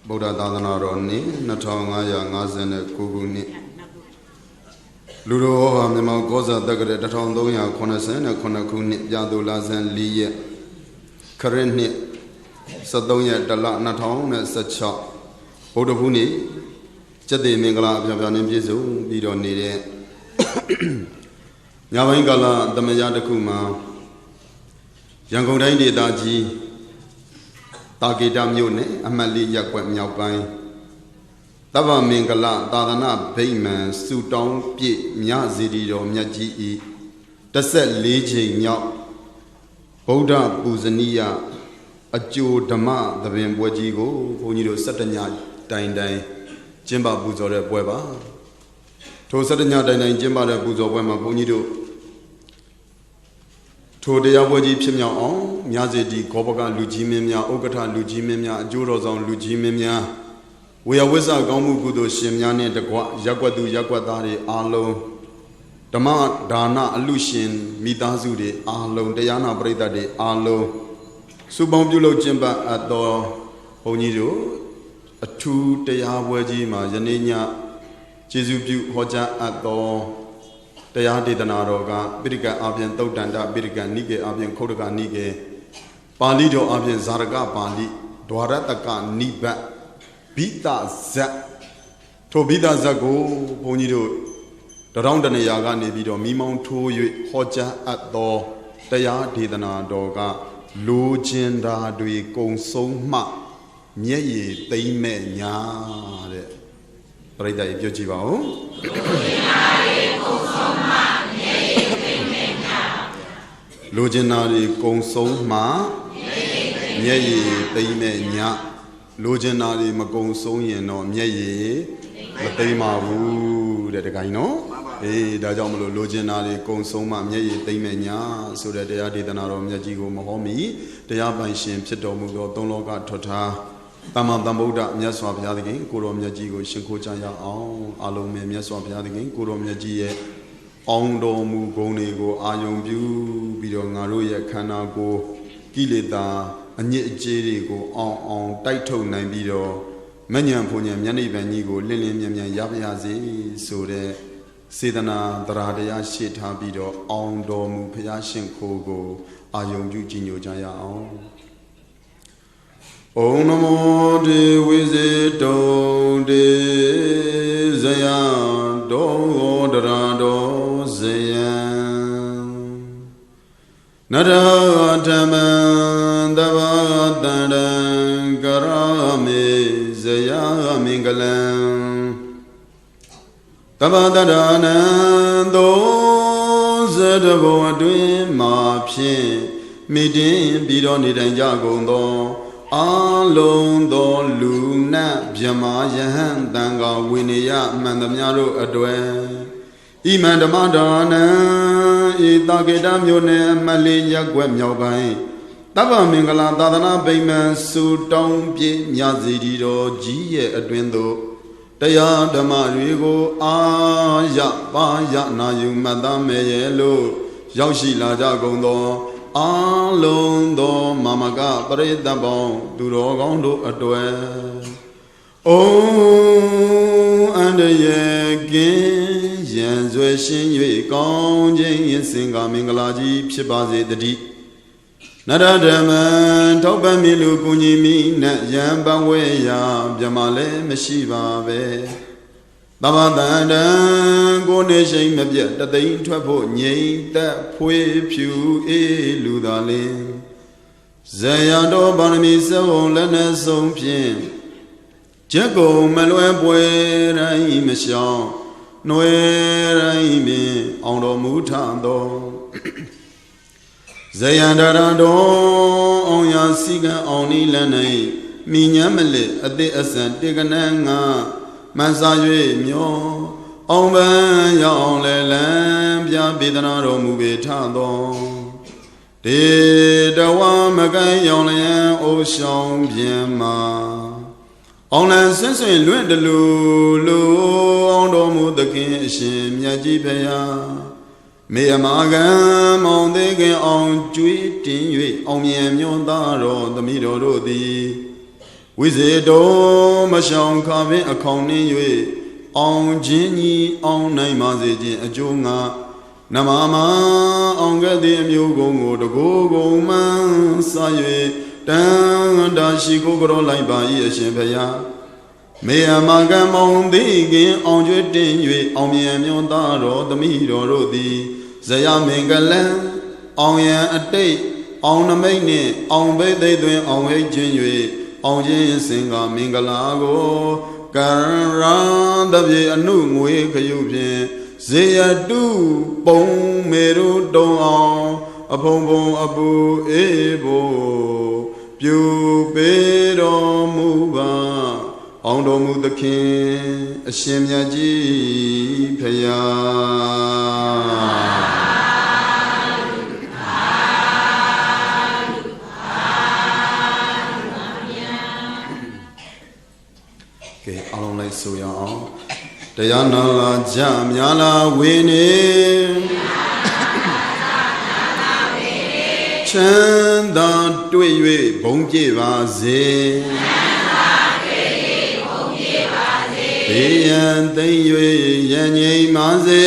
Buddha Dadanaroni, Natanga, Nazan, Kuguni Ludo, Memo Goza, Dagre, Tatondoya, Conasen, Konakuni, Yadulazan, Lee, Kareni, Sadoya, Dala, Naton, Sacha, Bodobuni, Jadi Mingala, Javan, Jesu, we don't need it. Yavangala, the Mayada Kuma, Yangonda Daji. Takidam Yune, Amali Yakwet Yapai Tava Mingala, Dadana, Payman, Sutong, Pi, Miazido, Miaji, the set Leji Yak Boda Buzania, Ajo Dama, the Bimbojigo, Ponido Satanya, Dine, Jimba Buzore Bueva. To Satanya Dine, Jimba Buzo Wema Ponido. To the Yawaji Pimia on, Miazedi, Kobaga, Lujimia, Ogata, Lujimia, Jurozon, Lujimia. We are with our Gomu Gudo, Shimiane, the Yaguadu, Yaguadari, Arlo, Dama, Dana, Alushin, Midazude, Arlo, Diana Breda de Arlo, Subambulo Jimba at the Onido, a two Deyawaji, Majanina, Jesu Hoja at the Tayadi Danaroga, Biriga Abian Totanda, Biriga Nige, Abian Kodaga Nige, Palido Abian Zaraga Pali, Dwarataka Niba, Bita Zak, Tobida Zago, Ponido, the Roundana Yaga Nebido, Mimon Toy, Hoja at the Tayadi Danadoga, Lujenda Dui Gong So Ma, Nye, Dame Nya, Breda Yojiva. Loginari Gong So Ma, Nye, Dame Nya, Loginari Magong So Yen or Nye, the Dama Wu, that the guy no? Eh, the Jamalo Loginari Gong So Ma, Nye, Dame Nya, so that they are the Naro Yajigo Mahomi, they are by Shim, Chitomugo, Donoga Tota, Tama Damboda, Miaswap Yadigin, Kurom Yajigo, Shinkochaya, Alome, Miaswap Yadigin, Kurom Yaji. Ondo mu gonego ayong biu bidong ngaruya kana go kileta anye jeri go on taito nai bido manyan phonyan myani ban ji go lin lin myan myan ya pya se so de sedana taraya shi tha bido ondo mu phaya shin kho go ayong biu ji nyo ja ya aung Om Namo Devi Do De Zaya Do Dara Do Zaya Nara Dhaman Dava Dharan Karame Zaya Mingalam Dava Dharan Do Zadavo Adwin Ma Phin Midin Bidon Nidan Jagondo Alone do Luna, Jama Yahan, Danga, Winia, Mandamyaro, Adwe. Iman the Madana, Itagedam Yone, Malia, Gwem Yogai. Tava Mingala, Dadana, Bayman, Sutong, Pi, Yazido, G, Adwindo. Taya, the Marigo, Ya, Paya, Nayu, Madame Yellow, Yoshi Laja Gondo. Alone do Mamaga, Paredabon, Durogondo Adwe. Oh, and a again, Yanzwe Shin Yui Gong, Jin Singa Mingalaji, Pibazi the deep. Nadadaman, Topamilu Kunimi, Net Yamba Weya, Jamale, Meshiva Be. Dabadanda, Gonesha Mabia, that they travel, yea, that pui pew, ludalin. Zayado Banami so, Lena so pien. Jago, Malwe Buera, Imesha, Noera, Ime, Ondo Mutando. Zayandado, Onya Siga, Oni Lene, Minyamele, at the ascent, Digananga. Masaye myo, Omban Yang Lam, Pia Bidana Romu Tado. De Dawa Magan Yang Ocean Biema. Onlan Sense Luen de Lulu, Ondomu the King Shim Yaji Paya. Meamagan, Mondegan on Juitin, on Yam Yondaro, the Mido Rodi. ဝိဇေတောမရှောင်ခါပင်အခေါင်နှင်း၍အောင်ခြင်းကြီးအောင်နိုင်ပါစေခြင်းအကျိုးငါနမမအောင်ကဲ့သည့်အမျိုးကုန်းကိုတကိုယ်ကုန်မှန်းစား၍တန်တာရှိကိုကြောလိုက်ပါ၏အရှင်ဘုရားမေယမကံမောင်သည်ကင်အောင်ကျွတ်တင်၍အောင်မြင်မြွန်သားတော်သမီးတော်တို့သည်ဇယမင်္ဂလံအောင်ရန်အတိတ်အောင်နမိတ်နှင့်အောင်ဘိသိသွင်းအောင်ဟိတ်ခြင်း၍အောင်ခြင်းစင်ကမင်္ဂလာကိုကံရန်တပြေအနုငွေခရုဖြင့်ဇေယတုပုံမေရုတုံအောင်အဖုံဖုံအပူအေးဖို့ပြုပေးတော်မူပါအောင်တော်မူသခင်အရှင်မြတ်ကြီးဖရာကဲအားလုံးလိုက်ဆိုရအောင်တရားနာလာကြများလာဝေနေချမ်းသာတွေ့၍ဘုံပြည့်ပါစေဘေးရန်သိမ့်၍ရန်ငြိမ်းပါစေ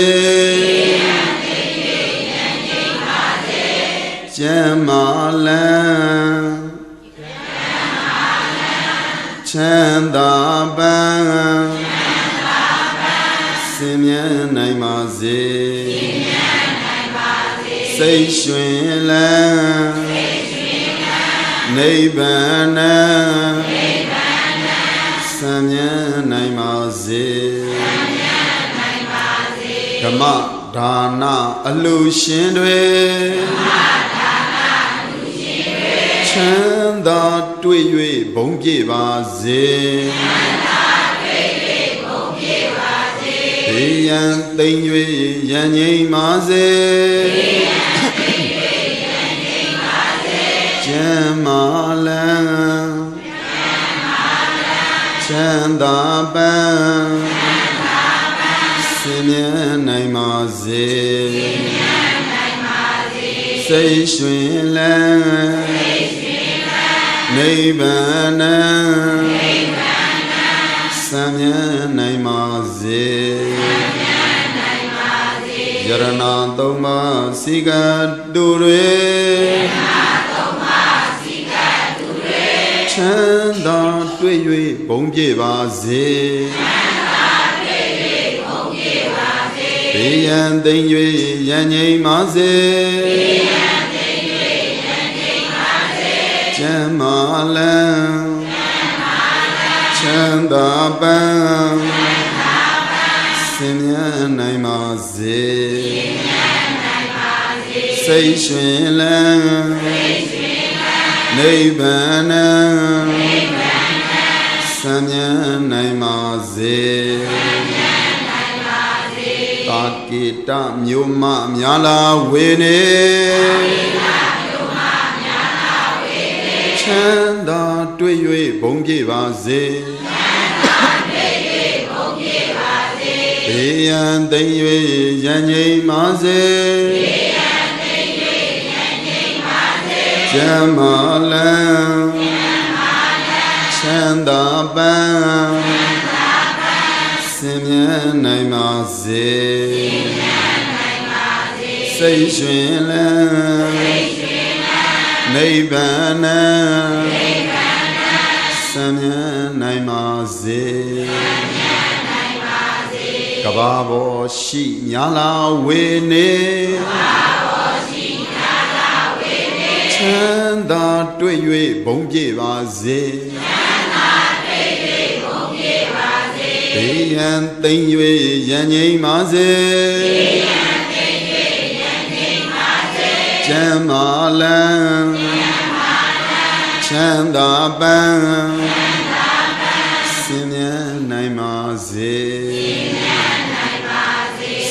ကျမ်းမာလန်းချမ်းသာပန်းစင်မြန်းနိုင်ပါစေစိတ်ရွှင်လန်းနိဗ္ဗာန်စံမြန်းနိုင်ပါစေဓမ္မဒါနအလှရှင်တွေချမ်းသာတွေ့၍ဘုံပြည့်ပါစေဘေးရန်သိမ့်၍ရန်ငြိမ်းပါစေကျမ်းမာလန်းချမ်းသာပန်းစင်မြန်းနိုင်ပါစေစိတ်ရွှင်လန်းနိဗ္ဗာန်စံမြန်းနိုင်ပါစေယရဏသုံးပါးစီကတူတွေချမ်းသာတွေ့၍ဘုံပြည့်ပါစေဘေးရန်သိမ့်၍ရန်ငြိမ်းပါစေကျမ်းမာလန်းချမ်းသာပန်းစင်မြန်းနိုင်ပါစေစိတ်ရွှင်လန်းနိဗ္ဗာန်စံမြန်းနိုင်ပါစေတာကိတမြို့မများလာဝေနေချမ်းသာတွေ့၍ဘုံပြည့်ပါစေဘေးရန်သိမ့်၍ရန်ငြိမ်းပါစေကျမ်းမာလန်းချမ်းသာပန်းစင်မြန်းနိုင်ပါစေစိတ်ရွှင်လန်းနိဗ္ဗာန်စံမြန်းနိုင်ပါစေကဘာဘောရှိများလာဝေနေချမ်းသာတွေ့၍ဘုံပြည့်ပါစေဘေးရန်သိမ့်၍ရန်ငြိမ်းပါစေကျမ်းမာလန်းချမ်းသာပန်းစင်မြန်းနိုင်ပါစေ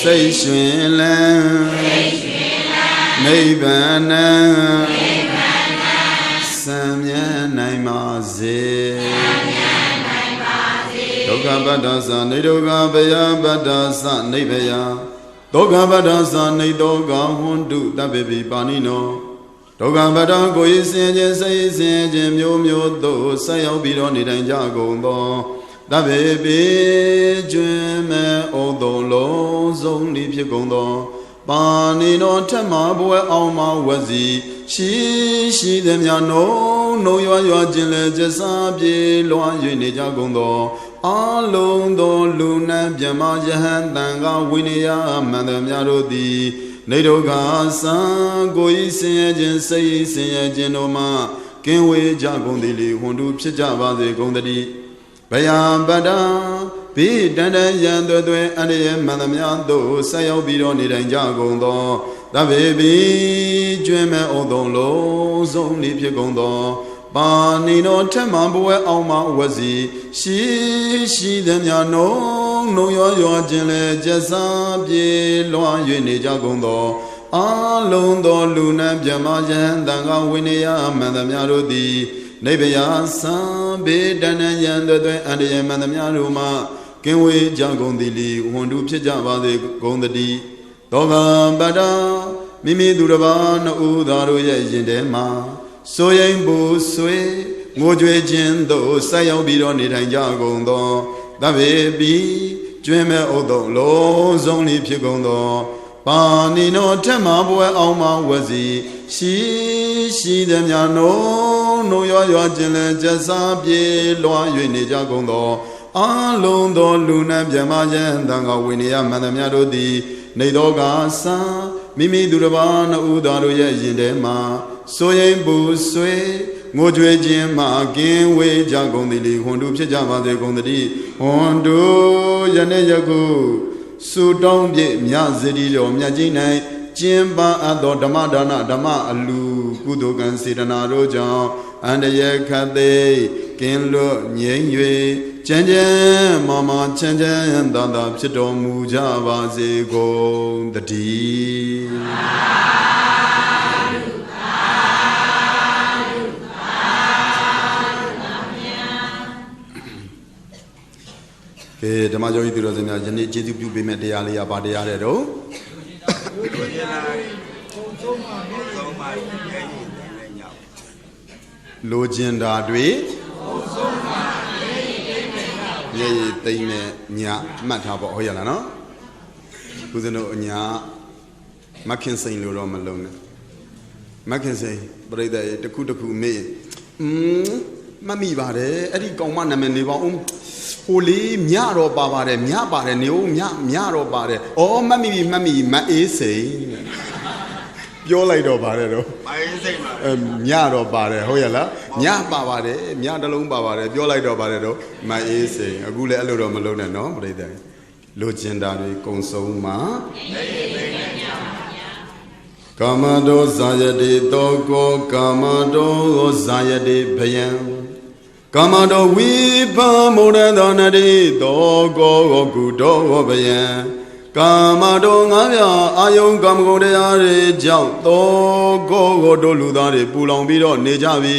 စိတ်ရွှင်လန်းနိဗ္ဗာန်စံမြန်းနိုင်ပါစေဒုက္ခပတ္တသနေဒုက္ခဘယပတ္တသနေဘယဒုက္ခပတ္တသနေဒုက္ခဟွန်တုတပ္ပိပိပါဏိနော Doga bada koi senje say senje myo myo do sayo biro ni dang ja gong do da be be jun me o do lo zong li phit gong do pa ni no that ma bwe aung ma wat si shi de mya no ywa jin le jet sa pye lwa yue ni ja gong do a long do lu nan pyan ma yahan tan ga win ni ya man de mya do di Nei do ga san koi sin jin say sin jin do ma kin we ja gong di li hwan du phit ja ba se gong di Baya bada bi dan dan yan twe an de man mya do sa yaw pi do ni dang ja gong do da be bi jwin me o dong lo zong li phit gong do pa ni no that ma bwe aung ma wat si shi de mya no ywa jin le jet sa pye lwa yue ni ja gong do a long do lu nan pyan ma yan tan ga win ni ya man de mya do di nei baya san be dan dan yan twe an de man de mya do ma kin we ja gong di li hwan du phit ja ba se gong di do ga bada mi mi du da ba no u da ro ye yin de ma so yin bu swe ngo jwe jin do sa yaw pi do ni dang ja gong do da be bi jwin me o do lo zong li phit gong do pa ni no that ma bwe aung ma wat si shi de mya no ywa jin le jet sa pye lwa yue ni ja gong do a long do lu nan pyan ma yan tan ga win ni ya man de mya do di nei do ga sa mi mi du da ba no u da ro ye yin de ma so yin bu swe ngo jwe jin ma kin we ja gong di li hwan du phit ja ba se gong di hwan du yan ne yak ku su tong pye mya ziti lo mya jin nai jin pa a do dhamma dana dhamma alu kudo kan sedana ro jaung an de ye khat they kin lo nyin yue chan chan ma ma chan chan da da phit tor mu ja ba se gong di Ke Dhamma Jogi tu rasa ni jenis jenis tu bima dia liya pada dia ada tu. Lojin dah dui. Ye tay me nya mat tha bo hoya la no. Kuzen do nya makin sain lo ro ma long ne. Makin sain parida ye takku me. Mami ba de adi kaung ma namen ni ba Holy mya ro ba ba de mya ba de ni o mya ro ba de oh mami ma e seiပြောလိုက်တော့ပါတယ်တော့မအေးစိတ်ပါမြတော့ပါတယ်ဟုတ်ရလားမြပါပါတယ်မြတစ်လုံးပါပါတယ်ပြောလိုက်တော့ပါတယ်တော့မအေးစိတ်အခုလည်းအဲ့လိုတော့မလုပ်နဲ့နော်ပြိတ္တလိုချင်တာတွေကုံဆုံးမှာကာမတောဇာယတိတောကောကာမတောဇာယတိဘယံကာမတောဝိပါမုဒ္ဒသောနတိတောကောကုတောဘယံကာမတောငါးပြအာယုံကာမဂုဏ်တရားတွေကြောင့်တောကောတို့လူသားတွေပူလောင်ပြီးတော့နေကြပြီ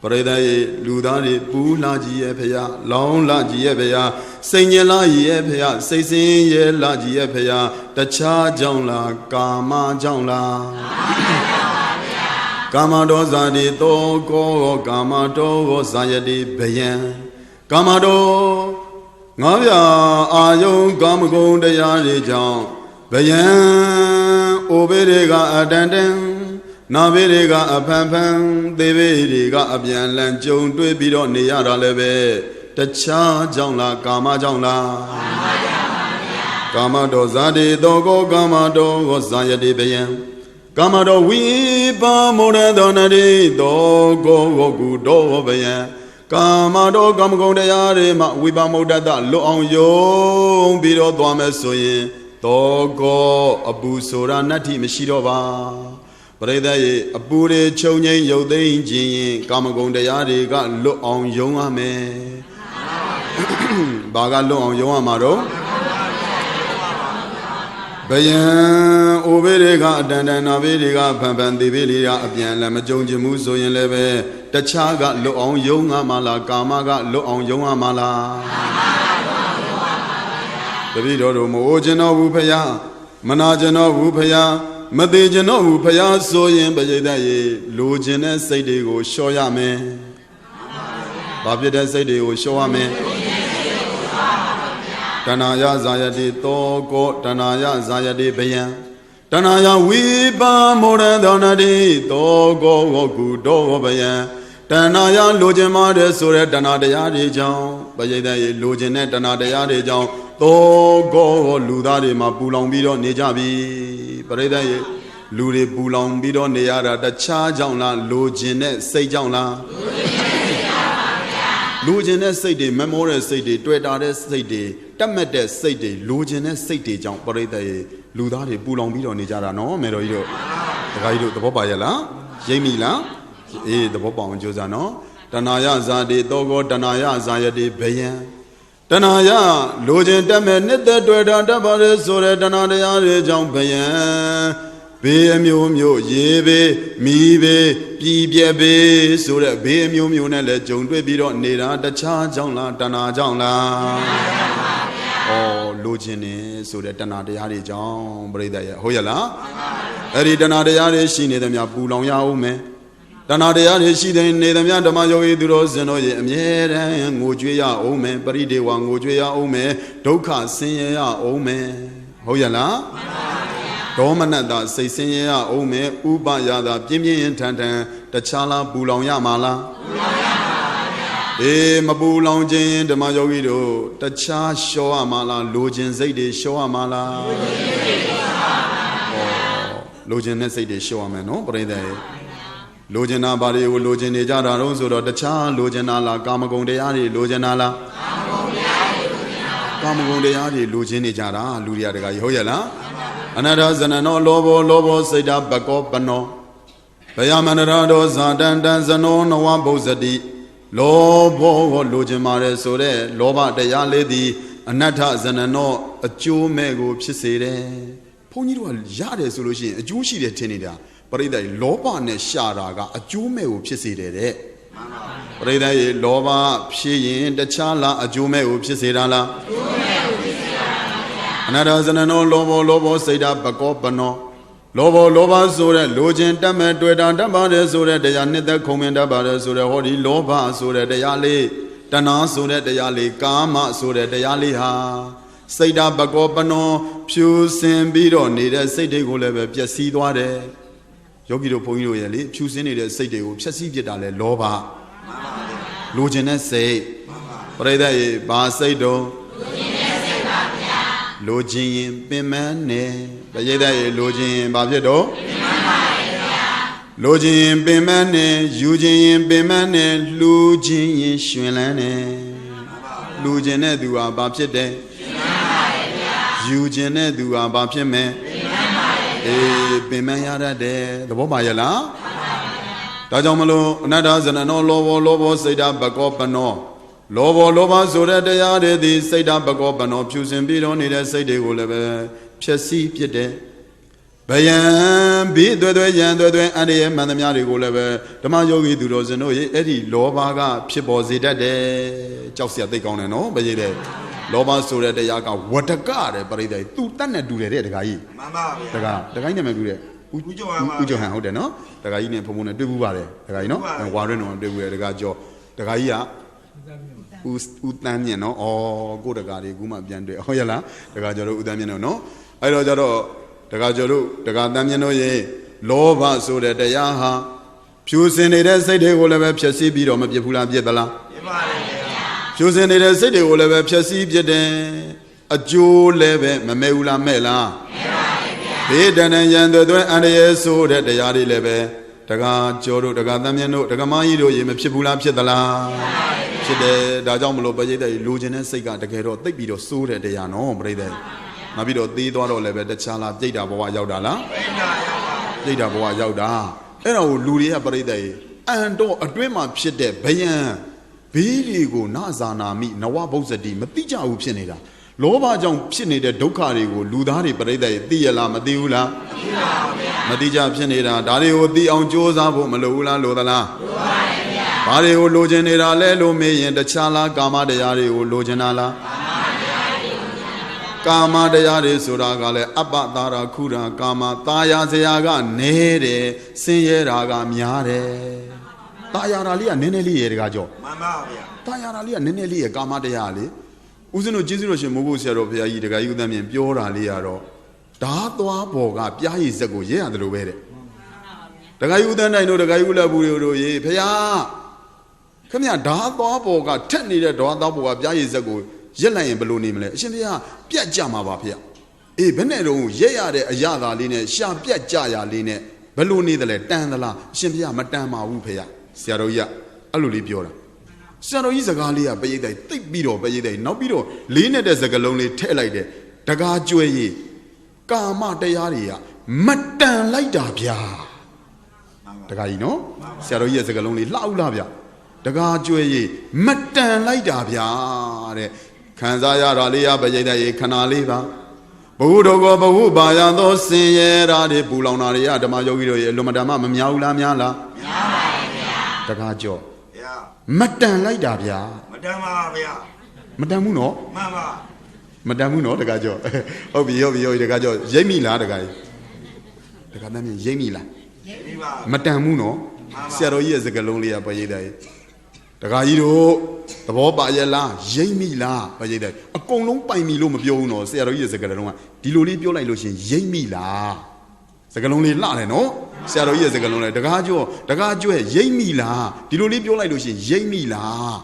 ပရိသတ်ရဲ့လူသားတွေပူလာကြည်ရဲ့ဖရာလောင်းလာကြည်ရဲ့ဖရာစိတ်ညစ်လာရဲ့ဖရာစိတ်ဆင်းရဲလာကြည်ရဲ့ဖရာတခြားကြောင့်လားကာမကြောင့်လားကာမတောဇာတိတောကောကာမတောဇာယတိဘယံကာမတောငါးပြအာယုံကာမဂုဏ်တရားတွေကြောင့်ဘယံအိုဘေးတွေကအတန်တန်နာဘေးတွေကအဖန်ဖန်သေဘေးတွေကအပြန်လန်ကြုံတွေ့ပြီးတော့နေရတာလည်းပဲတခြားကြောင့်လားကာမကြောင့်လားကာမတောဇာတိတောကောကာမတောဇာယတိဘယံကာမတောဝိပါမောရသောနတိတောကောကုတောဘယံကာမတောကာမဂုဏ်တရားတွေမှာဝိပါမုဒ္ဒတလွတ်အောင်ယုံပြီးတော့သွားမယ်ဆိုရင်တောကောအပူဆိုတာနတ္ထိမရှိတော့ပါပရိသတ်ရဲ့အပူတွေချုပ်ငိမ့်ရုပ်သိမ်းခြင်းရင်ကာမဂုဏ်တရားတွေကလွတ်အောင်ယုံရမယ်ဘာကလွတ်အောင်ယုံရမှာတော့ဘယံအိုဘေးတွေကအတန်တန်နာဘေးတွေကဖန်ဖန်သေဘေးတွေကအပြန်လည်းမကြုံချင်ဘူးဆိုရင်လည်းပဲတခြားကလွတ်အောင်ယုံရမှာလားကာမကလွတ်အောင်ယုံရမှာလားတပည့်တော်တို့မအိုးကျင်တော်ဘူးဖယားမနာကျင်တော်ဘူးဖယား မသေးကျွန်တော်ဘူးဖယားဆိုရင်ပရိသတ်ရေလိုချင်တဲ့စိတ်တွေကိုလျှော့ရမယ်ဘာဖြစ်တဲ့စိတ်တွေကိုလျှော့ရမယ်တဏှာယဇာယတိတောကောတဏှာယဇာယတိဘယံတဏှာယဝိပါမောရသောနတိတောကောဝကုတောဘယံတဏှာယလိုချင်မှတဲ့ဆိုတဲ့တဏှာတရားတွေကြောင့်ပရိသတ်ရေလိုချင်တဲ့တဏှာတရားတွေကြောင့်တောကောလူသားတွေမှာပူလောင်ပြီးတော့နေကြပြီပရိသတ်ရေလူတွေပူလောင်ပြီးတော့နေရတာတခြားကြောင့်လားလိုချင်တဲ့စိတ်ကြောင့်လားလိုချင်တဲ့စိတ်တွေမမောတဲ့စိတ်တွေတွေ့တာတဲ့စိတ်တွေတက်မဲ့တဲ့စိတ်တွေလိုချင်တဲ့စိတ်တွေကြောင့်ပရိသတ်ရေလူသားတွေပူလောင်ပြီးတော့နေကြတာနော်မေတော်ကြီးတို့ဒကာကြီးတို့သဘောပါရဲ့လားရိပ်မိလားအေးသဘောပေါအောင်ကြိုးစားနော်တဏှာယဇာတိတောကောတဏှာယဇာယတိဘယံတဏှာယလိုချင်တက်မဲ့နှစ်သက်တွေ့တာတတ်ပါလေဆိုတဲ့တဏှာတရားတွေကြောင့်ဘယံဘေးအမျိုးမျိုးရေဘေးမီးဘေးပြည်ပြဲဘေးဆိုတဲ့ဘေးအမျိုးမျိုးနဲ့လည်းဂျုံတွေ့ပြီးတော့နေတာတခြားကြောင့်လားတဏှာကြောင့်လားလိုချင်နေဆိုတဲ့တဏှာတရားတွေကြောင့်ပြိဿရဲ့ဟုတ်ရလားအဲ့ဒီတဏှာတရားတွေရှိနေသည်များပူလောင်ရအောင်မယ်တဏှာတရားတွေရှိတဲ့နေသည်များဓမ္မယောဂီသူတော်စင်တို့ရဲ့အမြဲတမ်းငိုကြွေးရအောင်မယ်ပရိဒေဝငိုကြွေးရအောင်မယ်ဒုက္ခဆင်းရဲရအောင်မယ်ဟုတ်ရလားဒေါမနတစိတ်ဆင်းရဲရအောင်မယ်ဥပယတာပြင်းပြင်းထန်ထန်တခြားလားပူလောင်ရမှာလားပူလောင်ရမှာပါဗျာအေးမပူလောင်ခြင်းဓမ္မယောဂီတို့တခြားလျှော့ရမှာလားလိုချင်စိတ်တွေလျှော့ရမှာလားလိုချင်တဲ့စိတ်တွေလျှော့ရမယ်နော်ပြိဿရဲ့လိုချင်တာဘာတွေကိုလိုချင်နေကြတာတော့ဆိုတော့တခြားလိုချင်တာလားကာမဂုဏ်တရားတွေလိုချင်တာလားကာမဂုဏ်တရားတွေလိုချင်နေကြတာလူတွေကတကကြီးဟုတ်ရဲ့လားအနတ္တဇနနောလောဘောစိတ်ဓာပကောပနောဘယမန္တရာတောဇာတန်တန်ဇနောနဝဘုဇတိလောဘောလိုချင်ပါတယ်ဆိုတဲ့လောဘတရားလေးသည်အနတ္တဇနနောအကျိုးမဲ့ကိုဖြစ်စေတယ်ဘုန်းကြီးတို့ကရတယ်ဆိုလို့ရှိရင်အကျိုးရှိတယ်ထင်နေတာပရိသတ်လောဘနဲ့ရှာတာကအကျိုးမဲ့ကိုဖြစ်စေတယ်တဲ့ပရိသတ်ရေလောဘဖြစ်ရင်တခြားလားအကျိုးမဲ့ကိုဖြစ်စေတာလားအကျိုးမဲ့ကိုဖြစ်စေတာပါဗျာအနတ္တဇနနောလောဘောစိတ်ဓာပကောပနောလောဘဆိုတဲ့လိုချင်တတ်မဲ့တွေ့တာတတ်ပါတယ်ဆိုတဲ့တရားနှစ်သက်ခုံမင်တတ်ပါတယ်ဆိုတဲ့ဟောဒီလောဘဆိုတဲ့တရားလေးတဏှာဆိုတဲ့တရားလေးကာမဆိုတဲ့တရားလေးဟာစိတ်ဓာပကောပနောဖြူစင်ပြီးတော့နေတဲ့စိတ်တွေကိုလည်းပဲပျက်စီးသွားတယ်ယောဂီတို့ဘုန်းကြီးတို့ရဲ့လေဖြူစင်းနေတဲ့စိတ်တွေကိုဖျက်ဆီးပြစ်တာလဲလောဘလိုချင်တဲ့စိတ်ပရိသတ်ရေဘာစိတ်တုံးလိုချင်ရင်ပင်မနဲ့ပရိသတ်ရေလိုချင်ရင်ဘာဖြစ်တော့လိုချင်ရင်ပင်မနဲ့ယူချင်ရင်ပင်မနဲ့လှူချင်ရင်ရွှင်လန်းနဲ့လှူချင်တဲ့သူဟာဘာဖြစ်တယ်ယူချင်တဲ့သူဟာဘာဖြစ်မယ်အေးပင်မရတတ်တယ်သဘောပါရဲ့လားဒါကြောင့်မလို့အနတ္တဇနနောလောဘောစိတ်ဓာပကောပနောလောဘဆိုတဲ့တရားတွေသည်စိတ်ဓာပကောပနောဖြူစင်ပြီးတော့နေတဲ့စိတ်တွေကိုလည်းပဲဖြည့်ဆည်းပြစ်တယ်ဘယံဘိသွဲရန်သွဲအန္တရာယ်မှန်သမျှတွေကိုလည်းပဲဓမ္မယောဂီသူတော်စင်တို့ရဲ့အဲ့ဒီလောဘကဖြစ်ပေါ်စေတတ်တယ်ကြောက်စရာသိကောင်းတယ်နော်ဘယ်ရည်လဲလောဘဆိုတဲ့တရားကဝတ္တကတဲ့ပရိသေသူတတ်နဲ့တူတယ်တဲ့တခါကြီးမှန်ပါဗျာတခါကြီးနာမည်တူတဲ့ဦးကျော်ဟန်ဟုတ်တယ်နော်တခါကြီးနဲ့ဖုံဖုံနဲ့တွေ့ဘူးပါတယ်တခါကြီးနော်ဝါရင်းတော်တွေ့ဘူးတယ်တခါကျော်တခါကြီးကဦးတန်းမြင့်နော်ကိုတခါလေးကူမှပြန်တွေ့ဟုတ်ရလားတခါကျော်တို့ဦးတန်းမြင့်နော်အဲ့တော့ကျတော့တခါကျော်တို့တခါတန်းမြင့်တို့ရေလောဘဆိုတဲ့တရားဟာဖြူစင်နေတဲ့စိတ်တွေကိုလည်းပဲဖြည့်ဆည်းပြီးတော့မပြစ်ဘူးလားပြစ်သလားပြစ်ပါတယ်ဖြူစင်နေတဲ့စိတ်တွေကိုလည်းပဲဖြည့်ဆည်းပြစ်တယ်အကျိုးလည်းပဲမမဲ့ဘူးလားမဲ့လားမဲ့ပါဗျာဘေးတဏ္ဍရန်သွဲအန္တရာယ်ဆိုတဲ့တရားတွေလည်းပဲတကားကျော်တို့တကားတမ်းမြတ်တို့တကားမကြီးတို့ရေမဖြစ်ဘူးလားဖြစ်သလားဖြစ်တယ်ဒါကြောင့်မလို့ပရိသတ်လိုချင်တဲ့စိတ်ကတကယ်တော့သိပ်ပြီးတော့စိုးတဲ့တရားနော်ပရိသတ်နောက်ပြီးတော့သေးသွားတော့လည်းပဲတခြားလားပြိတ္တာဘဝရောက်တာလားပြိတ္တာဘဝရောက်တာအဲ့တော့လူတွေကပရိသတ်အန်တော့အတွင်းမှာဖြစ်တဲ့ဘယံဘေးတွေကိုနာဇာနာမိနဝဘုဇ္ဇတိမတိကြဘူးဖြစ်နေတာလောဘကြောင့်ဖြစ်နေတဲ့ဒုက္ခတွေကိုလူသားတွေပရိသတ်သိရလားမသိဘူးလားမသိကြဖြစ်နေတာဒါတွေကိုသိအောင်ကြိုးစားဖို့မလိုဘူးလားလိုသလားလိုပါတယ်ဗျာဘာတွေကိုလိုချင်နေတာလဲလို့မေးရင်တခြားလားကာမတရားတွေကိုလိုချင်တာလားကာမတရားတွေကိုလိုချင်တာ Kama Dayari Suragale, Abba Dara Kura, Kama, Taya Zeaga, Nere, Seyeraga, Miare. Tayaralia, Neneli, Gajo. Tayaralia, Neneli, Kama Dayali. Uzino Jizro Mugusia, the Gayudam and Piora Liaro. Datua Boga, Piai Zago, yeah, the Rubere. The Gayudan, I know the Gayula Buru, ye, Paya. Come here, Datua Boga, 10 liter Datua Piai Zago. Yella and Balloon, Shimbia, Piajama Vapia. E Benero, Yaya, Ayada Line, Sha Piajaya Line, Balloon the Dandala, Shimbia, Madama Upea, Saroya, Aluli Piora. Saro is a Galia, Bayday, thick beetle, Bayday, no beetle, Line as a galonely tail like that, Taga Joye, Kama Dayaria, Matan Laidapia. Tagaino, Saroya is a galonely Laulabia, Taga Joye, Matan Laidapia. Kanzaya Ralia Bayada Kanaliva Budogo Bahu Bayado Sierra de Bulanaria, the Mayogi, Lumadama, Miaula Miala Tagajo Matan Laidabia Madamuno Madamuno, the Gajo Obio, the Gajo, Jamila, the guy. The Gadami Jamila Matamuno, 0 years ago, lonely up by day. The Gairo, the Boba Yella, Jamie La, by day. A Kong by me, Lumabiono, 0 years ago, Diloli Biola Lucian, Jamie La. The Galonli La, no? 0 years ago, the Gajo, Jamie La, Diloli Biola Lucian, Jamie La.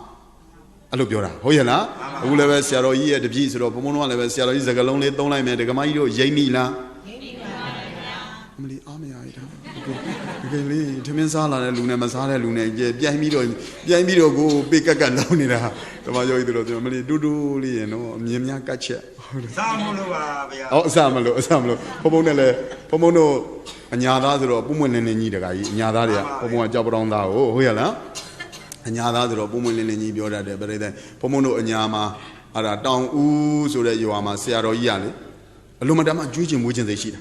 Alubiola, Hoyala, who never 0 year, the Jesus of Pomono, never 0 years ago, lonely, don't I make the Gamayo, Jamie La. Timisala, Luna Masala, Luna, Yamiro go big a gun down in a Tomayo, Dudu, Mia Catcher. Oh, Samalo, Pomono, and Yadazro, Pumun and Nida, Yadaria, Pomo Jabronda, oh, Huyala, and Yadazro, Pumun and Nibioda, but Pomono and Yama are a down ooh, so that you are Masero Yali. Alumadama, Jujim Wujin the Shida.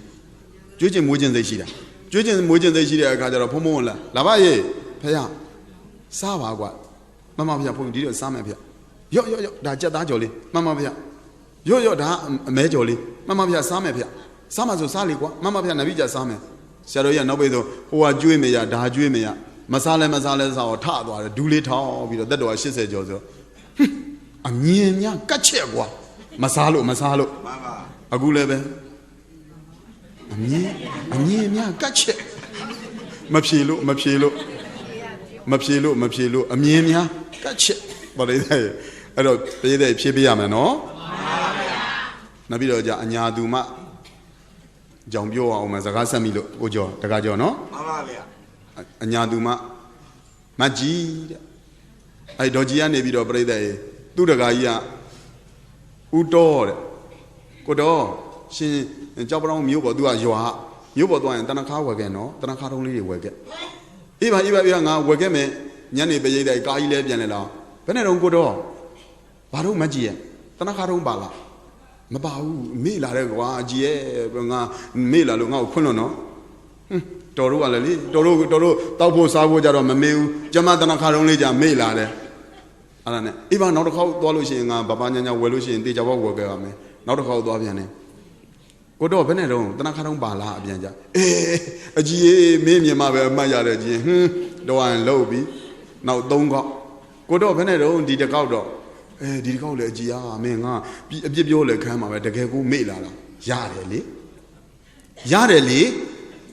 Jujim Wujin the Shida. Jujin Mujin the Shida, Gadara Pomola, Lavaye, Paya, Sawa, Mamma Pia Pum did some of you. Yo, Dajoli, Mamma Pia. Yo, da, Majoli, Mamma Pia Samapia, Samazo Saliqua, Mamma Pia Navija Same, Saroya Nobedo, who are Juimea, Da Juimea, Masales or Tadwa, Duli Taw, with the door, she said, Jozo. A Mia Cachegua, Masalo, Agulebe. A Mia Cache Mapilo, a Mia Cache. But I don't pay the Chibiama, no? Nabido Anyaduma Jambio or Mazagamilo, Ojo, Tagajo, no? Anyaduma Maji I dogia nebido brede, do the Gaia Udor Godor, she Jabron Mubo do a joa, Mubo do and Tanaka again, no? Tanaka only work it. Even young Wagame, Yanni Bayada, Gai Levianella, Penero Godor, Baru Magia, Tanaka Bala. Mabau, Mila, Gia, Mila, Lunga, Kunono, Toru Alali, Toru, Taupo Savoja, Mameu, Jamatana Caronija, Mila. Alane, even not a call Dolushing, Babana, Welushi, Dijava Wagame, not a call Doviane. Godo Benero, Tanakaron Bala, Bianja. A G. Mimia Maya, Doan Lobby, now don't go. Godo Benero, did a cow dog. Did you call it Gia? Menga, Bibiola Kama, the Gagu Mila. Yareli,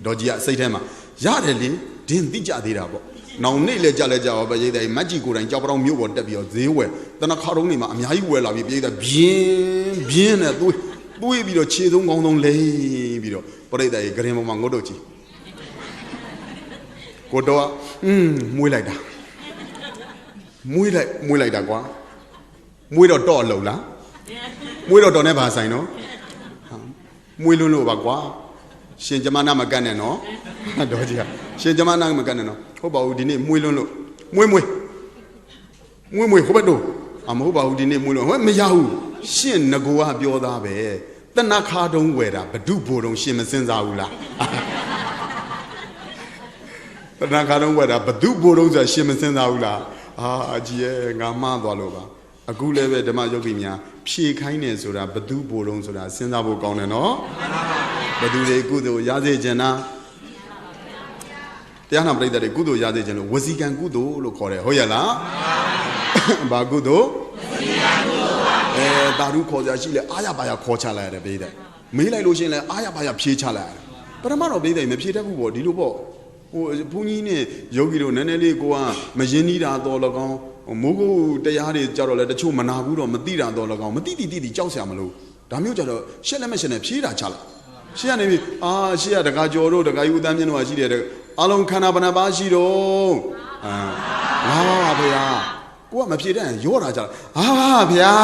Dogia Saitama. Yareli, didn't think Jadirabo. Now, Nile Jalaja, by the magical and Jabron Mugo, they were. Then a Karonima, I will have been bien at Bui Bido Chidum on lay Bido, but I Gremo Mangodochi. Godoa, muy like that. Muy like that. Muy do Lola. Muy do never say no. Muy lulu bagua. Shinjamana Maganeno. Doja. Shinjamana Maganeno. Hoba Udini, muy lulu. Muy. Hobado. I'm Hoba Udini Mulo. What me yahu? Shin Nagua Bioda be. The Naka don't wear up, but do put on Shim and Senzaula. The Naka don't wear up, but do put on Shim and Senzaula. Ah, Gia, Gamma Valova. A good level, the Majovina, ဖြေခိုင်းနေဆိုတာဘသူဘိုးလုံးဆိုတာစဉ်းစားဖို့ကောင်းတယ်နော်ဘသူတွေကုသိုလ်ရစေခြင်းနာတရားနာပရိသတ်တွေကုသိုလ်ရစေခြင်းလို့ဝစီကံကုသိုလ်လို့ခေါ်တယ်ဟုတ်ရဲ့လားဘာကုသိုလ်တာရုခေါ်ကြရှိလေအားရပါရခေါ်ချလိုက်ရတယ်ပရိသတ်မေးလိုက်လို့ရှိရင်လည်းအားရပါရဖြေချလိုက်ရတယ်ပထမတော့ပရိသတ်မဖြေတတ်ဘူးပေါ့ဒီလိုပေါ့ဟိုဘုန်းကြီးနဲ့ယောဂီတို့နည်းနည်းလေးကိုကမရင်းနှီးတာတော့လကောင်းမိုးကုတ်တရားတွေကြတော့လဲတချို့မနာဘူးတော့မသိတာတော့လကောင်းမသိကြောက်စရာမလိုဒါမျိုးကြတော့ရှက်လက်မရှက်နဲ့ဖြေးတာချလိုက်ရှေ့ကနေပြီရှေ့ကတကားကျော်တို့တကားယူတန်းမြင့်တို့ကရှိတယ်အားလုံးခန္ဓာဘဏ္ဍပါရှိတော့ငါပါဗျာကိုကမဖြေတတ်ရင်ရောတာကြလားပါဗျာ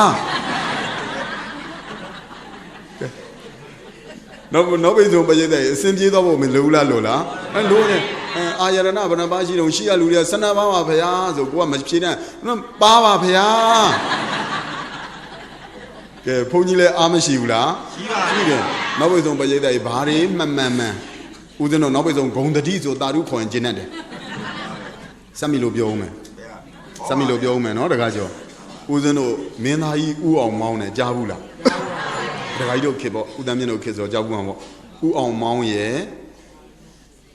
နောက်ပိတ်ဆုံးပရိသတ်အစင်ပြေးတော့ဖို့မလိုဘူးလားလို့လားလို့နေအာယရဏဘဏ္ဍပါရှိတော့ရှိရလူတွေက12ပါးပါဗျာဆိုကိုကမဖြေတတ်ပါပါဗျာကဲဘုန်းကြီးလည်းအားမရှိဘူးလားရှိတယ်နောက်ပိတ်ဆုံးပရိသတ်ဘာတွေမှန်ဦးဇင်းတို့နောက်ပိတ်ဆုံးဂုံတတိဆိုတာရုခေါ်ရင်ကျင်းတတ်တယ်စက်မီလို့ပြောဦးမယ်နော်တကားကျော်ဦးဇင်းတို့မင်းသားကြီးဥအောင်မောင်းတယ်ကြားဘူးလားတကားကြီးတို့ခေပေါ့ဦးတန်းမြင့်တို့ခေဆိုကြောက်ဘူးမှာပေါ့ဥအောင်မောင်းရဲ့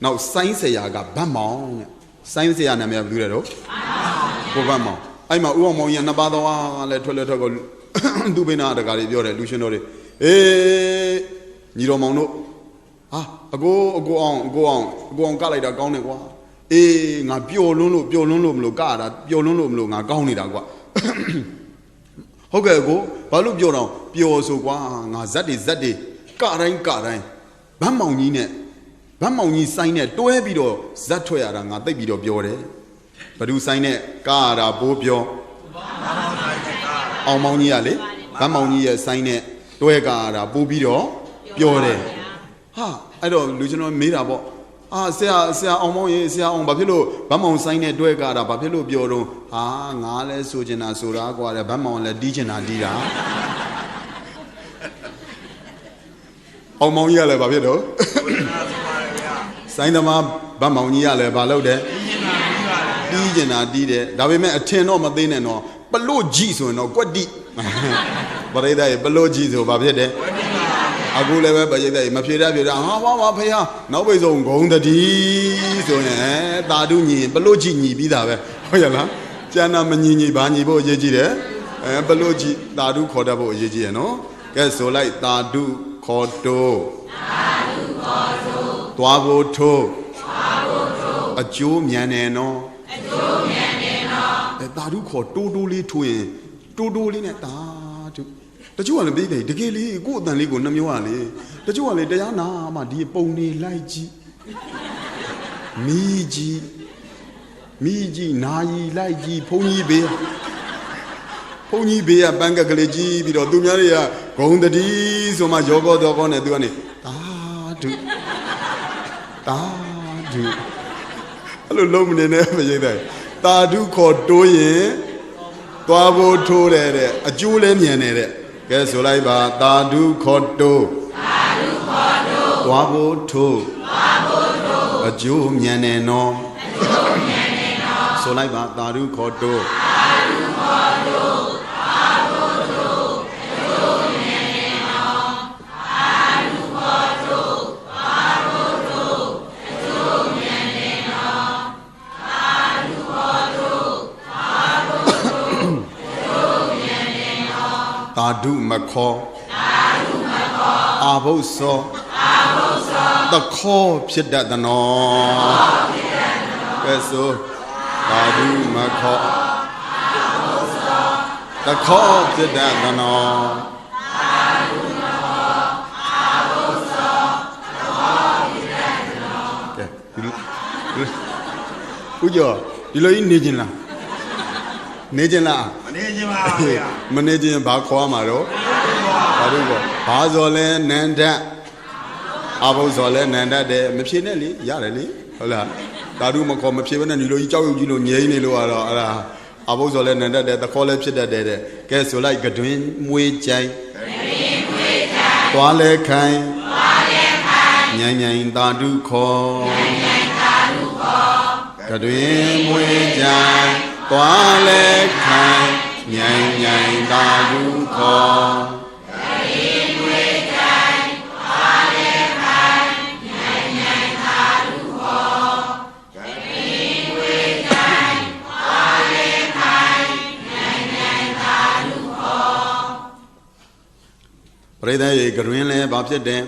နောက်ဆိုင်းဆရာကဗတ်မောင်းတဲ့ဆိုင်းဆရာနာမည်ဘယ်သူလဲတော့ကိုဗတ်မောင်းအဲ့မှာဥအောင်မောင်းရဲ့နှစ်ပါးသွားလဲထွက်ကိုသူ့ဘိနာတကားကြီးပြောတယ်လူရှင်တော်တွေညီတော်မောင်တို့အကိုအောင်ကလိုက်တာကောင်းတယ်ကွာငါပျော်လွန်းလို့မလို့ကရတာပျော်လွန်းလို့မလို့ငါကောင်းနေတာကွာဟုတ်ကဲ့ကိုဘာလို့ပျော်တော့ပျော်ဆိုကွာငါဇက်တွေကတိုင်းဗတ်မောင်ကြီးဆိုင်နဲ့တွဲပြီးတော့ဇက်ထွက်ရတာငါသိပ်ပြီးတော့ပြောတယ်ဘသူဆိုင်နဲ့ကရတာဘိုးပြောအောင်မောင်ကြီးကလေဗတ်မောင်ကြီးရဲ့ဆိုင်နဲ့တွဲကရတာပိုးပြီးတော့ပြောတယ်အဲ့တော့လူကျွန်တော်မေးတာပေါ့ဆရာအောင်မောင်ရေဆရာအောင်ဘာဖြစ်လို့ဗတ်မောင်ဆိုင်နဲ့တွဲကြတာဘာဖြစ်လို့ပြောတော့ငါလဲဆိုချင်တာဆိုတာကွာဗတ်မောင်လည်းတီးချင်တာတီးတာအောင်မောင်ကြီးကလည်းဘာဖြစ်တော့ဆိုင်သမားဗတ်မောင်ကြီးကလည်းဘာလုပ်တယ်တီးချင်တာတီးတယ်ဒါပေမဲ့အထင်တော့မသိနဲ့တော့ပလို့ကြီးဆိုရင်တော့ကွက်တိပရိသတ်ရေပလို့ကြီးဆိုဘာဖြစ်တယ်အခုလည်းပဲပရိသတ်မဖြေတတ်ဟာပါဖေဟာနောက်ပိတ်ဆုံးဂုံတတိဆိုရင်တာတုညီပလို့ကြည့်ညီပြီးတာပဲဟုတ်ရလားကျန်တာမညီဘာညီဖို့အရေးကြီးတယ်ပလို့ကြည့်တာတုခေါ်တတ်ဖို့အရေးကြီးရနော်ကဲဆိုလိုက်တာတုခေါ်တိုးသွားဖို့ထိုးအကျိုးမြန်တယ်နော်တာတုခေါ်တိုးလေးထိုးရင်တိုးလေးနဲ့တာတချို့ကလည်းပြီးတယ်တကယ်လေးကိုယ့်အတန်လေးကိုနှမျိုးရလေတချို့ကလည်းတရားနာမှဒီပုံနေလိုက်ကြည့်မိကြီးနာယီလိုက်ကြည့်ဘုန်းကြီးဘေးကပန်းကကလေးကြည့်ပြီးတော့သူများတွေကဂုံတတိဆိုမှရောကောတော်ကောနဲ့သူကနေတာဓုအဲ့လိုလုံးမနေနဲ့မရိတ်တယ်တာဓုခေါ်တိုးရင်သွားဖို့ထိုးတယ်တဲ့အကျိုးလဲမြန်တယ်ကဲဆိုလိုက်ပါတာဓုခေါ်တိုးသွားဖို့ထိုးအကျိုးမြန်တယ်နော်ဆိုလိုက်ပါတာဓုခေါ်တိုးတာဓုမခောအာဘုသောတခောဖြစ်တတ်သနောကဲဆိုတာဓုမခောတခောဖြစ်တတ်သနောကဲဦးကျော်ဒီလိုကြီးနေခြင်းလားမနေခြင်းပါဗျာမနေခြင်းဘာခေါ်မှာတော့ဘာလို့ပေါ့ဘာဇော်လဲနန္ဒတ်အဘုဇော်လဲနန္ဒတ်တယ်မဖြေနဲ့လေရတယ်လေဟုတ်လားတာဓုမခေါ်မဖြေဘဲနဲ့ဒီလိုကြီးကြောက်ရွံ့ကြီးလို့ငြိမ်းနေလို့ကတော့အဲ့ဒါအဘုဇော်လဲနန္ဒတ်တယ်တခေါ်လဲဖြစ်တတ်တယ်တဲ့ကဲဆိုလိုက်ကတွင်မွေးကြိုင်သွားလဲခိုင်ညံတာဓုခေါ်ကတွင်မွေးကြိုင်သွားလဲခိုင် nhanh nhanh ta du kho Bây giờ cái chuyện này bác sĩ đem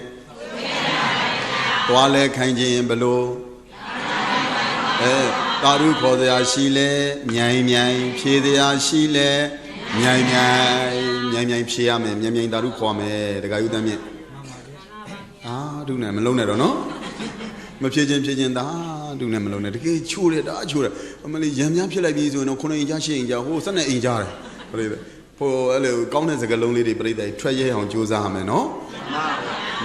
qua lại khai chiến bờ lô, ta du kho thì xí lệ nhảy nhảy, phi thì xí lệ nhảy nhảy phi à mẹ nhảy nhảy ta du kho mẹ, để cái gì đó mẹ, đúng này mình lâu này rồi nó, mà phi chiến ta, đúng này mình lâu này, cái chua đấy, mà lấy nhảy phi lại ví dụ nó không nên inja xí inja, hồ sân này inja đấy, bây giờ Phô là câu này cái lông đi bây giờ thuê gì họ chú ra mà nó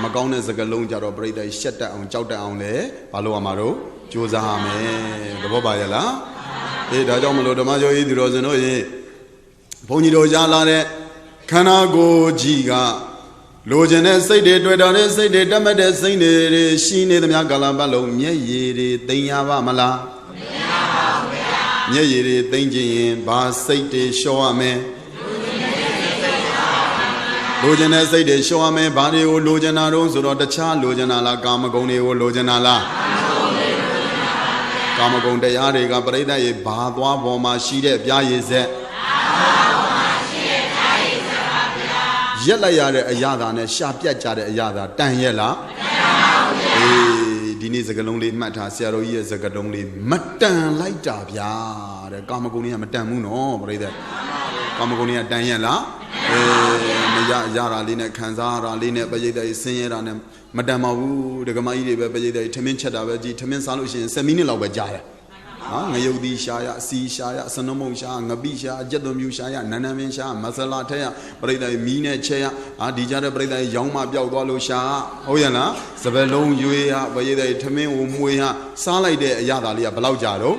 mà câu này cái lông cho rồi bây giờ xét đại ông cháu đại ông đấy bà lô mà đâu chú ra mà cái bao bài là thì đã cho mình lo mà cho ý thì rồi nó gì phong nhiêu đồ ra là đấy khán giả cô chỉ cả lô chân này xây để đuôi đó đấy xây để đâm để xây để xin để làm cái làm bao lâu nhẹ gì để tiền nhà ba mà là nhẹ gì để tiền gì ba xây để show mà Lô chân này xây để show mà bà đi ô lô chân nào đâu rồi đó cha lô chân nào là cam công đi ô lô chân nào là cam công đây à đây cái bây giờ bà toa bỏ mà xí để bia gì thế nhất là giờ đấy giờ đó này sắp chết giờ đấy giờ đó tan hết là đi này cái lông lên mặt thà xe rồi giờ cái lông lên mặt tan lại trả bia đấy cam công này mặt tan muốn nó bây giờ cam công này tan hết là mà giờ ra đi này khán giả ra đi này bây giờ đây sinh ra này mà đam mưu được cái máy đi bây giờ đây tham gia đó bây giờ tham gia sao lúc xin xem mini lâu bây giờ ngày yêu đi xa ya si xa ya sân mông xa ngập bi xa chất đông xa ya năn năn xa masala thế ya bây giờ đây mì này chơi ya đi ra đây bây giờ đây giống mà biểu đồ lúc xa hồi giờ là sắp tới lâu vui ya bây giờ đây tham gia mùi ya sao lại để giờ đó đi bao lâu giờ đâu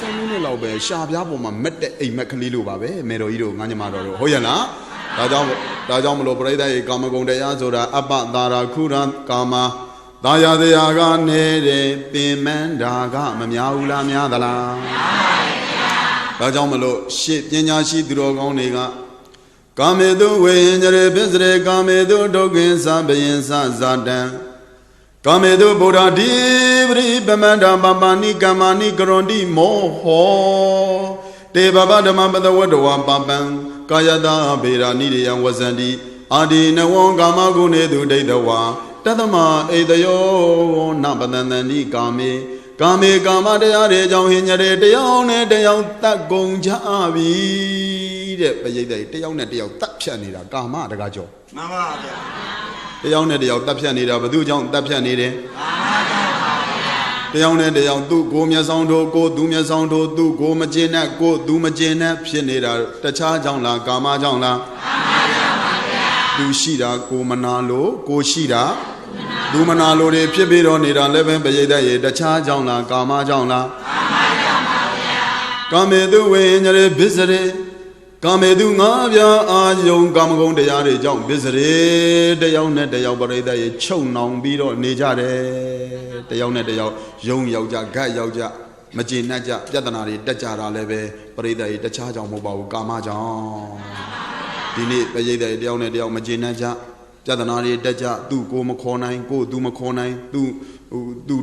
xem mini lâu bây xa bây giờ mà mất đấy mất cái liu bà bé mẹ rồi yêu ngay mà rồi hồi giờ là đã cho mình bây giờ đây cảm ơn đại gia rồi đã áp đặt ra khu ra cảm đại gia thì aga nè để bên mình đã cả mà nhau là nhau đó là đã cho mình ship nhân nhà ship đồ con này cả cảm ơn tu về nhà để biết rồi cảm ơn tu đồ kiến sa bên sa gia đình cảm ơn tu Buddha đi về bên mình đã baba ni kama ni kron đi mô ho để baba đã mà bắt đầu đồ baba Kaya da bera ni de yang wazandi adi na won kama gune du dei dawa tatama edayo na badan ni kame kamaတရားတွေကြောင့်ဟင်ညတဲ့တယောက်နဲ့တယောက်တတ်ကုန်ကြပြီတဲ့ပရိသတ်တယောက်နဲ့တယောက်တတ်ဖြတ်နေတာကာမတကားကြောမှန်ပါဗျာတယောက်နဲ့တယောက်တတ်ဖြတ်နေတာဘယ်သူကြောင့်တတ်ဖြတ်နေတယ်တယောက်နဲ့တယောက်သူ့ကိုမျက်စောင်းတို့ကိုသူမျက်စောင်းတို့သူ့ကိုမကျင်နဲ့ကိုသူမကျင်နဲ့ဖြစ်နေတာတခြားကြောင့်လားကာမကြောင့်လားကာမကြောင့်ပါဗျာသူရှိတာကိုမနာလို့ကိုရှိတာသူမနာလို့တွေဖြစ်ပြီးတော့နေတာလည်းပဲပရိသတ်ရဲ့တခြားကြောင့်လားကာမကြောင့်လားကာမကြောင့်ပါဗျာကာမေသူဝိညာဉ်ဘစ္စရေကာမေသူငါးပြားအာယုံကာမဂုဏ်တရားတွေကြောင့်ဘစ္စရေတယောက်နဲ့တယောက်ပရိသတ်ရဲ့ချုပ်နှောင်ပြီးတော့နေကြတယ်တယောက်နဲ့တယောက်ယုံယောက်ကြဂတ်ယောက်ကြမကျေနပ်ကြပြဿနာတွေတက်ကြတာလည်းပဲပရိသတ်ရဲ့တခြားကြောင့်မဟုတ်ပါဘူးကာမကြောင့်ဒီနေ့ပရိသတ်ရဲ့တယောက်နဲ့တယောက်မကျေနပ်ကြပြဿနာတွေတက်ကြသူ့ကိုမခေါ်နိုင်ကိုသူမခေါ်နိုင်သူ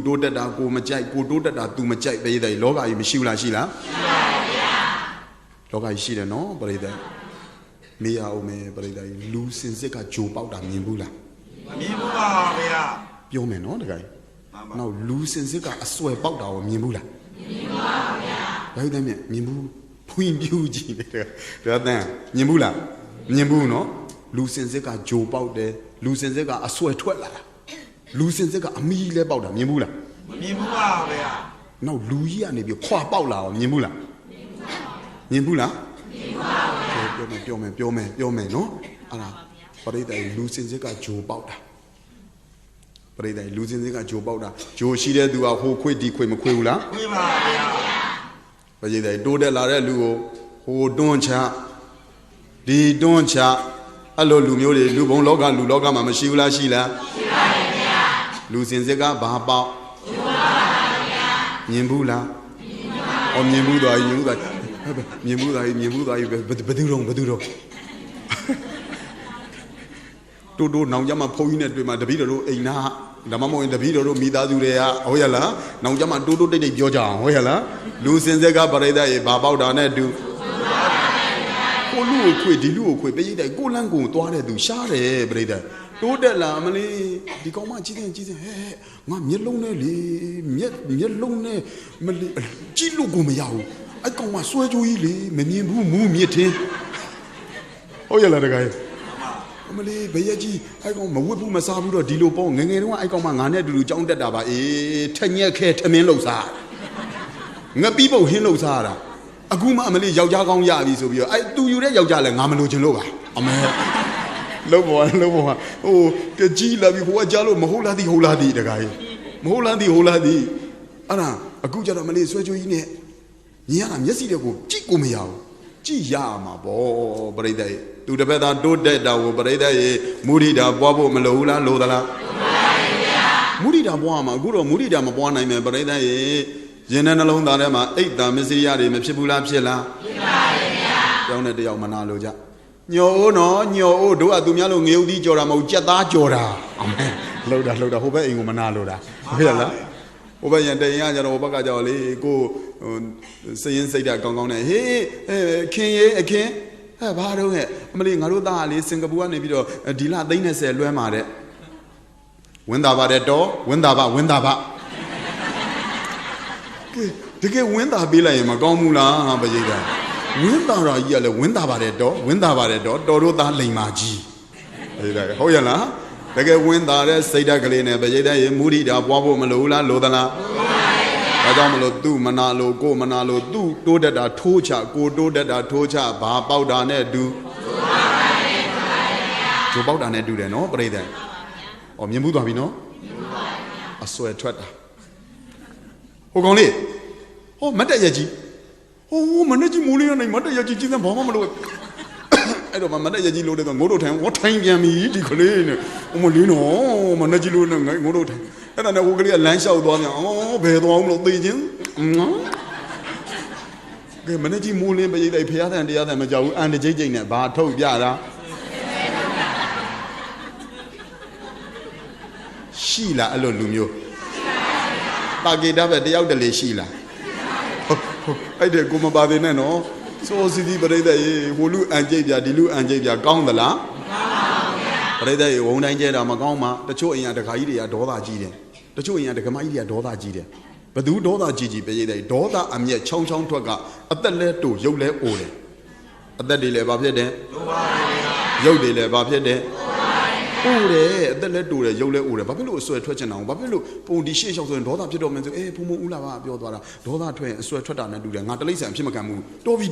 တိုးတက်တာကိုမကြိုက်ကိုတိုးတက်တာသူမကြိုက်ပရိသတ်လောကကြီးမရှိဘူးလားရှိလားရှိပါဗျာလောကကြီးရှိတယ်နော်ပရိသတ်မေးရအောင်မယ်ပရိသတ်လူစင်စစ်ကဂျိုပေါက်တာမြင်ဘူးလားမမြင်ဘူးပါဗျာပြောမယ်နော်တကယ်နောက်လူစင်စစ်ကအစွဲပေါက်တာကိုမြင်ဘူးလားမြင်ပါဗျာဘယ်လိုလဲမြင်ဘူးဖွင့်ပြူကြည့်တယ်ဒါတန်းမြင်ဘူးလားမြင်ဘူးနော်လူစင်စစ်ကဂျိုပေါက်တယ်လူစင်စစ်ကအစွဲထွက်လာတာလူစင်စစ်ကအမီးလဲပေါက်တာမြင်ဘူးလားမမြင်ဘူးပါဗျာနောက်လူကြီးကနေပြီးခွာပေါက်လာအောင်မြင်ဘူးလားမြင်ဘူးလားမြင်ပါဗျာပြောမယ်နော်အဲ့ဒါပရိသတ်လူစင်စစ်ကဂျိုပေါက်တာပရိသတ်လူစင်စစ်ကဂျိုပေါက်တာဂျိုရှိတဲ့သူကဟိုခွေဒီခွေမခွေဘူးလားခွေပါဗျာပရိသတ်တိုးတက်လာတဲ့လူကိုဟိုတွန်းချဒီတွန်းချအဲ့လိုလူမျိုးတွေလူဘုံလောကလူလောကမှာမရှိဘူးလားရှိလားရှိပါတယ်ဗျာလူစင်စစ်ကဘာပေါက်ရှိပါပါဗျာမြင်ဘူးလားမြင်ပါမြင်ဘူးတော့ မြင်မှုသားကြီးဘယ်သူတော့တိုးနောင်ကြမှာဖုန်းကြီးနဲ့တွေ့မှာတပည့်တော်တို့အိမ်နာဓမ္မမဟုတ်ရင်တပည့်တော်တို့မိသားစုတွေကဟုတ်ရလားနောင်ကြမှာတိုးတိတ်ပြောကြအောင်ဟုတ်ရလားလူစင်ဆက်ကပရိသတ်ရေဘာပေါက်တာနဲ့တူကိုလူကိုခွေဒီလူကိုခွေပရိသတ်ကိုလန်းကိုသွားတဲ့သူရှားတယ်ပရိသတ်တိုးတက်လာမလေးဒီကောင်မကြီးစင်ဟဲ့ငါမျက်လုံးနဲ့လေမျက်လုံးနဲ့မလေးကြည့်လို့ကိုမရဘူးအဲ့ကောင်မဆွဲကြိုးကြီးလေမမြင်ဘူးမူးမြစ်ထင်းဟုတ်ရလားတခါအမလေးဘယ်ရကြီးအဲ့ကောင်မဝတ်ဘူးမစားဘူးတော့ဒီလိုပေါ့ငငယ်တုန်းကအဲ့ကောင်မငါနဲ့အတူတူကြောင်းတက်တာပါအေးထညက်ခဲထမင်းလှုပ်စားငပီးပုတ်ဟင်းလှုပ်စားရတာအခုမှအမလေးယောက်ျားကောင်းရပြီဆိုပြီးတော့အဲ့သူယူတဲ့ယောက်ျားလည်းငါမလိုချင်လို့ပါအမေလုံးပေါ်ဟိုကကြီးလာပြီဟိုကကြားလို့မဟုတ်လားဒီတခါကြီးမဟုတ်လားဒီအဲ့ဒါအခုကျတော့မလေးဆွဲကြိုးကြီးနဲ့မြင်ရတာမျက်စိတွေကိုကြည့်ကိုမရဘူးကြည့်ရမှာပေါ့ပရိသတ်ရေသူတစ်ဖက်သားတိုးတက်တာကိုပရိသတ်ရေမုဒိတာပွားဖို့မလိုဘူးလားလိုသလားမုဒိတာပွားမှာအခုတော့မုဒိတာမပွားနိုင်မယ်ပရိသတ်ရေရင်နဲ့နှလုံးသားထဲမှာအိတ်တာမစ္စရိယတွေမဖြစ်ဘူးလားဖြစ်လားဖြစ်ပါရဲ့ဗျာကျောင်းနဲ့တယောက်မနာလို့ကြညောအိုးနော်ညောအိုးတို့ကသူများလို့ငရုတ်သီးကြော်တာမဟုတ်ကြက်သားကြော်တာအမေလှုပ်တာဟိုဘက်အိမ်ကိုမနာလို့တာဟုတ်ရလားဟိုဘက်ရန်တရင်ကကြတော့ဟိုဘက်ကကြော်လေကိုစရင်စိတ်ဓာတ်ကောင်းနဲ့ဟေးအခင်းဟဲ့ဘာတော့ဟဲ့အမလေးငါတို့သားကလေစင်ကာပူကနေပြီးတော့ဒီလ30လွှဲมาတဲ့ဝင်းသာပါတဲ့တော့ဝင်းသာပါတကယ်ဝင်းသာပေးလိုက်ရင်မကောင်းဘူးလားဟာပရိသတ်ဝင်းသာရာကြီးကလည်းဝင်းသာပါတယ်တော့တော်တို့သားလိန်မာကြီးဟုတ်ရလားတကယ်ဝင်းသာတဲ့စိတ်ဓာတ်ကလေးနဲ့ပရိသတ်ရေမုဒိတာပွားဖို့မလိုဘူးလားလိုသလားဒါကြောင့်မလို့သူ့မနာလို့ကိုမနာလို့သူ့တိုးတက်တာထိုးချကိုတိုးတက်တာထိုးချဘာပေါက်တာနဲ့တူဂျိုပေါက်တာနဲ့တူတယ်နော်ပရိသတ်ဩမြင်မှုသွားပြီနော်အဆွဲထွက်တာဟိုကောင်လေးဟောမတ်တက်ရက်ကြီးဟိုမနဲ့ကြီးမိုးလေးကနေမတ်တက်ရက်ကြီးကြီးစမ်းဘာမှမလုပ်အဲ့တော့မနဲ့ရက်ကြီးလို့တဲ့တော့ငိုးတို့ထိုင်ဝတ်ထိုင်ပြန်ပြီဒီကလေးနဲ့အမလေးနော်မနဲ့ကြီးလို့နဲ့ငိုးတို့ထိုင်အဲ့ဒါနဲ့ဟိုကလေးကလမ်းလျှောက်သွားပြန်ဘယ်သွားအောင်လို့သိချင်းကဲမနဲ့ကြီးမိုးလင်းပရိသတ်ဖျားတဲ့တရားတဲ့မကြောက်ဘူးအန်တကြိတ်နဲ့ဘာထုတ်ပြတာရှိလားအဲ့လိုလူမျိုးတာဂေတာပဲတယောက်တလေရှိလားအဲ့တဲ့ကိုမပါသေးနဲ့နော်စိုးစီစီပရိသတ်ရေဟိုလူအန်ကြိတ်ပြဒီလူအန်ကြိတ်ပြကောင်းသလားပရိသတ်ရေဝုံတိုင်းကျဲတာမကောင်းမှတချို့အိမ်ကဒကာကြီးတွေကဒေါသကြီးတယ်တချို့အိမ်ကဒကမကြီးတွေကဒေါသကြီးတယ်ဘသူဒေါသကြီးပရိသတ်ဒေါသအမျက်ချောင်းထွက်ကအသက်လဲတူရုပ်လဲအိုတယ်အသက်တွေလည်းဘာဖြစ်တယ်ရုပ်တွေလည်းဘာဖြစ်တယ်အိုတယ်အသက်လဲတူတယ်ရုပ်လဲအိုတယ်ဘာဖြစ်လို့အဆွဲထွက်ချင်တာဘာဖြစ်လို့ပုံဒီရှေ့လျှောက်ဆိုရင်ဒေါသဖြစ်တော့မယ်ဆိုဖုံဦးလာပါပြောသွားတာဒေါသထွက်ရင်အဆွဲထွက်တာနဲ့တူတယ်ငါတလိမ့်ဆန်ဖြစ်မခံဘူးတော်ပြီ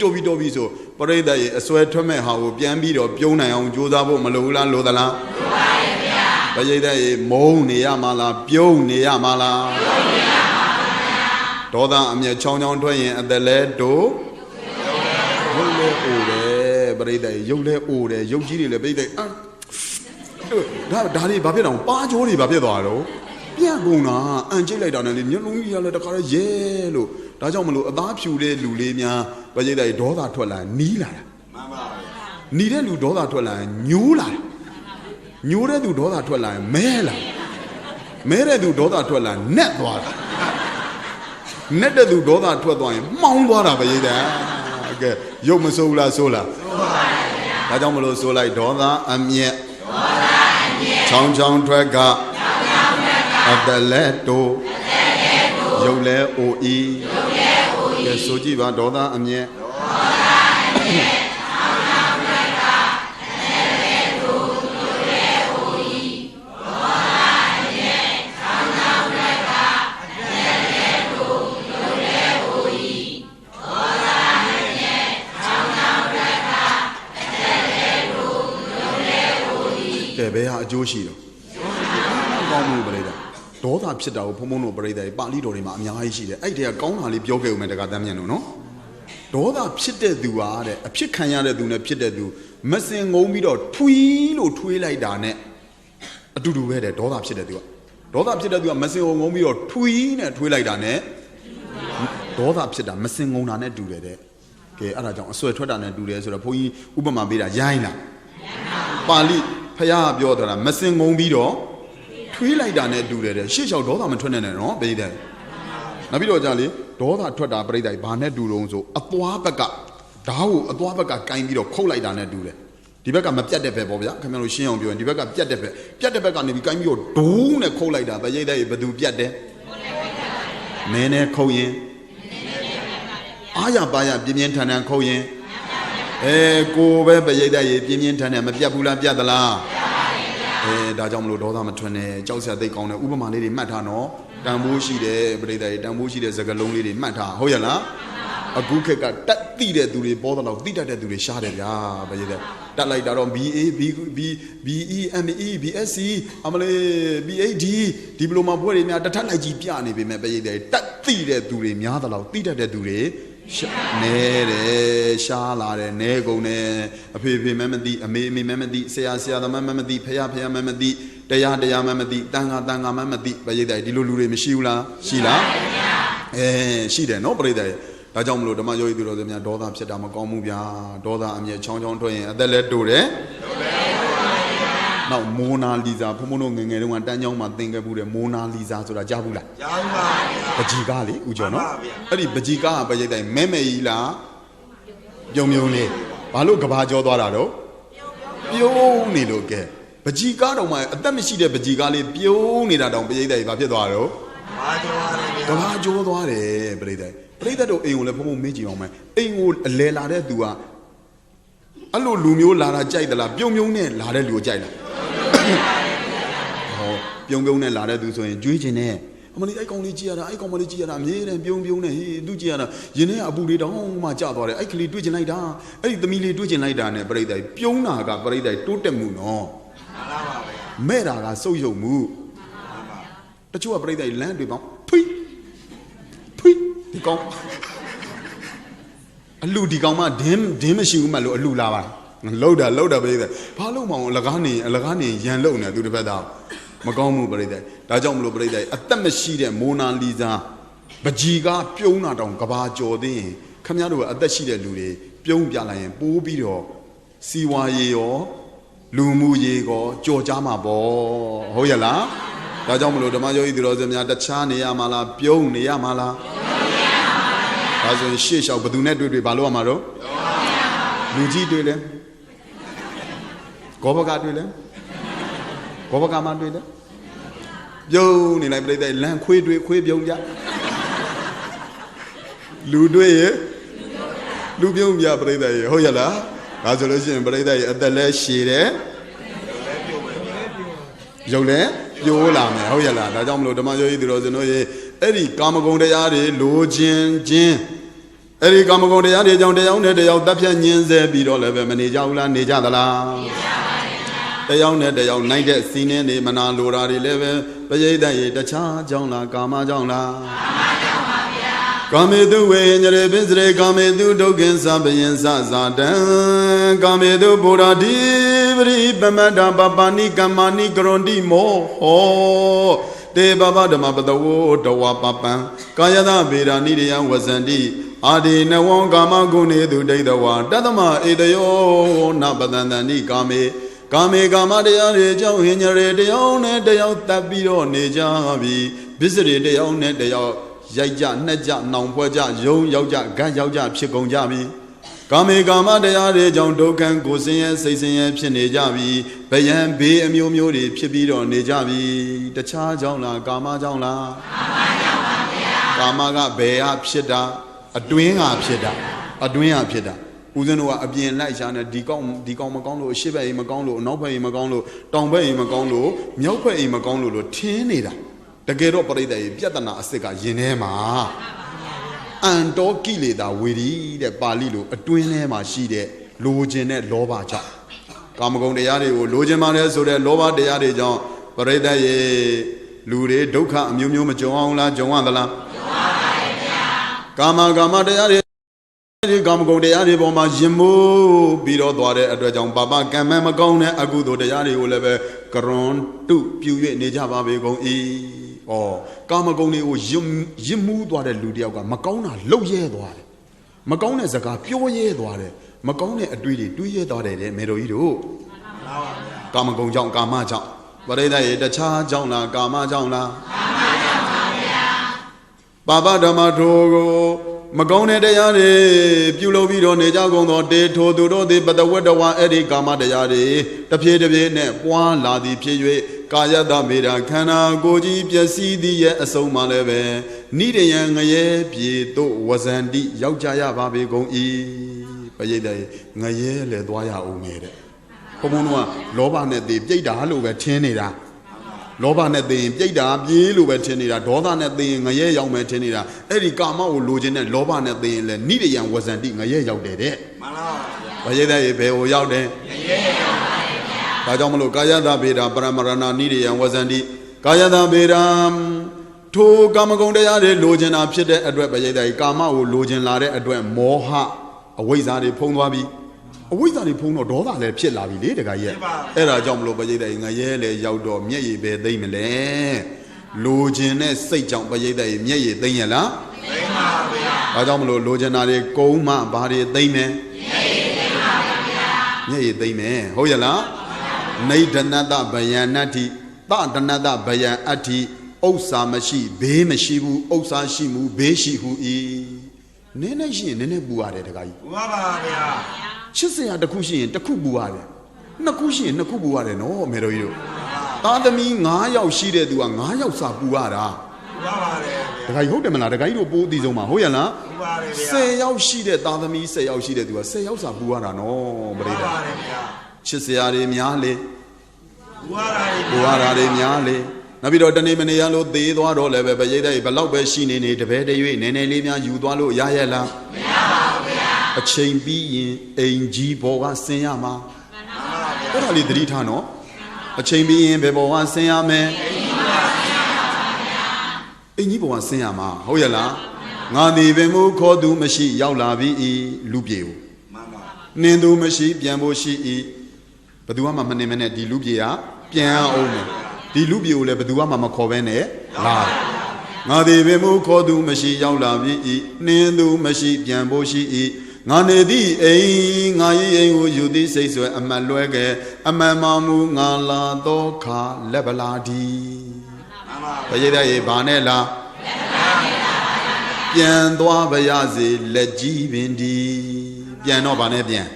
ဆိုပရိသတ်ရေအဆွဲထွက်မဲ့ဟာကိုပြန်ပြီးတော့ပြုံးနိုင်အောင်ကြိုးစားဖို့မလိုဘူးလားလိုသလားလိုပါရဲ့ဗျာပရိသတ်ရေမုန်းနေရမှာလားပြုံးနေရမှာလားပြုံးနေရမှာပါဗျာဒေါသအမျက်ချောင်းထွက်ရင်အသက်လဲတူရုပ်လဲအိုတယ်ပရိသတ်ရေရုပ်လဲအိုတယ်ရုပ်ကြီးတွေလည်းပရိသတ်ဒါတွေဘာဖြစ်တော့ပါကြိုးတွေဘာဖြစ်သွားတော့ပြန့်ကုန်တာအန်ကျိတ်လိုက်တာနဲ့လေမျက်လုံးကြီးကလည်းတခါရဲရဲလို့ဒါကြောင့်မလို့အသားဖြူတဲ့လူလေးများပရိသတ်ဒေါသထွက်လာနီးလာတာမှန်ပါဗျာနီးတဲ့လူဒေါသထွက်လာညိုးလာညိုးတဲ့သူဒေါသထွက်လာမဲလာမဲတဲ့သူဒေါသထွက်လာနက်သွားတာနက်တဲ့သူဒေါသထွက်သွားရင်မှောင်းသွားတာပရိသတ်ကဲရုပ်မစိုးဘူးလားစိုးလားစိုးပါဗျာဒါကြောင့်မလို့စိုးလိုက်ဒေါသအမျက်ချောင်းထွက်ကအတလဲတိုးရုပ်လဲအိုဤကဲဆိုကြည့်ပါဒေါသအမျက်ဘယ်ဟာအကျိုးရှိတော့ကောင်းမှုပရိသတ်ဒေါသဖြစ်တာကိုဘုံဘုံတို့ပရိသတ်ပါဠိတော်တွေမှာအများကြီးရှိတယ်အဲ့ဒီကကောင်းတာလေးပြောခဲ့ဦးမယ်တက္ကသမ်းမြန်တို့နော်ဒေါသဖြစ်တဲ့သူဟာတဲ့အဖြစ်ခံရတဲ့သူနဲ့ဖြစ်တဲ့သူမစင်ငုံပြီးတော့ထွီးလို့ထွေးလိုက်တာနဲ့အတူတူပဲတဲ့ဒေါသဖြစ်တဲ့သူကဒေါသဖြစ်တဲ့သူကမစင်ငုံပြီးတော့ထွီးနဲ့ထွေးလိုက်တာနဲ့ဒေါသဖြစ်တာမစင်ငုံတာနဲ့တူတယ်တဲ့က ကဲအဲ့ဒါကြောင့်အဆွဲထွက်တာနဲ့တူတယ်ဆိုတော့ဘုန်းကြီးဥပမာပေးတာရိုင်းလားပါဠိဖယားပြောတာမစင်ငုံပြီးတော့ထွေးလိုက်တာနဲ့တူတယ်ရှေ့လျှောက်ဒေါသမထွက်နဲ့နော်ပြိတ္တိုင်နောက်ပြီးတော့ကြာလေဒေါသထွက်တာပြိတ္တိုင်ဘာနဲ့တူတော့ဆိုအသွားဘက်ကဓာတ်ကိုအသွားဘက်ကကိုင်းပြီးတော့ခုတ်လိုက်တာနဲ့တူတယ်ဒီဘက်ကမပြတ်တဲ့ဘက်ပေါ့ဗျာခင်ဗျားတို့ရှင်းအောင်ပြောရင်ဒီဘက်ကပြတ်တဲ့ဘက်ကနေပြီးကိုင်းပြီးတော့ဒိုးနဲ့ခုတ်လိုက်တာပြိတ္တိုင်ဘယ်သူပြတ်တယ်မဲနဲ့ခုတ်ရင်အားရပါရပြင်းပြင်းထန်ထန်ခုတ်ရင်ကိုပဲပြိတ္တိုင်ပြင်းပြင်းထန်ထန်မပြတ်ဘူးလားပြတ်သလားဒါကြောင့်မလို့ဒေါသမထွက်နဲ့ကြောက်စရာသိကောင်းတဲ့ဥပမာလေးတွေမှတ်ထားနော်တန်ဖိုးရှိတယ်ပြိတ္တိုင်တန်ဖိုးရှိတဲ့စကားလုံးလေးတွေမှတ်ထားဟုတ်ရလားအခုခက်ကတက်တိတဲ့သူတွေပေါ်တော့တိတတ်တဲ့သူတွေရှားတယ်ဗျာပြိတ္တိုင်တက်လိုက်တာတော့ BA BEME BSc အမလေး PhD ဒီပလိုမာဘွဲတွေများတထက်လိုက်ကြီးပြနေပေမဲ့ပြိတ္တိုင်တက်တိတဲ့သူတွေများတော့တိတတ်တဲ့သူတွေနဲတယ်ရှားလာတယ်နဲကုန်တယ်အဖေဖေမမသိအမေမေမသိဆရာသမမမသိဖယားမမသိတရားမမသိတန်ခါမမသိပြိတ္တိုင်ဒီလိုလူတွေမရှိဘူးလားရှိလားရှိတယ်နော်ပြိတ္တိုင်ဒါကြောင့်မလို့ဓမ္မယောဂီသူတော်စင်များဒေါသဖြစ်တာမကောင်းဘူးဗျာဒေါသအမြဲချောင်းထွက်ရင်အသက်လည်းတိုးတယ်နောက်မိုနာလီဇာဘုံဘုံတို့ငယ်ငယ်တုန်းကတန်းချောင်းမှာသင်ခဲ့ဘူးတဲ့မိုနာလီဇာဆိုတာကြားဘူးလားကြားပါဘူးပကြီးကားလေဦးကျော်နော်အဲ့ဒီပကြီးကားကပြိတ္တိုင်မဲမဲကြီးလားပြုံလေးဘာလို့ကဘာကြောသွားတာတော့ပြုံနေလို့ကဲပကြီးကားတော့မှအသက်မရှိတဲ့ပကြီးကားလေးပြုံနေတာတောင်ပြိတ္တိုင်ဘာဖြစ်သွားတော့ကဘာကြောသွားတယ်ပြိတ္တိုင်ပြိတ္တတို့အိမ်ကိုလည်းဘုံဘုံမေးကြည့်အောင်မယ်အိမ်ကိုအလဲလာတဲ့သူကအဲ့လိုလူမျိုးလာတာကြိုက်သလားပြုံနဲ့လာတဲ့လူကိုကြိုက်လားဟောပြုံနဲ့လာတဲ့သူဆိုရင်ကြွေးချင်တယ်အမလေးအဲ့ကောင်လေးကြည့်ရတာအဲ့ကောင်မလေးကြည့်ရတာအမြဲတမ်းပြုံနဲ့ဟေးသူကြည့်ရတာယင်းထဲကအပူလေးတောင်မှကျသွားတယ်အဲ့ကလေးတွေ့ချင်လိုက်တာအဲ့ဒီသမီးလေးတွေ့ချင်လိုက်တာနဲ့ပြိတ္တပြုံတာကပြိတ္တတိုးတက်မှုနော်မဲ့တာကစုပ်ယုံမှုတချို့ကပြိတ္တလမ်းတွေပေါင်းဖွိဒီကောင်အလူဒီကောင်မှဒင်းမရှိဘူးမှလို့အလူလာပါလောက်တာပြိတ္တဘာလို့မအောင်အလကားနေရန်လုံနေသူတစ်ဖက်သားမကောင်းဘူးပြိတ္တဒါကြောင့်မလို့ပြိတ္တအသက်မရှိတဲ့မိုနာလီဇာပကြီးကပြုံးတာတောင်ကဘာကြော်သေးရင်ခမည်းတော်ကအသက်ရှိတဲ့လူတွေပြုံးပြလိုက်ရင်ပိုးပြီးတော့စီဝါရေရောလူမှုရေရောကြော်ကြမှာပေါ့ဟုတ်ရလားဒါကြောင့်မလို့ဓမ္မယောဂီသူတော်စင်များတခြားနေရမှာလားပြုံးနေရမှာလားဒါဆိုရင်ရှေ့လျှောက်ဘယ်သူနဲ့တွေ့ဘာလို့ရမှာတော့လူကြီးတွေ့လဲဂောဘကတွေ့လဲဂောဘကမှတွေ့လဲပြုံးနေလိုက်ပြိတ္တိုင်လမ်းခွေးတွေ့ခွေးပြုံးကြလူတွေ့ရလူပြုံးပြပြိတ္တိုင်ဟုတ်ရလားဒါဆိုလို့ရှိရင်ပြိတ္တိုင်အသက်လဲရှည်တယ်ရုပ်လဲပြိုးလာမယ်ဟုတ်ရလားဒါကြောင့်မလို့ဓမ္မယောဂီသူတော်စင်တို့ရေအဲ့ဒီကာမဂုဏ်တရားတွေလိုခြင်းအဲ့ဒီကာမဂုဏ်တရားတွေကြောင့်တရားနဲ့တရားတပ်ဖြတ်ညင်းဆဲပြီးတော့လည်းပဲမနေကြဘူးလားနေကြသလားနေကြပါရဲ့တရားနဲ့တရားနိုင်တဲ့စီးနှင်းတွေမနာလိုတာတွေလည်းပဲပရိသတ်ရေတခြားကြောင့်လားကာမကြောင့်လားကာမကြောင့်ပါဗျာကာမေတုဝေညရေပိစရေကာမေတုဒုက္ခင်သဗယင်္စဇာတံကာမေတုဗုဒ္ဓတိပရိပမတ္တပပနိကမ္မာနိကရွန်တိမောဟောတေဘဗဓမ္မပတဝောတဝပပံကာယတဗေဒာနိရယဝဇန္တိအာဒီနဝံကာမဂုဏေတုဒိဋ္ဌဝါတသမဧတယောနပတန္တန္တိကာမေကာမတရားတွေကြောင့်ဟင်ညရေတရားနဲ့တရားတပ်ပြီးတော့နေကြပြီပစ္စရေတရားနဲ့တရားရိုက်ကြနှက်ကြနှောင်ဖွဲ့ကြယုံရောက်ကြဂတ်ရောက်ကြဖြစ်ကုန်ကြပြီကာမတရားတွေကြောင့်ဒုက္ခကိုဆင်းရဲစိတ်ဆင်းရဲဖြစ်နေကြပြီဘယံဘေးအမျိုးမျိုးတွေဖြစ်ပြီးတော့နေကြပြီတခြားကြောင့်လားကာမကြောင့်လားကာမကြောင့်ပါဗျာကာမကဘယ်ဟာဖြစ်တာအတွင်းကဖြစ်တာဦးဇင်းတို့ကအပြင်လိုက်ရှာနေဒီကောင်မကောင်းလို့အရှိဘက်အိမ်မကောင်းလို့အနောက်ဘက်အိမ်မကောင်းလို့တောင်ဘက်အိမ်မကောင်းလို့မြောက်ဘက်အိမ်မကောင်းလို့ထင်းနေတာတကယ်တော့ပြိတ္တရေပြဿနာအစစ်ကယင်ထဲမှာအန်တောကိလေသာဝေဒီတဲ့ပါဠိလိုအတွင်းထဲမှာရှိတဲ့လိုချင်တဲ့လောဘကြောင့်ကာမဂုဏ်တရားတွေကိုလိုချင်ပါတယ်ဆိုတဲ့လောဘတရားတွေကြောင့်ပြိတ္တရေလူတွေဒုက္ခအမျိုးမျိုးမကြုံအောင်လားကြုံရသလားကြုံပါပါဗျာကာမတရားတွေဒီကာမဂုဏ်တရားတွေပေါ်မှာယင်မိုးပြီးတော့သွားတဲ့အတွက်ကြောင့်ပါပကံမမကောင်းတဲ့အကုသိုလ်တရားတွေကိုလည်းပဲကရွန်တုပြု၍နေကြပါပေကုန်၏ကာမဂုဏ်တွေကိုယင်မူးသွားတဲ့လူတယောက်ကမကောင်းတာလှုပ်ရဲသွားတယ် Macone Zaka, pure ye dware, Macone a duty, do ye daughter, Meroido. Kamagon Jong Kama Jong. But the cha Jongla, Kama Jongla. Baba Damatogo. Magone de Yare, Pulo Vido, Nejagon, de Todo, but the weather one Eddie Gama de Yare, the Pied of Yene, one Ladi Piedwe, Kaya da Meda, Kana, Goji, Piasi, the Asoma Leve, Nide Yang, Aye, Pieto, was Andy, Yaujaya Babi Gong E. Payede, Naye, Le Doya Omede. Comunwa, Lobanet, the Jada Halo, Tenida. Lobanet the Jada, Bilu Tenida, Dodanet the Naye Young Tenida, Eddie Gama or Lugin and Lobanet the Nidian was ending a year out there. Payede, Beo Yaude. Kajamalo Kayada Beda, Bramarana Nidian was Andy. Kayada Beda. To Gamagonde, Login up shit at Payede, Gama or Login Lade at Moha, away Zadi Pongwabi. We thought he pulled no dollar, let Piet Lavi later. Era Jomlo Bayeda in a yele, Yaudo, Mie, Bedemele, Login, say jump Bayeda, Mie, Daniela. Adamlo, Loganare, Goma, Bari, Dame. Mie, Dame, Hoyala, Nadanada Bayanati, Badanada Bayanati, Osa Mashi, Be Mashibu, Osa Shimu, Beshi who e. Nene she, Nene Buare the guy. Chissing at the cushion, the Kubuare. Nakushi, Nakubuare, no, Meroyo. Tadami, Naya, she did do a Naya Sabuara. I hope them another guy who bought these Oma Hoyana. Say how she did, Tadami, say how she did do a say how Sabuara, no, Breda. Chisiare Miale. Buara Miale. Nabido the name and yellow, they do all ever, but yet, but love she need the bed, Nene Limia, you do Yayela. A chain being a G Boa Sayama. What are the Ritano? A chain being Beboa Sayame. A Niboa Sayama, Hoyala. Nadi Bemu Kodu Mashi Yaulavi Lubio. Nendu Mashi, Biambo Shi, Baduama Manemene di Lubia, Pian Ome. Di Lubio le Baduama Covene, La. Nadi Bemu Kodu Mashi Yaulavi, Nendu Mashi, Biambo Shi. Nanedi a Nai who you this says a Maluege, a Mamamu Nala Doka Lebaladi. Payeda Banela Bien Doa Bayazi, Leji Vindi, Piano Banebian.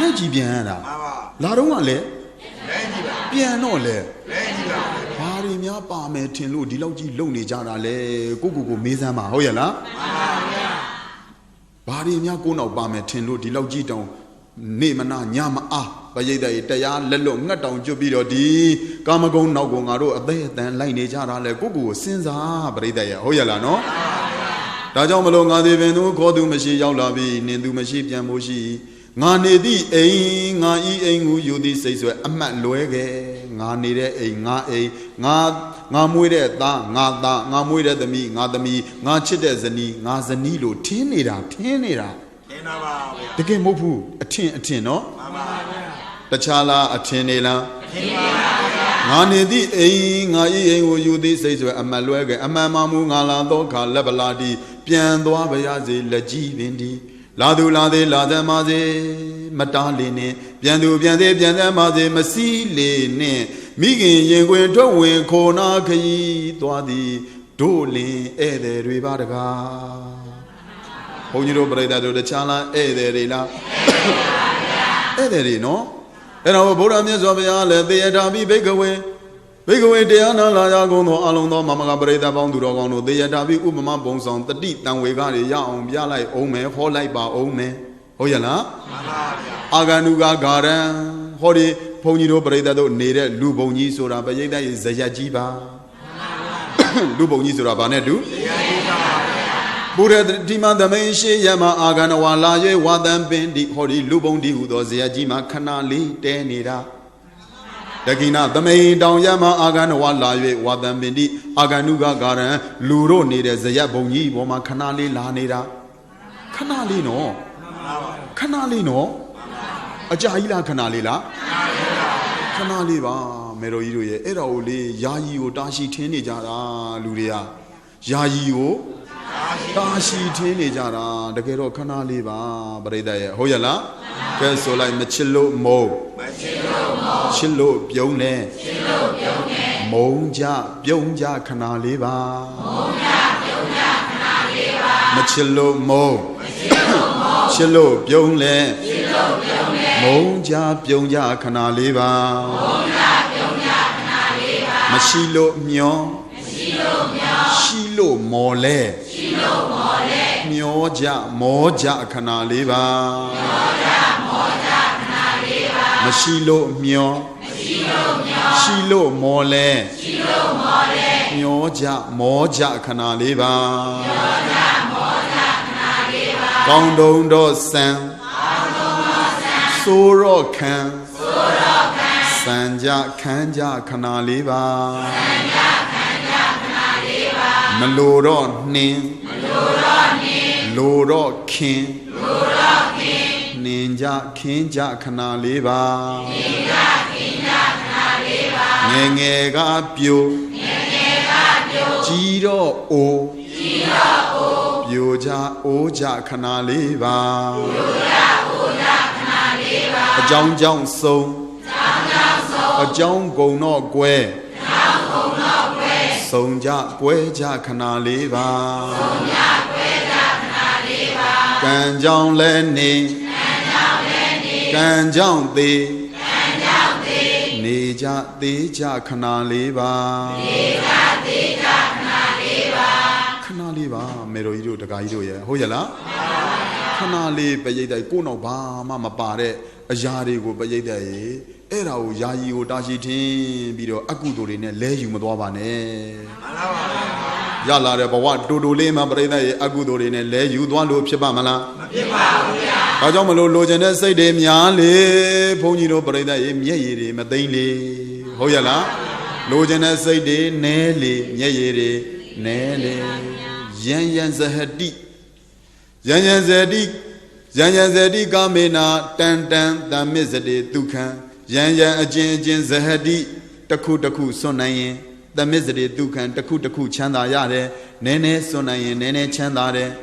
Leji Biana. La Rumale Piano Le Parimia Pame Tinlu, Dilogi Loni Jara Le, Gugu Mizama, Hoyala. Bari Nyako no Bame Tinlo, Dilogito, Nemana, Nyama, Bayeda, Taya, Lelo, Naton, Jubido, D, Kamagon, Nogongaro, a day, then Line Jara, Gugu, Sinza, Breda, Hoyala, no? Tajamalo, Nadevenu, Kodu Mashi, Yaulabi, Nindu Mashi, Yamoshi, Nanedi, a Nai, who you this says, a man loege, Nanide, a Namuide, Nada, Namuide the me, Nachide Zani, Nazanilo, Tinida. The game Mopu, a tin, no? The Chala, a tinela. Nanedi, a Nai, who you this says, a Maluega, a Mamamu, Nalando, Lebaladi, Piando Abayazi, Leji Vindi. Ladu Lade, Ladamaze, Mataline, Piando, Piandamaze, Masile, Migi Yengue Doe Kona Kai Toadi Dole Ede Ribadaga Honiro Breda do the Chala Ederila Ederino and our Boramis of Yale, the Adabi Big away, Diana Lagono, Alono, Mama Breda Bondurogono, the Adabi Umama Bonson, the deep down we got a young Bialai Ome, Holai Ba Ome, Oyana Aganuga Garden, Hori. Poniro Breda do Nere, Luboni Sura Bayeda is Zayajiba Luboni Sura Banedu Buddha Dima the Menshi Yama Aganawa Laye, Wadam Bendi, Hori Lubondi Udo Zayajima Kanali, Denida Dagina, the main down Yama Aganawa Laye, Wadam Bendi, Aganuga Garan, Luro Nere Zayaboni, Woma Kanali Lanida Kanali no Ajaila Kanalila Kanaliba, Meroyo, Eraole, Yayi, Dashi, Tenijara, Luria, Yayi, Tashi Tini Jara, the Gero Canaliva, Breda, Hoyala, Kelsola, Machillo Mo, Chillo Bione, Monja, Bionja Canaliva, Machillo Mo, Chillo Bione, Monja, Bionja Canaliva, Machillo Mio. Shilo mole, moja canaliva, Mashilo mio, Shilo mole, moja canaliva, Gondondo san, Soro can, Sanja kanja canaliva. Maloro nin, Loro kin, Ninja kinja canaliva, Nengega pio, Giro o, Bioja oja canaliva, A Jong so, A Jong go no gue. Sonja Gueja Canaliva Ganjong Lenny Ganjong the Nija Dija Canaliva Canaliva Meroido the Gaido Hoyala Canali Bayeda Kuno Ba Mama Pare Ajari go Bayeda Era o yayi o dashi tinပြီးတော့အကုသိုလ်တွေနဲ့လဲယူမသွားပါနဲ့ရလာတဲ့ဘဝတူတူလေးမှာပြိဿရဲ့အကုသိုလ်တွေနဲ့လဲယူသွားလို့ဖြစ်ပါမလားမဖြစ်ပါဘူးဗျာဒါကြောင့်မလို့လိုချင်တဲ့စိတ်တွေများလေဘုန်းကြီးတို့ပြိဿရဲ့မျက်ရည်တွေမသိမ့်လေဟုတ်ရလားလိုချင်တဲ့စိတ်တွေနဲလေမျက်ရည်တွေနဲလေယံယံဇဟတိယံယံဇတိကာမေနာတန်တန်တမစ္စတေဒုက္ခံYan a jin zahadi, taku sonayin, the misery dukan, taku chanda yare, nene sonayin, nene chandare,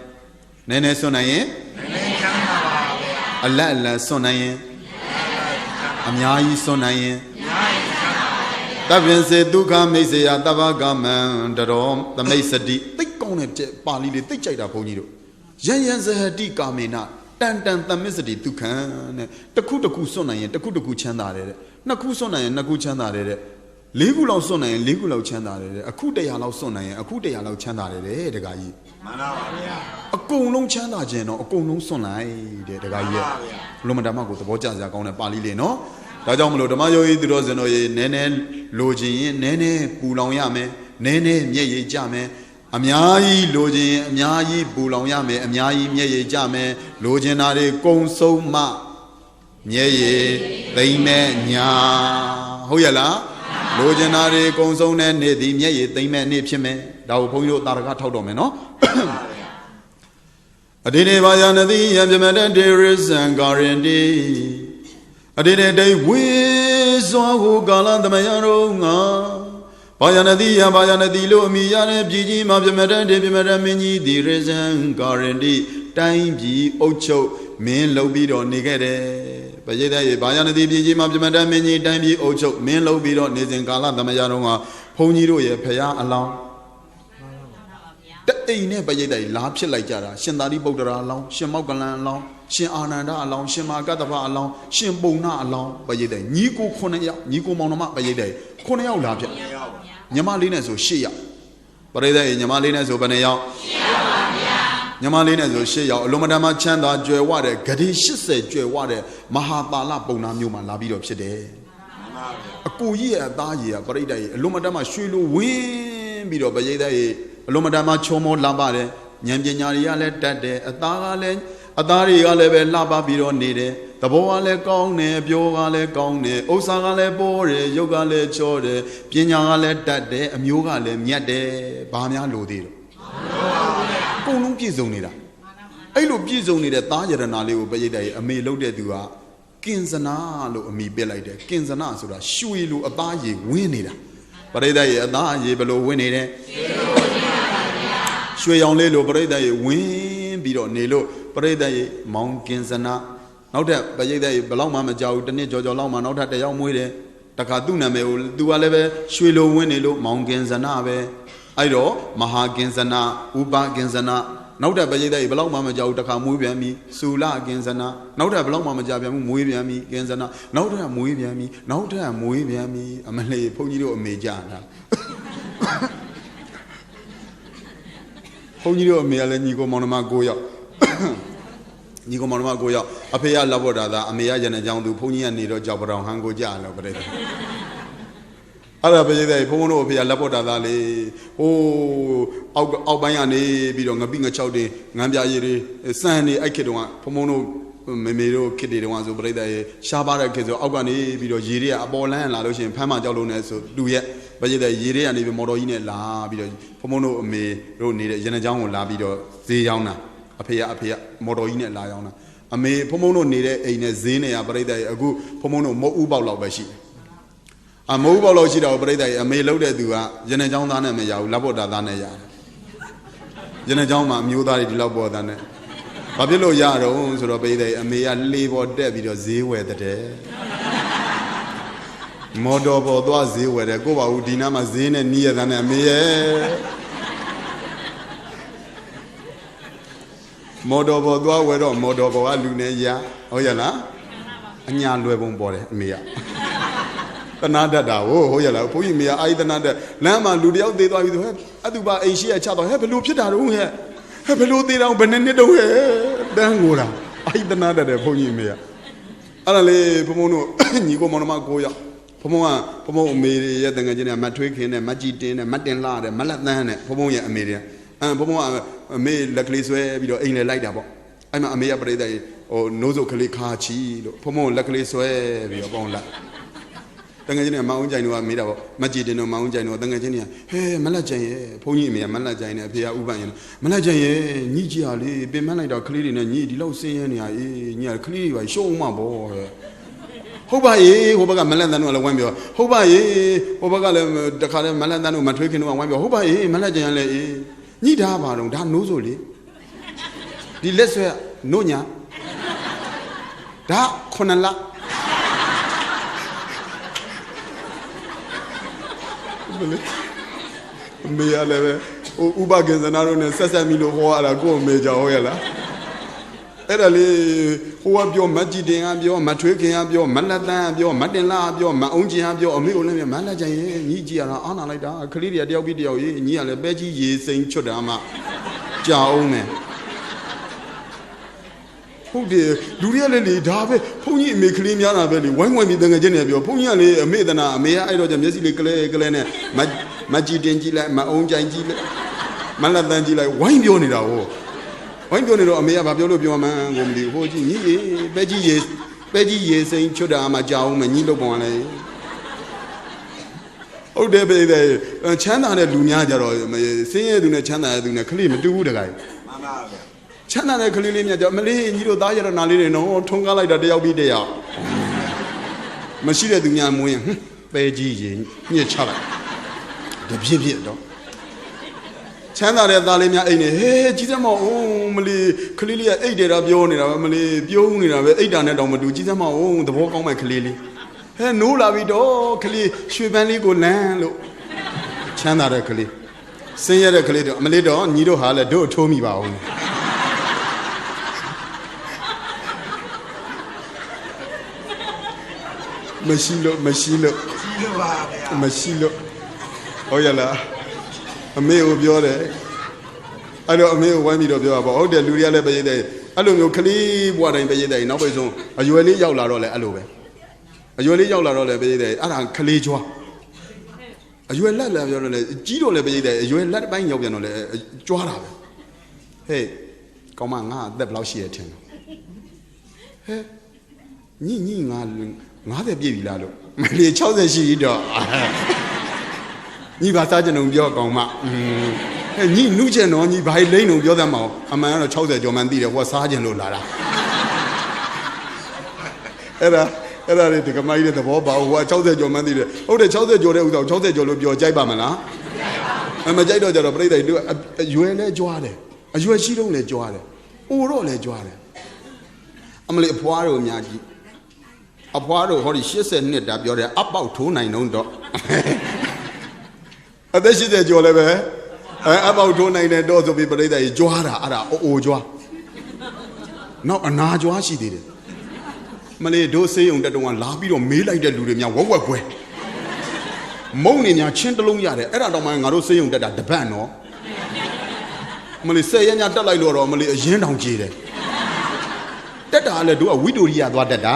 nene sonayin, Allah sonayin, Amyayi sonayin, Tabin se duka mesea tabagaman, the rom, the mesadi, they gone at Pali, they chida ponido. Yan zahadi kamena. Tan the misery to can the Kutaku sona and the Kutaku chandare, Nakusona and Naku chandare, Ligula sona and Ligula chandare, a Kude yalo sona and a Kude yalo chandare, the guy. A Kolong chandageno, a Kolong sona, the guy. Lomadamago, the Bojas on a palilino. Tajamlo, the Mayo idroseno, Nene, Logi, Nene, Pulong Nene, Ye Jame. Amyai loji, amyai bulonyame, amyai nye jame, lojinare konso ma, nye theme nya. Hoyala, lojinare konso ne nedi, nye theme nipchime, Dao Ponyo Taraka Todomeno. Adine Vayanadi, Yamjamada deris and Garindi. Adine de Wizo Galan the Mayaro. Bayanadi lo miyane Gigi Mabjamada Debimada Mini di Rezen Garandi Time G Ocho Min Lobido Nigere Bayeda Bayanadi Gigi Mabjamada Mini Time G Ocho Min Lobido Nizen Gala Damayaronga Poniro ye Paya along The Aine Bayeda Lapse like Jara Shindari Bodara along Shimogalan along Shin Ananda along Shimagatava along Shimbona along Bayeda Niku Konaya Niku Monoma Bayeda Konaya Lapse Yamalina so Shia. Parade Yamalina so Banaya Yamalina so Shia, Lomadama Chanda, Joy Water, Gadish said Joy Water, Mahabala Bona Newman Labido Chede. A cool year, Daya, Parade, Lomadama Shulu, Win, Bido Bayeda, Lomadama Chomo Labare, Yamjanaria let that day, a Dagalen, a Daria level Laba Bido needed. The Boale Gone, Biogale Gone, Osagale Bore, Yogale Chore, Pinyale Tade, Amugale Miade, Bamia Lodi. Gonum Pizonida. I look Pizonida, Taja and Ali Bayday, a me loaded you are. Kinzana lo me belide, Kinzana so that Shuilu Abayi winida. But I die a daye below winning. ရွှေရောင်လေးလိုပရိသတ်ရေဝင်ပြီးတော့နေလို့ပရိသတ်ရေမောင်ကင်စနာနောက်ထပ်ပရိသတ်ရေဘလောက်မှမကြောက်ဘူးတစ်နှစ်ကြော်လောက်မှနောက်ထပ်တစ်ယောက်မွေးတယ်တခါသူ့နာမည်ကိုသူကလည်းပဲရွှေလိုဝင်နေလို့မောင်ကင်စနာပဲအဲ့တော့မဟာကင်စနာဥပကင်စနာနောက်ထပ်ပရိသတ်ရေဘလောက်မှမကြောက်ဘူးတခါမွေးပြန်ပြီစူလကင်စနာနောက်ထပ်ဘလောက်မှမကြပြန်ဘူးမွေးပြန်ပြီကင်စနာနောက်ထပ်မွေးပြန်ပြီနောက်ထပ်မွေးပြန်ပြီအမလေးဘုန်းကြီးတို့အမေကြတာဘုန်းကြီးတို့အမေကလည်းညီကိုမောင်နှမ9ယောက်ညီကိုမောင်နှမ9ယောက်အဖေကလက်ဘော်တာသာအမေကရန်ကြောင်သူဘုန်းကြီးကနေတော့ကြောက်ပတောင်ဟန်ကိုကြာလို့ပြတဲ့အဲ့ဒါပဲတဲ့ဘုန်းဘုန်းတို့အဖေကလက်ဘော်တာသာလေဟိုးအောက်ပိုင်းကနေပြီးတော့ငပိငချောက်တွေငန်းပြရည်တွေစံနေအဲ့ခေတ်တုန်းကဘုန်းဘုန်းတို့မေမေတို့ခေတ်တွေတုန်းကဆိုပြတဲ့ရှားပါတဲ့ခေတ်ဆိုအောက်ကနေပြီးတော့ရေတွေကအပေါ်လန်းလာလို့ရှိရင်ဖမ်းမှကြောက်လို့နေဆိုလူရဲ့ဘာဖြစ်လဲရေတွေကနေပြီးမော်တော်ကြီးနဲ့လာပြီးတော့ဘုံဘုံတို့အမေတို့နေတဲ့ရန်ကြောင်းကိုလာပြီးတော့ဈေးရောက်တာအဖေကမော်တော်ကြီးနဲ့လာရောက်တာအမေဘုံဘုံတို့နေတဲ့အိမ်နဲ့ဈေးနဲ့ပြိတ္တရဲ့အခုဘုံဘုံတို့မုတ်ဥပေါက်လောက်ပဲရှိတယ်မုတ်ဥပေါက်လောက်ရှိတော့ပြိတ္တရဲ့အမေလှုပ်တဲ့သူကရန်ကြောင်းသားနဲ့မရဘူးလက်ပေါ်တာသားနဲ့ရတယ်ရန်ကြောင်းမှာအမျိုးသားတွေဒီလောက်ပေါ်သားနဲ့ဘာဖြစ်လို့ရတော့ဆိုတော့ပြိတ္တရဲ့အမေကလေပေါ်တက်ပြီးတော့ဈေးဝယ်တဲ့မော်တော်ပေါ်သွားဈေးဝယ်တယ်ကိုပါဘူးဒီနားမှာဈေးနဲ့နီးရတဲ့နဲ့အမေရဲ့မော်တော်ပေါ်သွားဝယ်တော့မော်တော်ပေါ်ကလူနဲ့ရဟုတ်ရလားအညာလွယ်ပုံပေါ်တယ်အမေကတနာတတ်တာဟုတ်ရလားဘုန်းကြီးမေကအာယတနာတက်လမ်းမှာလူတယောက်သေးသွားပြီဆိုဟဲ့အတူပါအိမ်ရှိရချတော့ဟဲ့ဘလို့ဖြစ်တာတော့ဟဲ့ဘလို့သေးတော့ဘယ်နှစ်တုံးဟဲ့တန်းငိုတာအာယတနာတက်တယ်ဘုန်းကြီးမေကအဲ့ဒါလေဘုံဘုံတို့ညီကိုမောင်နှမ9ယောက်ဘုံဘုံအမေရဲ့တငယ်ချင်းနဲ့မထွေးခင်းနဲ့မကြည်တင်းနဲ့မတင်လာတဲ့မလက်သန်းနဲ့ဘုံဘုံရဲ့အမေတွေဘုံဘုံကအမေလက်ကလေးဆွဲပြီးတော့အိမ်လေလိုက်တာပေါ့အဲ့မှာအမေကပြိတ္တဟိုနိုးစုပ်ကလေးခါချီလို့ဘုံဘုံလက်ကလေးဆွဲပြီးတော့ပေါင်းလိုက်တငယ်ချင်းနဲ့မောင်ဦးကြိုင်တို့ကမေးတာပေါ့မကြည်တင်းတို့မောင်ဦးကြိုင်တို့တငယ်ချင်းတွေကဟဲမလက်ကြိုင်ရဲ့ဘုန်းကြီးအမေကမလက်ကြိုင်နဲ့အဖေကဥပရင်မလက်ကြိုင်ရဲ့ညီကြီးဟာလေပင်မလိုက်တော့ကလေးတွေနဲ့ညီဒီလောက်ဆင်းရဲနေရညီကကလေးတွေပါရှုံးမှပေါ့ဟုတ်ပါရဲ့ဟိုဘက်ကမလန့်တန်းတို့ကလည်းဝမ်းပြောဟုတ်ပါရဲ့ဟိုဘက်ကလည်းတခါလဲမလန့်တန်းတို့မထွေးခင်တို့ကဝမ်းပြောဟုတ်ပါရဲ့မလန့်ကြရင်လည်းညှိထားပါတော့ဒါနိုးဆိုလေဒီလက်ဆွဲနို့ညာဒါ9လမေရလည်းပဲဟိုဥပကင်စနာတို့နဲ့ဆက်ဆက်မိလို့ဟောရတာကို့မေကြောဟုတ်ရလားအဲ့ဒါလေဟိုကပြောမကြည်တင်ကပြောမထွေးခင်ကပြောမလက်တန်းကပြောမတင်လာပြောမအုံးကျင်ကပြောအမေကိုလည်းပြောမလက်ကြရင်ညီကြည့်ရတာအားနာလိုက်တာကလေးတွေကတယောက်ပြီးတယောက်ရေးညီကလည်းပဲကြီးရေစိမ်ချွတ်တာမှကြာအောင်မယ်ဟုတ်တယ်လူတွေကလည်းလေဒါပဲဘုန်းကြီးအမေကလေးများတာပဲလေဝိုင်းဝိုင်းပြီးတငယ်ချင်းတွေပြောဘုန်းကြီးကလေအမေတနာအမေကအဲ့တော့ကျမျက်စိလေးကလဲနဲ့မကြည်တင်ကြည့်လိုက်မအုံးကြိုင်ကြည့်လိုက်မလက်တန်းကြည့်လိုက်ဝိုင်းပြောနေတာဟောဝိုင်းပြောနေတော့အမေကဘာပြောလို့ပြောမှန်းကိုမသိဘူးဟိုကြည့်ညီရေပဲကြီးရေစိန်ချွတ်တာမှကြာအောင်မညီလို့ပုံလဲဟုတ်တယ်ပဲချမ်းသာတဲ့လူများကြတော့ဆင်းရဲသူနဲ့ချမ်းသာတဲ့သူနဲ့ခလေးမတူဘူးတခါကြီးမှန်ပါဗျာချမ်းသာတဲ့ခလေးလေးများကြမလေးညီတို့သားရတနာလေးတွေနော်ထုံကားလိုက်တာတယောက်ပြီးတယောက်မရှိတဲ့သူများမွေးရင်ပဲကြီးရေညှစ်ချလိုက်တပြည့်ပြည့်တော့ချမ်းသာတဲ့သားလေးများအိတ်နေဟေးကြီးစမောအောင်မလီခလေးလေးကအိတ်တယ်တာပြောနေတာပဲမလီပြုံးနေတာပဲအိတ်တာနဲ့တောင်မတူကြီးစမောအောင်သဘောကောင်းမဲ့ခလေးလေးဟဲနိုးလာပြီတော့ခလေးရွှေပန်းလေးကိုလန်းလို့ချမ်းသာတဲ့ခလေးဆင်းရဲတဲ့ခလေးတော့မလေးတော့ညီတို့ဟာလဲတို့ထိုးမိပါအောင်မရှိလို့ပါဗျာမရှိလို့ဟုတ်ရလားအမေကိုပြောတယ်အဲ့တော့အမေကိုဝိုင်းပြီးတော့ပြောတာပေါ့ဟုတ်တယ်လူတွေကလည်းပဲရိတ်တယ်အဲ့လိုမျိုးကလေးဘွားတိုင်းပဲရိတ်တယ်နောက်ပိတ်ဆုံးအရွယ်လေးရောက်လာတော့လဲအဲ့လိုပဲအရွယ်လေးရောက်လာတော့လဲပဲရိတ်တယ်အဲ့ဒါကလေးကြွားအရွယ်လက်လည်းပြောတော့လဲကြီးတော့လဲပဲရိတ်တယ်အရွယ်လက်ပိုင်းရောက်ပြန်တော့လဲကြွားတာပဲဟေးကောင်းမငါအသက်ဘယ်လောက်ရှိရထင်ဟဲ့ညီငါ50ပြည့်ပြီလားလို့မလေး60ရှိတော့ညီဘာစားကြုံပြောကောင်းမညီနုချင်တော့ညီဘာလိမ့်လုံးပြောတတ်မအောင်အမှန်ကတော့60ကျော်မှန်းသိတယ်ဟိုကစားကြင်လို့လာတာအဲ့ဒါလေဒီကမိုင်းတဲ့သဘောပါဟိုက60ကျော်မှန်းသိတယ်ဟုတ်တယ်60ကျော်တဲ့ဥစ္စာ60ကျော်လို့ပြောကြိုက်ပါမလား မကြိုက်တော့ကြတော့ပြိဿတို့ရွယ်လဲကြွားတယ်အရွယ်ရှိတော့လဲကြွားတယ်အိုတော့လဲကြွားတယ်အမလေးအဖွားတို့အများကြီးအဖွားတို့ဟောဒီ80နှစ်တာပြောတယ်အပေါက်ထိုးနိုင်တော့အသက်80ကျော်လဲပဲအပေါက်ထိုးနိုင်တယ်တော့ဆိုပြီးပြိဿကြီးကြွားတာအဲ့ဒါအိုကြွားနောက်အနာကြွားရှိသေးတယ်မလေးတို့ဆေးရုံတက်တုန်းကလာပြီးတော့မေးလိုက်တဲ့လူတွေများဝက်ဝက်ခွဲမုံနေများချင်းတလုံးရတယ်အဲ့ဒါတော့မှငါတို့ဆေးရုံတက်တာတပတ်နော်မလေး10ရက်ညတက်လိုက်လို့တော့မလေးအရင်တောင်ကြေးတယ်တက်တာလည်းတို့ကဝိတိုရိယသွားတက်တာ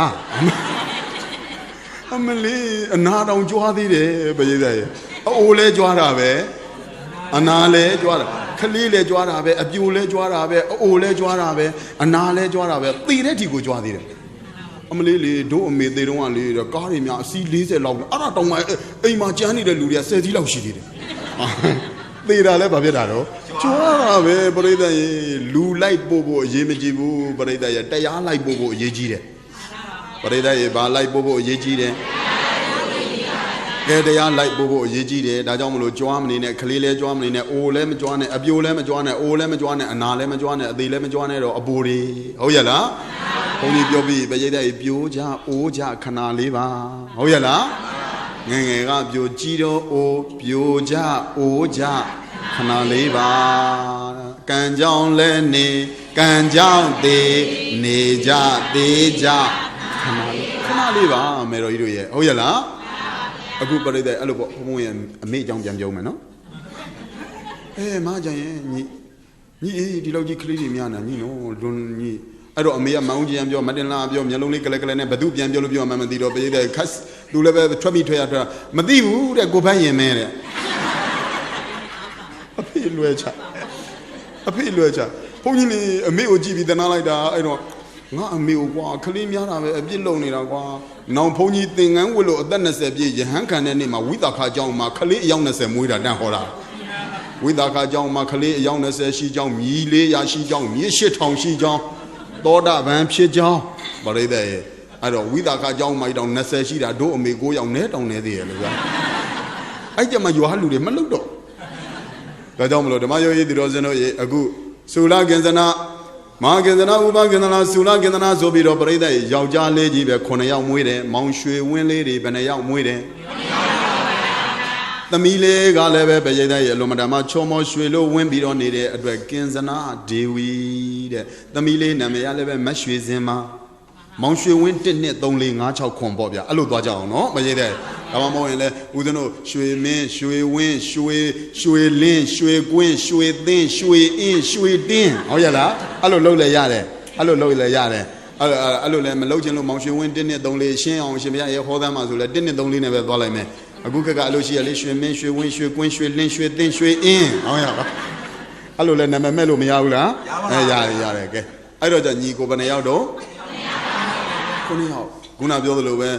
အမလေးအနာတောင်ကြွားသေးတယ်ပရိသတ်ရဲ့အိုလဲကြွားတာပဲအနာလဲကြွားတာခလေးလဲကြွားတာပဲအပြိုလဲကြွားတာပဲအိုလဲကြွားတာပဲအနာလဲကြွားတာပဲသေတဲ့ထီကိုကြွားသေးတယ်အမလေးလေတို့အမေသေးတုန်းကလေကားတွေများအစီး40လောက်အဲ့ဒါတောင်မှအိမ်မှာကျန်းနေတဲ့လူတွေက10စီးလောက်ရှိသေးတယ်သေတာလဲဘာဖြစ်တာတော့ကြွားတာပဲပရိသတ်ရေလူလိုက်ပို့ဖို့အရေးမကြီးဘူးပရိသတ်ရေတရားလိုက်ပို့ဖို့အရေးကြီးတယ်ပရိသတ်ရေဘာလိုက်ပို့ဖို့အရေးကြီးတယ်ကဲတရားလိုက်ပို့ဖို့အရေးကြီးတယ်ဒါကြောင့်မလို့ကြွားမနေနဲ့ခလေးလဲကြွားမနေနဲ့အိုလဲမကြွားနဲ့အပြိုလဲမကြွားနဲ့အိုလဲမကြွားနဲ့အနာလဲမကြွားနဲ့အသေးလဲမကြွားနဲ့တော့အပူတွေဟုတ်ရဲ့လားဘုန်းကြီးပြောပြီးပရိသတ်ရေပြိုးကြအိုးကြခဏလေးပါဟုတ်ရဲ့လားငယ်ငယ်ကပြိုကြီးတော့အိုးပြိုးကြအိုးကြခဏလေးပါကံကြောင့်လဲနေကံကြောင့်သေးနေကြသေးကြခဏလေးပါမေတော်ကြီးတို့ရဲ့ဟုတ်ရဲ့လားအခုပြိတ္တအဲ့လိုပေါ့ဘုံဘုံရဲ့အမေအကြောင်းပြန်ပြောမယ်နော်မကြရင်ညီဒီလောက်ကြီးကလေးတွေများနေညီနော်လွန်ညီအဲ့တော့အမေကမောင်ကြီးပြောမတင်လာပြောမျက်လုံးလေးကလကလနဲ့ဘသူပြန်ပြောလို့ပြောမှမသိတော့ပြိတ္တခတ်သူလည်းပဲထွက်ပြီးထွက်ရထွက်မသိဘူးတဲ့ကိုဖန်းရင်မဲတဲ့အဖေလွယ်ချဘုန်းကြီးလေအမေကိုကြည့်ပြီးတနာလိုက်တာအဲ့တော့ငါအမေကိုကွာခလေးများတာပဲအပြစ်လုံနေတာကွာနောင်ဘုန်းကြီးသင်္ကန်းဝတ်လို့အသက်20ပြည့်ရဟန်းခံတဲ့နေ့မှာဝိသခါကျောင်းမှာခလေးအယောက်20မွေးတာတန်းဟောတာဝိသခါကျောင်းမှာခလေးအယောက်20ရှိကျောင်းမြည်400ရှိကျောင်းမြည်8000ရှိကျောင်းသောတာပန်ဖြစ်ကျောင်းဗရိဒ္ဓရဲ့အဲ့တော့ဝိသခါကျောင်းမှာတောင်20ရှိတာတို့အမေ9ယောက်နဲ့တောင်နေသေးရဲ့လို့ဗျာအဲ့ကြမှာရွာလူတွေမလုတော့ဒါကြောင့်မလို့ဓမ္မယောဂီသူတော်စင်တို့ရေအခုသုလကင်္စနာမဟာကင်္စနာဥပကင်္စနာသုလကင်္စနာဆိုပြီးတော့ပြိဿရဲ့ယောက်ျားလေးကြီးပဲ9ယောက်မွေးတယ်မောင်ရွှေဝင်းလေးတွေဘယ်နှယောက်မွေးတယ်သမီးလေးကလည်းပဲပြိဿရဲ့အလွန်မတမချောမောရွှေလို့ဝင်းပြီးတော့နေတဲ့အတွက်ကင်္စနာဒေဝီတဲ့သမီးလေးနာမည်ကလည်းပဲမတ်ရွှေစင်မမောင်ရွှေဝင်း1 2 3 4 5 6ခွန်ပေါ့ဗျာအဲ့လိုသွားကြအောင်နော်မရေးတဲ့ဒါမှမဟုတ်ရင်လည်းဦးဇင်းတို့ရွှေမင်းရွှေဝင်းရွှေလင်းရွှေကွင်းရွှေသင်းရွှေအင်းရွှေတင်းဟုတ်ရလားအဲ့လိုလုပ်လဲရတယ်အဲ့လိုလုပ်လဲရတယ်အဲ့လိုလည်းမလုပ်ချင်လို့မောင်ရွှေဝင်း1 2 3 4ရှင်းအောင်ရှင်ဘုရားရေဟောသားမှာဆိုလဲ1 2 3 4နဲ့ပဲသွားလိုက်မယ်အခုကအဲ့လိုရှိရလေရွှေမင်းရွှေဝင်းရွှေကွင်းရွှေလင်းရွှေသင်းရွှေအင်းဟုတ်ရပါအဲ့လိုလည်းနာမည်မဲ့လို့မရဘူးလားရတယ်ကဲအဲ့တော့じゃညီကိုဘယ်နှယောက်တော့9ယောက်ခုနပြောသလိုပဲ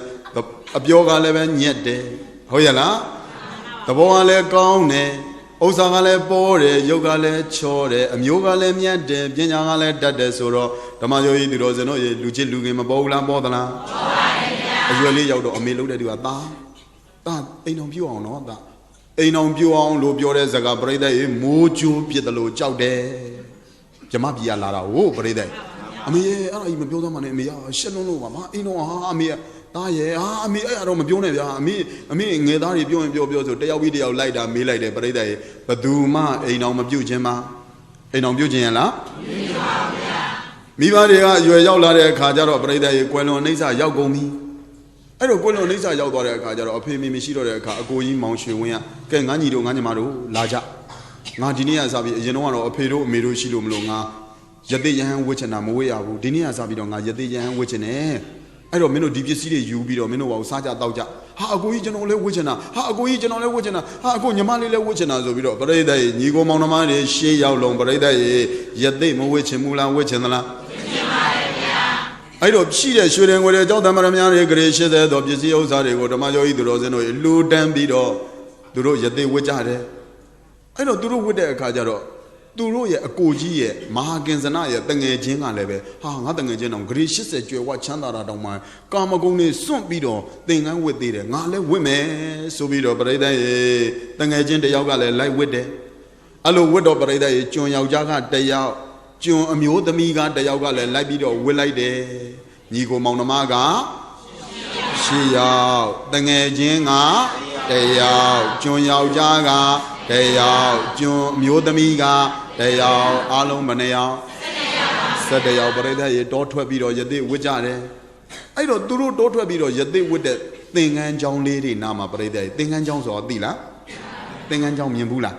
အပြောကလည်းပဲညက်တယ်ဟုတ်ရလားသဘောကလည်းကောင်းတယ်ဥစ္စာကလည်းပေါ်တယ်ရုပ်ကလည်းချောတယ်အမျိုးကလည်းမြတ်တယ်ပညာကလည်းတတ်တယ်ဆိုတော့ဓမ္မယောဂီသူတော်စင်တို့ရေလူချစ်လူငယ်မပေါ်ဘူးလားပေါ်သလားပေါ်ပါတယ်ဗျာအရွယ်လေးရောက်တော့အမေလုံးတဲ့သူကသားအိမ်အောင်ပြုတ်အောင်နော်သားအိမ်အောင်ပြုတ်အောင်လို့ပြောတဲ့ဇာကပရိသတ်ရေမိုးချိုးပြစ်တယ်လို့ကြောက်တယ်ဂျမပြည်လာတာဟုတ်ပရိသတ်အမေအဲ့ဒါကြီးမပြောသားမှနဲ့အမေရှက်လုံးလို့ပါမအိမ်တော်ဟာအမေသားရဲ့အမေအဲ့တော့မပြောနဲ့ဗျာအမေငယ်သားတွေပြောရင်ပြောဆိုတယောက်ပြီးတယောက်လိုက်တာမေးလိုက်တယ်ပရိသတ်ရေဘသူမှအိမ်တော်မပြုတ်ခြင်းမှာအိမ်တော်ပြုတ်ခြင်းရလားမိဘတွေကအရွယ်ရောက်လာတဲ့အခါကျတော့ပရိသတ်ရေကွယ်လွန်အိဋ္ဌရောက်ကုန်ပြီအဲ့တော့ကွယ်လွန်အိဋ္ဌရောက်သွားတဲ့အခါကျတော့အဖေမေမရှိတော့တဲ့အခါအကိုကြီးမောင်ရွှေဝင်းကဲငါညီတို့ငါညီမတို့လာကြငါဒီနေ့ကစပြီးအရင်တော့ကတော့အဖေတို့အမေတို့ရှိလို့မလို့ငါယသိယဟန်ဝစ်ချင်တာမဝေ့ရဘူးဒီနေ့ကစပြီးတော့ငါယသိယဟန်ဝစ်ချင်တယ်အဲ့တော့မင်းတို့ဒီပစ္စည်းတွေယူပြီးတော့မင်းတို့ဘာကိုစားကြတောက်ကြဟာအကိုကြီးကျွန်တော်လည်းဝစ်ချင်တာဟာအကိုကြီးကျွန်တော်လည်းဝစ်ချင်တာဟာအကိုညီမလေးလည်းဝစ်ချင်တာဆိုပြီးတော့ပရိသတ်ရေညီကိုမောင်နှမတွေရှေးရောက်လုံးပရိသတ်ရေယသိမဝစ်ချင်ဘူးလားဝစ်ချင်သလားဝစ်ချင်ပါတယ်ဗျာအဲ့တော့ရှိတဲ့ရွှေတယ်ငွေတယ်ကြောက်တမရများတွေဂရေ80တော့ပစ္စည်းဥစ္စာတွေကိုဓမ္မယောဂီသူတော်စင်တို့လှူဒန်းပြီးတော့သူတို့ယသိဝစ်ကြတယ်အဲ့တော့သူတို့ဝစ်တဲ့အခါကျတော့သူတို့ရဲ့အကိုကြီးရဲ့မဟာကင်္စနရဲ့တငယ်ချင်းကလည်းပဲဟာငါတငယ်ချင်းတောင်ဂရေ80ကျွယ်ဝချမ်းသာတာတောင်မှကာမဂုဏ်တွေစွန့်ပြီးတော့သင်္ကန်းဝစ်သေးတယ်ငါလည်းဝစ်မယ်ဆိုပြီးတော့ပရိသတ်ရဲ့တငယ်ချင်းတယောက်ကလည်းလိုက်ဝစ်တယ် Allo word of Breda, John Yaujaga, Daya, John Amio Dayauga, Labido, Willide, Nigo Maunamaga, Shia, Dange Jinga, Dayao, John Yaujaga, Dayao, John Miodamiga, Dayao, Alum Banea, Sadayao Breda, daughter Bido, Yadi, Wujare. I don't do daughter Bido, Yadi with the thing and John Lady Nama Breda, thing and John's or Dila, thing and John Yambula.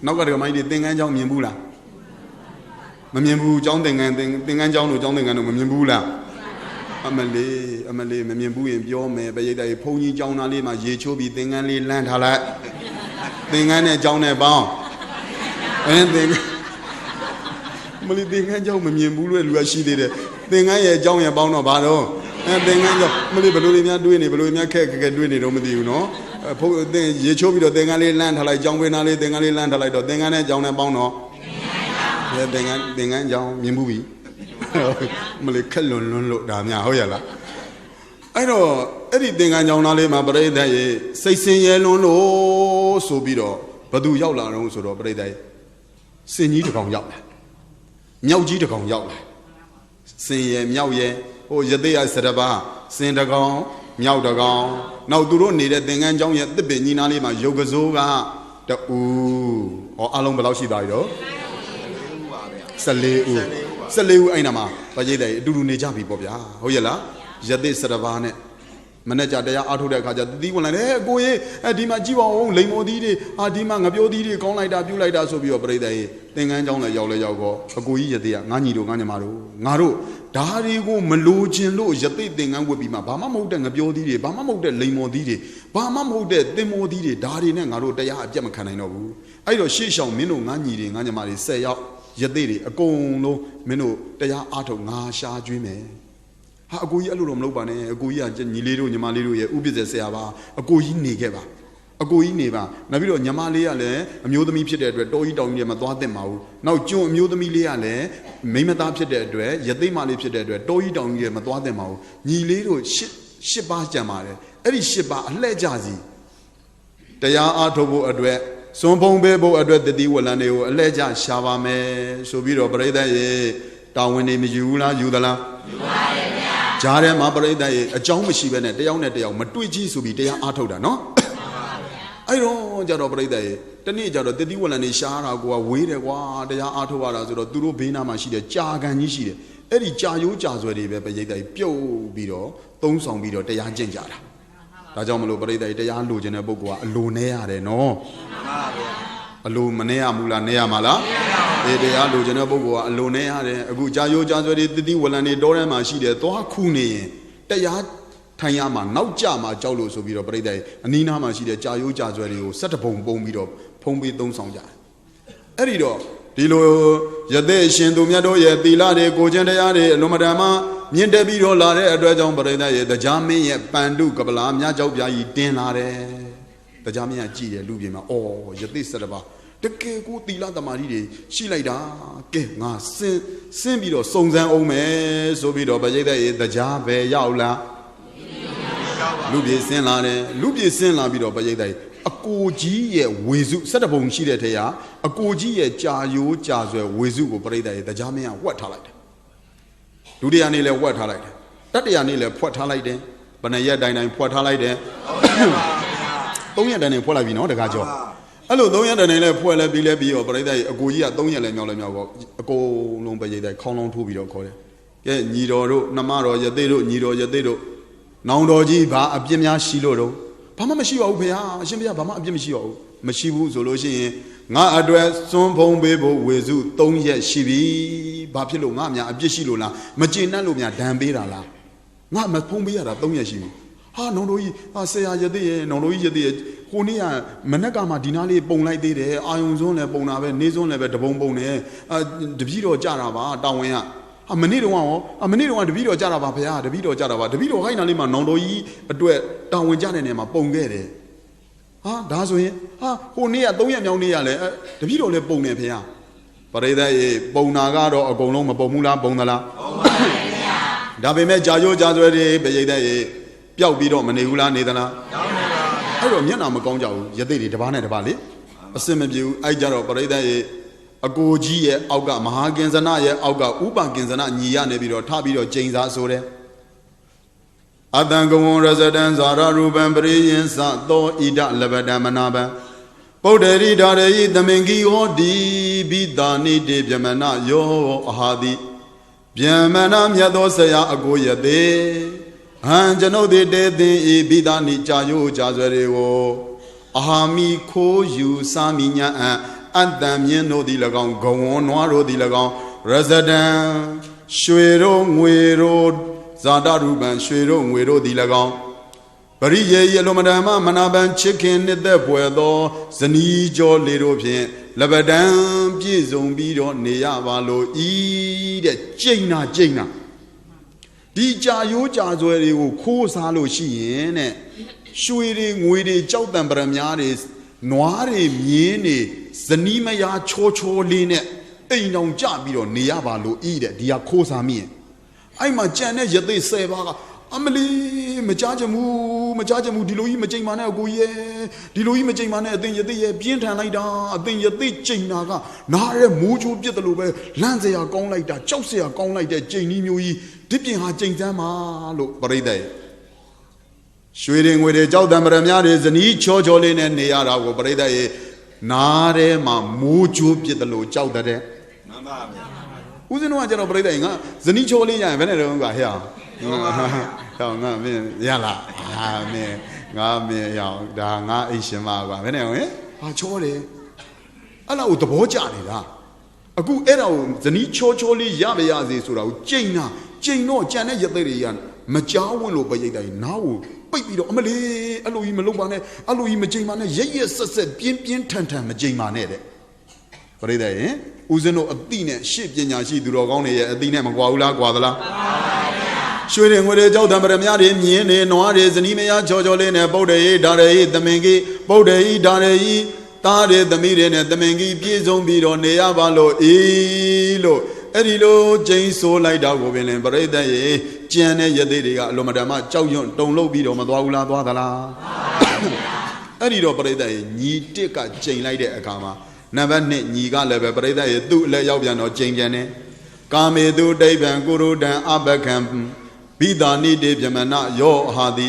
Nó có được mấy đi tiếng Anh trong miền Bu là mà miền Bu trong tiếng Anh trong trong tiếng Anh mà miền Bu là mà miền Bu miền Biao mà bây giờ đây phổ nhị trong nào đi mà dễ cho bị tiếng Anh lên lan thà lại tiếng Anh này trong này bao tiếng mà đi tiếng Anh trong mà miền Bu luôn luôn xí đấy tiếng Anh này trong này bao nó bao đâu tiếng Anh trong mà đi bao nhiêu nhà đuôi này bao nhiêu nhà cái đuôi này đâu mà đi nó dễ chốt video tiếng Anh lên thay lại trong bên này tiếng Anh lên thay lại đó tiếng Anh này trong này bao nó tiếng Anh trong miền Bùi mà lấy khăn lộn đàm nhà hơi là ấy đó ấy tiếng Anh trong này mà bây giờ xây xây ye lộn số video bắt đầu giàu là rồi số đó bây giờ xây nhí được không giàu nhau chỉ được không giàu xây ye nhau ye ô giờ đây sẽ là ba xây được không nhau được không nào tụi nó nề tiếng Anh trong những tập bệnh như nào mà yoga zoga đó họ along bao nhiêu đại đó sale anh nào mà bây giờ đây tụi nó nề cha bị bỏ bia hồi giờ là giờ đây sẽ là ba này mình nói cha đây à thôi đấy, giờ đi qua này, cô ấy đi mà chỉ bảo ông lấy một tí đi, đi mà ngập vô tí đi, con lại đã, biểu lại đã, số biểu bây đây, tiếng Anh trong này giàu có, cô ấy giờ đây à, ngã nhị đồ, đã đi cô mình lôi trên lôi, giờ đây tiếng Anh của bị mà, bà má một đợt ngập vô tí đi, bà má một đợt lấy một tí đi, bà má một đợt tìm một tí đi, đã đi nè ngã đồ đây à, chắc mà khả năng nào, ấy rồi xí xong mình nó ngã nhị mà đi xe ao, giờ đây đi, con lo mình nó đây à, thôi ngã xa chui mẹ. Cô ấy luôn làm lâu bà này, cô ấy chân nhị lêu nhầm lêu ye, ubi giờ xe ba, cô ấy nề cái ba, cô ấy nề ba, na bây giờ nhầm lêu là, miêu tami phía đấy rồi, tôi đong đi mà toa tem máu, nào chung miêu tami lêu là, mấy mà ta phía đấy rồi, giờ đây mà lêu phía đấy rồi, tôi đong đi mà toa tem máu, nhị lêu ship ba chả mà đấy, ấy ship ba lẽ cha gì, tại à thôi bộ rồi, song phong bê bộ rồi, để đi vào là nếu lẽ cha sao ba mẹ, số bây giờ bây giờ tao when em yêu là yêu đó là. Cha em mà bây giờ cháu mới xí bên này, đeo mà tuổi gì số bị đeo ăn thâu đó, nó. Ai đó, cha đó bây giờ, tên này cha đó, tên đi qua là này xa ra qua, quê đấy qua, đeo ăn thâu vào là rồi, tụi nó bên nào mà xí đấy, cha gan như xí đấy, ấy đi cha yêu cha rồi đi, bây giờ đây biểu bị đó, tông song bị đó, đeo chân cha đó. Ta cho mà lo bây giờ đeo ăn lúa trên này bốc qua, lúa này à đấy, nó. Lúa mà này à, mula này à mà là. Để ăn lúa trên này bốc qua, lúa này à đấy, aku cha yêu cha rồi đi qua là này đó là mà xí đấy, toa khu này, đeo thay à mà nấu chả mà cháu lúa số bị đó bây giờ, anh na mà xí đấy cha yêu cha rồi đi, sát bông bị đó, phong bị tông song cha. Ấy đi đó, đi lo, giờ đây xin tụi mình đó, giờ đi la đấy, cô chân đấy à đấy, lo mà đam mà, nhìn thấy bị đó là đấy, ở trong bây giờ, giờ jam mình ban du cái làm nhà cháu bây giờ tiền là đấy, jam mình chỉ là lưu biển mà, giờ đây sao ba. Tất cả cô tì la tama đi đấy, xí lại đã, cái ngã sen bị đó song sang ông mẹ, số bị đó bây giờ đây, đại gia về giàu là, lúc bị sen là bị đó bây giờ đây, cô chỉ єဝေစုစက်တပုံရှိတဲ့ထဲကကိုကြီးရဲ့ကြာရိုးကြာဆွဲဝေစုကိုပြိတ္တရဲ့တရားမင်းကဝတ်ထားလိုက်တယ်ဒုတိယနေ့လည်းဝတ်ထားလိုက်တယ်တတိယနေ့လည်းဖွက်ထားလိုက်တယ်ဘယ်နှရက်တိုင်းဖွက်ထားလိုက်တယ်3ရက်တိုင်းဖွက်လိုက်ပြီနော်တကားကြောအဲ့လို3ရက်တိုင်းလည်းဖွက်လဲပြီးလဲပြီးရောပြိတ္တရဲ့အကိုကြီးက3ရက်လည်းမြောက်တော့အကုန်လုံးပြိတ္တခေါင်းလုံးထိုးပြီးတော့ခေါ်တယ်ကဲညီတော်တို့နှမတော်ရသေးတို့ညီတော်ရသေးတို့နောင်တော်ကြီးဘာအပြစ်များရှိလို့တော့ဘာမှမရှိပါဘူးဖေဟာအရှင်ဘုရားဘာမှအပြစ်မရှိပါဘူးမရှိဘူးဆိုလို့ရှိရင်ငါအတွက်စွန်းဖုံးပေးဖို့ဝေစု3ရက်ရှိပြီဘာဖြစ်လို့ငါအများအပြစ်ရှိလို့လားမကျေနပ်လို့များဒဏ်ပေးတာလားငါမဖုံးပေးရတာ3ရက်ရှိပြီဟာနောင်တော်ကြီးဆရာရသေးရဲ့နောင်တော်ကြီးရသေးရဲ့ကိုနေ့ကမနက်ကမှဒီနားလေးပုံလိုက်သေးတယ်အာယုံစွန်းလည်းပုံတာပဲနေစွန်းလည်းပဲတပုံပုံတယ်တပည့်တော်ကြတာပါတာဝန်ကမနေ့တုန်းကတပည့်တော်ကြတာပါဖေဟာတပည့်တော်ကြတာပါတပည့်တော်ဟိုင်းနာလေးမှာနောင်တော်ကြီးအတွက်တာဝန်ကြတဲ့နေရာမှာပုံခဲ့တယ်ဟာဒါဆိုရင်ဟိုနေ့က3ရက်မြောက်နေ့ကလည်းတပည့်တော်လည်းပုံတယ်ဖေဟာပရိသတ်ရေပုံနာကတော့အကုန်လုံးမပုံဘူးလားပုံသလားပုံပါပါဗျာဒါပေမဲ့ကြာရိုးကြာဆွဲတွေပရိသတ်ရေပျောက်ပြီးတော့မနေဘူးလားနေသလားတောင်းပါပါဗျာ အဲ့တော့မျက်နှာမကောင်းကြဘူးယသိတွေတပားနဲ့တပားလေအစင်မပြေဘူးအဲ့ကြတော့ပရိသတ်ရဲ့အကိုကြီးရဲ့အောက်ကမဟာကင်္စနရဲ့အောက်ကဥပကင်္စနညီရနေပြီးတော့ထပြီးတော့ကျိန်စာဆိုတယ်အတံကဝံရဇတံဇာရရူပံပရိယင်သသောဣဒလဘတံမနာပံပုဒ္ဓရိဓာရေသမင်္ဂီဟောတိဘိတာနိတေဗျမနယောအဟာတိဗျမနမြတ်သောဆရာအကိုယသေးဟံကျွန်ုပ်သည်တေသင်ဤဘိတာနိကြာယိုကြာဆွဲတွေကိုအဟာမိခိုးယူစာမိညာအတံမြင့်တို့သည်၎င်းဂဝံနွားတို့သည်၎င်းရဇဒံရွှေတို့ငွေတို့ဇာတရူပံရွှေတို့ငွေတို့သည်၎င်းပရိယေယလောမဓမ္မမနာပံချစ်ခင်နှစ်သက်ပွယ်သောဇနီးကျော်လေတို့ဖြင့်လဘဒံပြည့်စုံပြီးတော့နေရပါလို့ဤတဲ့ကျိန်နာဒီကြာရိုးကြာဆွဲတွေကိုခိုးစားလို့ရှိရင်တဲ့ရွှေတွေငွေတွေကြောက်တံပရမများတွေနွားတွေမြင်းတွေဇနီးမယားချောလေးနဲ့အိမ်တောင်ကြပြီးတော့နေရပါလို့ဤတဲ့ဒီဟာခိုးစားမိရင်အဲ့မှာကြံတဲ့ရသိ10ပါးကအမလီမကြားချင်ဘူးဒီလိုကြီးမကြိမ်ပါနဲ့အကိုကြီးဒီလိုကြီးမကြိမ်ပါနဲ့အသင်ရသိရဲ့ပြင်းထန်လိုက်တာအသင်ရသိကြိမ်တာကနားရဲမိုးချိုးပြစ်တယ်လို့ပဲလန့်စရာကောင်းလိုက်တာကြောက်စရာကောင်းလိုက်တဲ့ကြိမ်ကြီးမျိုးကြီးဒီပြင်ဟာကြိမ်စမ်းပါလို့ပရိသတ်ရွှေတွေငွေတွေကြောက်တံပရမများတွေဇနီးချောလေးနဲ့နေရတာကိုပရိသတ်ရဲ့နားထဲမှာမိုးချိုးပြစ်တယ်လို့ကြောက်တဲ့မှန်ပါဗျာဦးဇင်းတို့ကကျတော့ပရိသတ်ငါဇနီးချောလေးရရင်ဘယ်နဲ့တော့ကွာဟဲ့တော့ငါမင်းရလားမင်းငါမင်းရောက်ဒါငါအိရှင်မကွာဘယ်နဲ့ဝင်ဟာချောတယ်အဲ့လောက်သဘောကျနေတာအခုအဲ့ဒါကိုဇနီးချောလေးရမရစေဆိုတာကိုကြိမ်တော့ကြံတဲ့ရသေးတွေကမကြောက်ဝင်လို့ပရိသတ်နားကိုပိတ်ပြီးတော့အမလေးအဲ့လိုကြီးမလုပ်ပါနဲ့အဲ့လိုကြီးမကြိမ်ပါနဲ့ရက်ဆက်ပြင်းထန်မကြိမ်ပါနဲ့တဲ့ပရိသတ်ရင်ဦးဇင်းတို့အတိနဲ့ရှေ့ပညာရှိသူတော်ကောင်းတွေရဲ့အတိနဲ့မကွာဘူးလားကွာသလားရွှေတွေငွေတွေကြောက်တံပရမများတွေမြင်းတွေနွားတွေဇနီးမယားချောလေးနဲ့ပုဒ္ဓရေဓာရေသမင်္ဂီပုဒ္ဓဟိဓာရေသားတွေသမီးတွေနဲ့သမင်္ဂီပြည့်စုံပြီးတော့နေရပါလို့လို့အဲ့ဒီလိုကျိန်ဆိုးလိုက်တာကိုပင်လင်ပရိသတ်ရေကြံတဲ့ယသိတွေကအလွန်မတန်မှကြောက်ရွံ့တုန်လှုပ်ပြီးတော့မသွားဘူးလားသွားသလားအဲ့ဒီတော့ပရိသတ်ရေညီတစ်ကကျိန်လိုက်တဲ့အခါမှာနံပါတ်1ညီကလည်းပဲပရိသတ်ရေသူ့အလက်ရောက်ပြန်တော့ကျိန်ပြန်တယ်ကာမေတုဒိဗံကုရုတံအဘကံဘိတာနိတေဗျမနယောဟာတိ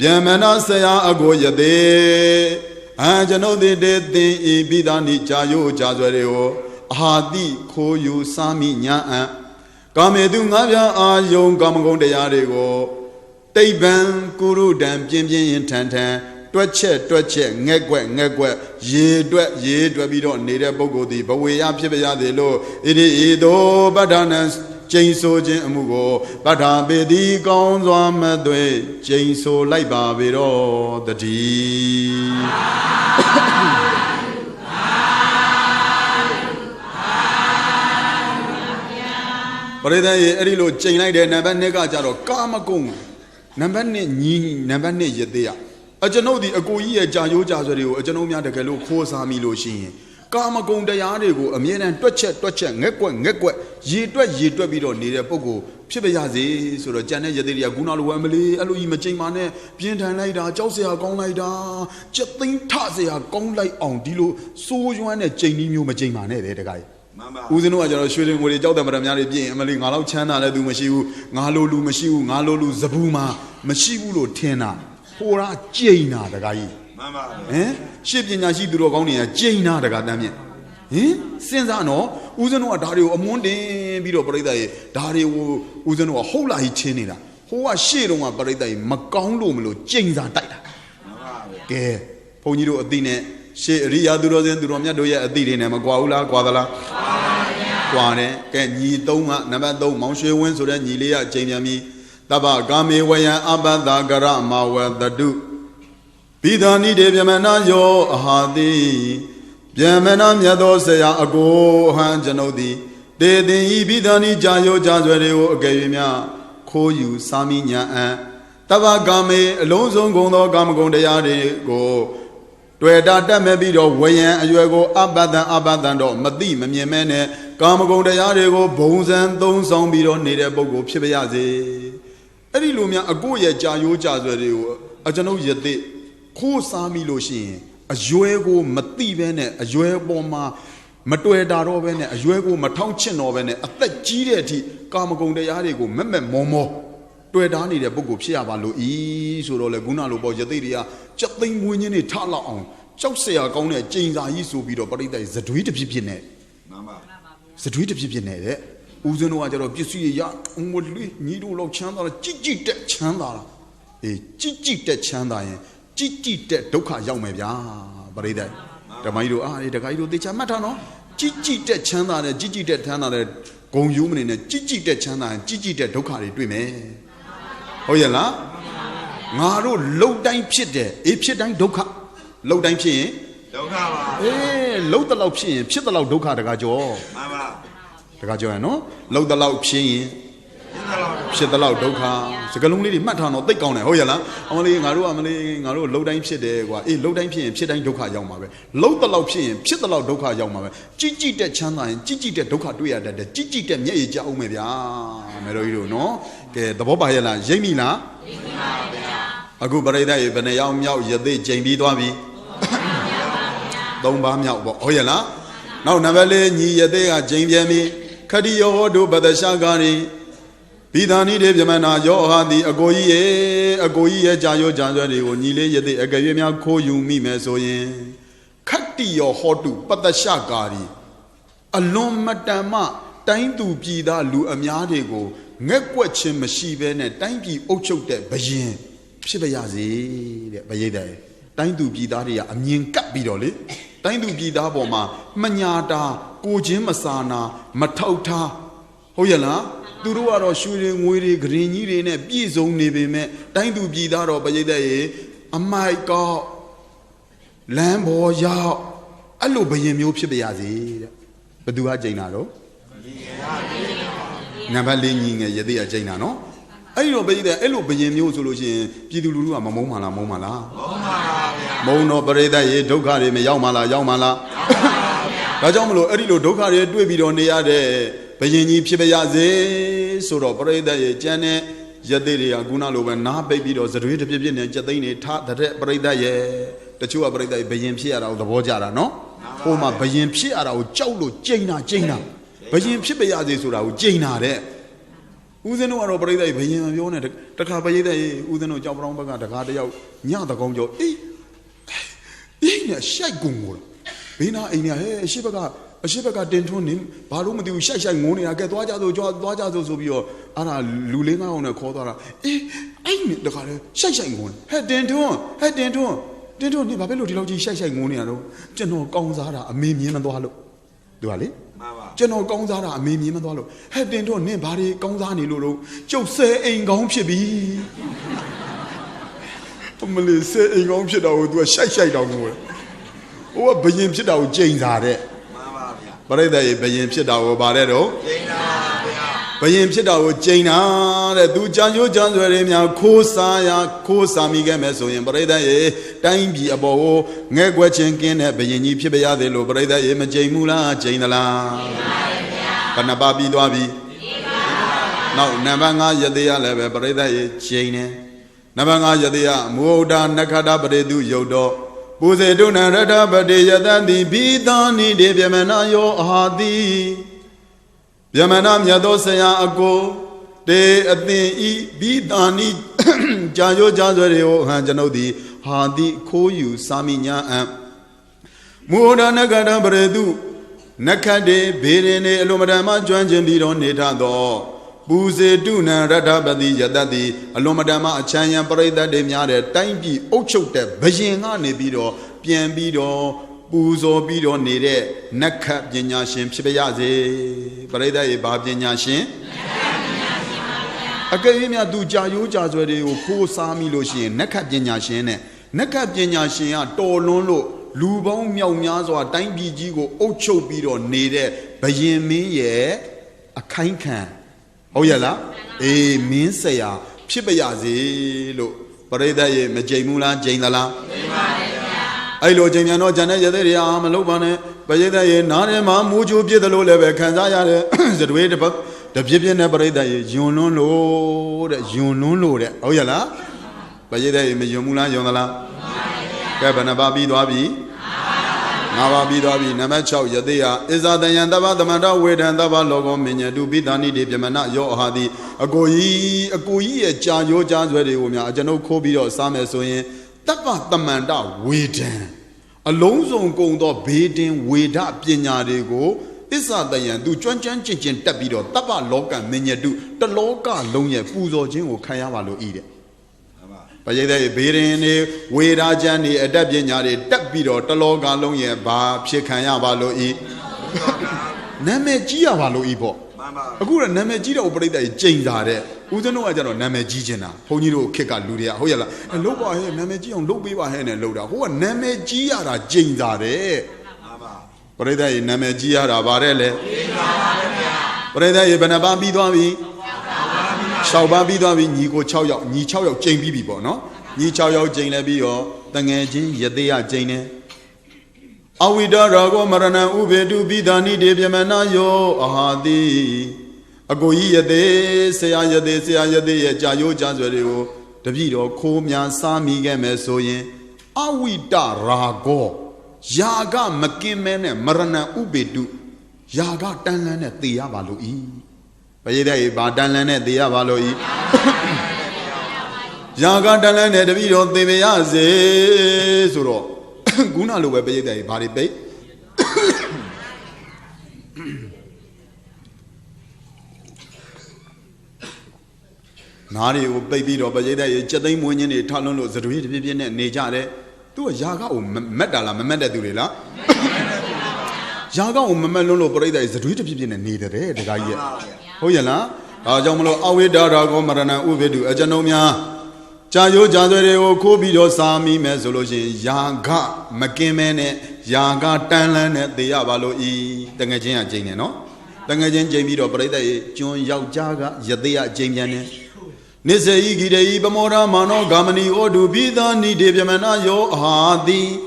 ဗျမနဆရာအကိုယသေးကျွန်ုပ်သည်တေသင်ဤဘိတာနိကြာယိုကြာဆွဲတွေကိုအာတိခိုးယူစားမိညာကာမေတုငါးပြားအာယုံကာမဂုဏ်တရားတွေကိုတိဗ္ဗံကုရုတံပြင်းရင်ထန်တွက်ချက်ငက်ကွက်ရေတွက်ပြီးတော့နေတဲ့ပုဂ္ဂိုလ်သည်ဘဝေယဖြစ်ပါရသည်လို့ဣတိဤသို့ပဋ္ဌာနံကျိန်ဆိုခြင်းအမှုကိုပဋ္ဌာပေတိကောင်းစွာမသွေကျိန်ဆိုလိုက်ပါပေတော့တည်းပရိသတ်ရေအဲ့ဒီလိုကျိန်လိုက်တဲ့နံပါတ်2ကကြတော့ကာမဂုဏ်နံပါတ်2ညီနံပါတ်2ရသေးရကျွန်ုပ်ဒီအကိုကြီးရဲ့ကြာရိုးကြာဆွဲတွေကိုကျွန်ုပ်များတကယ်လို့ခိုးစားမိလို့ရှိရင်ကာမဂုဏ်တရားတွေကိုအမြဲတမ်းတွက်ချက်ငက်ကွက်ရေတွက်ပြီးတော့နေတဲ့ပုဂ္ဂိုလ်ဖြစ်ပါရစေဆိုတော့ကြံတဲ့ယသိတွေကခုနလိုဝမ်းမလေးအဲ့လိုကြီးမကြိမ်ပါနဲ့ပြင်းထန်လိုက်တာကြောက်စရာကောင်းလိုက်တာကြက်သိန်းထစရာကောင်းလိုက်အောင်ဒီလိုစိုးရွမ်းတဲ့ကြိမ်ကြီးမျိုးမကြိမ်ပါနဲ့တဲ့တခါကြီးဦးဇင်းတို့ကကျတော့ရွှေတွေငွေတွေကြောက်တယ်မရများတွေပြင်းအမလေးငါတော့ချမ်းသာတဲ့သူမရှိဘူးငါလိုလူမရှိဘူးငါလိုလူဇဘူးမှာမရှိဘူးလို့ထင်တာဟိုရာကြိမ်တာတခါကြီးမှန်ပါရှေ့ပညာရှိသူတော်ကောင်းတွေကကြိမ်တာတခါတမ်းမြင့်စဉ်းစားနော်ဦးဇင်းတို့ကဒါတွေကိုအမွန်းတင်ပြီးတော့ပရိသတ်ရေဒါတွေကိုဦးဇင်းတို့ကဟုတ်လာကြီးချင်းနေတာဟိုကရှေ့တုန်းကပရိသတ်ရေမကောင်းလို့မလို့ကြိမ်စာတိုက်တာကဲဘုန်းကြီးတို့အသိနဲ့ရှေ့အရိယာသူတော်စင်သူတော်မြတ်တို့ရဲ့အသိတွေနဲ့မကွာဘူးလားကွာသလားကွာတယ်ကဲညီ3ကနံပါတ်3မောင်ရွှေဝင်းဆိုတဲ့ညီလေးကကြိမ်ပြန်ပြီးတပ္ပကာမေဝယံအပ္ပတကရမဝတတုဘိဒါနိတေဗျမနယောအဟာတိဗျမနမြတ်သောဆရာအကိုဟံကျွန်ုပ်သည်တေသင်ဤဘိဒါနိကြာယောကြာဆွဲတွေကိုအကယ်၍များခိုးယူစာမိညာတပ္ပကာမေအလုံးစုံကုန်သောကာမဂုဏ်တရားတွေကိုတွေ့တာတက်မဲ့ပြီးတော့ဝယံအရွယ်ကိုအပ္ပတံတော့မသိမမြင်မဲနဲ့ကာမဂုဏ်တရားတွေကိုဘုံစံသုံးဆောင်ပြီးတော့နေတဲ့ပုဂ္ဂိုလ်ဖြစ်ပါရစေအဲ့ဒီလိုများအကိုရဲ့ကြာရိုးကြာဆွဲတွေကိုကျွန်ုပ်ယသိ ခိုးစားမိလို့ရှိရင်အရွယ်ကိုမသိဘဲနဲ့အရွယ်ပေါ်မှာမတွေ့တာတော့ပဲနဲ့အရွယ်ကိုမထောင်းချင်တော့ပဲနဲ့အသက်ကြီးတဲ့အထိကာမဂုဏ်တရားတွေကိုမက်မက်မောမောတွေ့တာနေတဲ့ပုဂ္ဂိုလ်ဖြစ်ရပါလို့ဤဆိုတော့လေခုနလိုပေါ့ယသိတွေကစက်သိမ်းမွေးခြင်းတွေထလောက်အောင်ကြောက်เสียကောင်းတဲ့ကျိန်စာကြီးဆိုပြီးတော့ပရိသတ်ဇဒွေးတစ်ဖြစ်ဖြစ်နဲ့မှန်ပါဇဒွေးတစ်ဖြစ်ဖြစ်နဲ့တဲ့ဦးဇင်းတို့ကကြတော့ပစ္စည်းရငွေလွေးညီတို့လောက်ချမ်းသာတော့ကြည်တက်ချမ်းသာတာအေးကြည်တက်ချမ်းသာရင်ကြည်တက်ဒုက္ခရောက်မယ်ဗျာပရိသတ်ဓမ္မကြီးတို့အားတခါကြီးတို့သေချာမှတ်ထားနော်ကြည်တက်ချမ်းသာတဲ့ကြည်တက်ချမ်းသာတဲ့ဂုံယူမနေနဲ့ကြည်တက်ချမ်းသာရင်ကြည်တက်ဒုက္ခတွေတွေ့မယ်ဟုတ်ရဲ့လားငါတို့လှုပ်တိုင်းဖြစ်တယ်အေးဖြစ်တိုင်းဒုက္ခလှုပ်တိုင်းဖြစ်ရင်ဒုက္ခပါအေးလှုပ်တလောက်ဖြစ်ရင်ဖြစ်တလောက်ဒုက္ခတကားကြောမှန်ပါတကားကြောရနော်လှုပ်တလောက်ဖြစ်ရင်ဖြစ်တလောက်ဒုက္ခစကလုံးလေးတွေမှတ်ထားတော့သိကောင်းတယ်ဟုတ်ရဲ့လားအမလေးငါတို့လှုပ်တိုင်းဖြစ်တယ်ကွာအေးလှုပ်တိုင်းဖြစ်ရင်ဖြစ်တိုင်းဒုက္ခရောက်မှာပဲလှုပ်တလောက်ဖြစ်ရင်ဖြစ်တလောက်ဒုက္ခရောက်မှာပဲကြည်တက်ချမ်းသာရင်ကြည်တက်ဒုက္ခတွေ့ရတတ်တယ်ကြည်တက်မျက်ရည်ကျအောင်မယ်ဗျာမယ်တော်ကြီးတို့နော်ကဲသဘောပါရဲ့လားရိပ်မိလားရိပ်မိပါဗျာအခုပရိသတ်ရေဘယ်နှယောက်မြောက်ရသေးကျိန်ပြီးသွားပြီ3 ပါးမြောက်ပေါ့ဟုတ်ရဲ့လားနောက်နံပါတ်4ညီရသေးကကျိန်ပြန်ပြီခတိယောဟောတုပတရှကာရိဘိသာနိတေပြမနာယောဟာတိအကိုကြီးရဲ့ကြာရောကြာဆွဲတွေကိုညီလေးရသေးအကရွေးများခိုးယူမိမယ်ဆိုရင်ခတိယောဟောတုပတရှကာရိအလွန်မတန်မှတိုင်းသူပြည်သားလူအများတွေကိုငက်ကွက်ခြင်းမရှိဘဲနဲ့တိုင်းပြည်အုပ်ချုပ်တဲ့ဘယင်ဖြစ်ပါရစေတဲ့ဗရိတ်တဲ့တိုင်းသူပြည်သားတွေကအမြင်ကပ်ပြီးတော့လေတိုင်းသူပြည်သားပေါ်မှာမညာတာကိုချင်းမစာနာမထောက်ထားဟုတ်ရဲ့လားသူတို့ကတော့ရွှေတွေငွေတွေဂရင်ကြီးတွေနဲ့ပြည့်စုံနေပေမဲ့တိုင်းသူပြည်သားတော့ဗရိတ်တဲ့ရေအမိုက်ကောက်လမ်းပေါ်ရောက်အဲ့လိုဘယင်မျိုးဖြစ်ပါရစေတဲ့ဘသူကကြိန်တာတော့နံပါတ်4ညီငယ်ရသေးအကျိန်တာနော်အဲ့လိုပဲတဲ့အဲ့လိုဘယင်မျိုးဆိုလို့ရှိရင်ပြည်သူလူထုကမမုန်းပါလားမုန်းပါလားမုန်းပါဗျာမုန်းတော့ပရိသတ်ရေဒုက္ခတွေမရောက်ပါလားရောက်ပါလားရောက်ပါဗျာဒါကြောင့်မလို့အဲ့ဒီလိုဒုက္ခတွေတွေ့ပြီးတော့နေရတဲ့ဘယင်ကြီးဖြစ်ပါရစေဆိုတော့ပရိသတ်ရေကျန်တဲ့ရသေးတွေကခုနလိုပဲနားပိတ်ပြီးတော့ဇရွေးတစ်ပြည့်ပြည့်နဲ့စက်သိန်းတွေထားတဲ့ပရိသတ်ရေတချို့ကပရိသတ်ဘယင်ဖြစ်ရတာကိုသဘောကျတာနော်ဟိုမှာဘယင်ဖြစ်ရတာကိုကြောက်လို့ကြိန်တာဘယင်ဖြစ်ပါရစေဆိုတာကိုကြိန်တာတဲ့ဦးဇင်းတို့ကတော့ပရိသတ်ဘယင်မပြောနဲ့တခါပရိသတ်ဦးဇင်းတို့ကြောက်ပရောင်းဘက်ကတခါတယောက်ညတကောင်းကြောအေးနဲ့ရှိုက်ကုန်ကိုဘေးနာအိမ်ညာဟဲ့အရှိဘက်ကတင်ထွန်းနေဘာလို့မသိဘူးရှိုက်ငိုးနေတာကဲသွားကြဆိုဆိုပြီးတော့အဲ့ဒါလူလေးငါးအောင်နဲ့ခေါ်သွားတာအေးအဲ့နဲ့တခါလဲရှိုက်ငိုးဟဲ့တင်ထွန်းနေဘာဖြစ်လို့ဒီလောက်ကြီးရှိုက်ငိုးနေတာတော့ကျွန်တော်ကောင်းစားတာအမေမြင်မသွားလို့သူကလေကျွန်တော်ကောင်းစားတာအမေမြင်မသွားလို့ဟဲ့တင်တော့နင်ဘာတွေကောင်းစားနေလို့တော့ကျုပ်ဆဲအိမ်ကောင်းဖြစ်ပြီအမလေးဆဲအိမ်ကောင်းဖြစ်တာကို तू ရှိုက်တောင်ငိုတယ်ဟိုကဘယင်ဖြစ်တာကိုကြိန်စားတဲ့မှန်ပါဗျာပရိသတ်ရေဘယင်ဖြစ်တာကိုဗါတဲ့တော့ကြိန်တာဗျာဘယင်ဖြစ်တာကိုကြိန်တာတဲ့ तू ကြံရိုးကြံဆွဲတွေများခိုးစားမိခဲ့မယ်ဆိုရင်ပရိသတ်ရေတိုင်းပြည်အပေါ်ကိုငဲကွက်ခြင်းကင်းတဲ့ဘယင်ကြီးဖြစ်ပါရသေးလို့ပရိသတ်ရေမကြိန်ဘူးလားကြိန်သလားဘယ်နှပါပြီးသွားပြီနောက်နံပါတ်5ရသေးရလည်းပဲပရိသတ်ရေကျိန်တယ်နံပါတ်5ရသေးရမုဒ္ဒနခတပရိတုယုတ်တော်ပုဇေတုဏရထပတိယတတိဘိသာနိတေပြမနာယောအာတိပြမနာမြတ်သောဆရာအကိုတေအသင်ဤဘိသာနိကြာရိုးကြာဆွဲတွေကိုဟန်ကျွန်ုပ်သည်ဟာတိခိုးယူစာမိညာအံမုဒ္ဒနခတပရိတုနခတ်တေဘေရင်နေအလိုမတန်မှကျွမ်းကျင်ပြီးတော့နေထသောပုဇေတုဏရထပတိယတတိအလိုမတန်မှအချမ်းရံပရိသတ်တွေများတဲ့တိုင်းပြည်အုပ်ချုပ်တဲ့ဘယင်ကနေပြီးတော့ပြန်ပြီးတော့ပူဇော်ပြီးတော့နေတဲ့နက္ခတ်ပညာရှင်ဖြစ်ပါရစေပရိသတ်ရေဘာပညာရှင်အကယ်၍များသူကြာရိုးကြာဆွဲတွေကိုခိုးစားမိလို့ရှိရင်နက္ခတ်ပညာရှင်နဲ့နက္ခတ်ပညာရှင်ကတော်လွန်းလို့လူပေါင်းမြောက်များစွာတိုင်းပြည်ကြီးကိုအုပ်ချုပ်ပြီးတော့နေတဲ့ဘယင်မင်းရဲ့အခိုင်ခံဟုတ်ရလားအေးမင်းဆရာဖြစ်ပါရစေလို့ပရိသတ်ရေမကြိမ်ဘူးလားကြိမ်သလားကြိမ်ပါလေဗျာအဲ့လိုကြိမ်မြန်တော့ဂျန်တဲ့ရသေးတွေအားမလုပ်ပါနဲ့ပရိသတ်ရေနားထဲမှာမူချိုးပြစ်တယ်လို့လည်းပဲခံစားရတဲ့ဇတွေးတစ်ပတ်တပြည့်ပြည့်နဲ့ပရိသတ်ရေယွန်လွန်းလို့တဲ့ဟုတ်ရလားပရိသတ်ရေမယွန်ဘူးလားယွန်သလား Kevana Babi Dwabi Navabi Dwabi Namacho Yadea Izadayan Dava the Manda Wed and Dava Logo Minya do be Dani de Pimana Yo Hadi Agoi a Jayo Jazz Ready Umia Jano Kobi or Same Soye Tapa the Manda Weden Alonso Gondo Baiting Weda Pina de go Izadayan do Chuan Chin Tapido Tapa Loka Minya do the Loka Lonya Puzo Jin or Kayavalo eat it. Payday Birin, Wedajani, a Dabianari, Dabbido, Taloga Lonya, Ba, Pekaya Valo E. Namegia Valo Ebo. A good Namegia operator James Are, who don't know I don't know Namegina, Honiro Keka Ludia, Hoyala, and Loba Namegi on Lobiwa Hen and Loda, who are Namegia James Are. Operator Namegia Varele. Operator Benababi Dwabi. Shao Babi Dwabi, Nico Chow, Ni Chow, Jane Bibi, no? Ni Chow, Jane Lebio, Tangajin, Yadea Jane. Awida Rago Marana Ube do be Dani de Biamana yo, Ahadi. Agoia de, say Ayade, Jayo Jazero, Davido, Komia, Sami Gamesoye. Awida Rago, Yaga Makimen, Marana Ube do, Yaga Tanlan at the Avaloi. Payday Badan the Avaloi Yaga Dalan at the video de Beaze Suro Guna Lue Payday Bari Bay Nari baby or Payday Jadam winning a talon was the Vivian and Nejare to a Yaga Medala Menda Durilla Yaga Mamelolo Breda is the Vivian and neither the guy. Hoyala, Ajamolo Awida Rago Marana Uvedu, Ajanomia, Jayo Jadreo, Kobido Sami Mesology, Yaga, Makimene, Yaga Tanlan, the Avalo E, Tangajina Jane, no? Tangajan Jamie Breda, John Yao Jaga, Yadea Jamiane. Nise Igide Ibamora Mano Gamani Odu Bida Ni Debiamana Yo Hadi.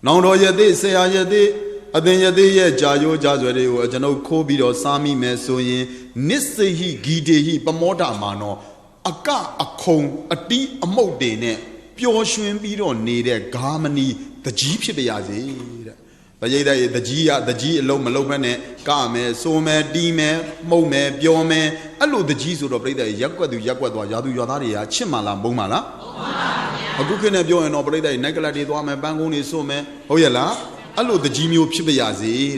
No, Yade say Ayade. Adenya Jayo Jazwere, Jano Kobi or Sami Mesoye, Nissehi Gidehi, Pamoda Mano, Aka, a cone, a tea, a modene, pure shwim bidon needed, Garmani, the Jeep Shibayazi. Bayeda, the Gia, the G, Lo Malopane, Game, Some, Dime, Mome, Biome, allo the Jesu of Breda, Yakwa, Yadu Yadaria, Chimala, Bomala. A Gukina Bio and operator in Nagala de Dwame, Bangoni, Some, Oyala. Allo the Jimio Pibayazi,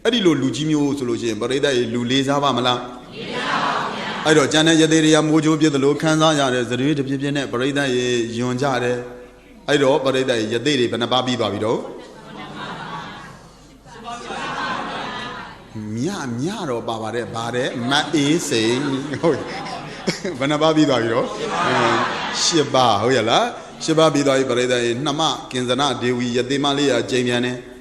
Adilo Lugimio Solution, but either Luleza Vamala. I don't Jana Yaderia Mojo, the low Kanza, the rate of Pipianet, but either Yonjare. I don't, but either Yaderi, Benababi Babido. Miaro Babare, Bare, Ma is saying Benababi Babido. Shiba, Hoyala, Shiba Bidai, but either Nama, Kinzana, Dewi, Yademalia, Jamiane.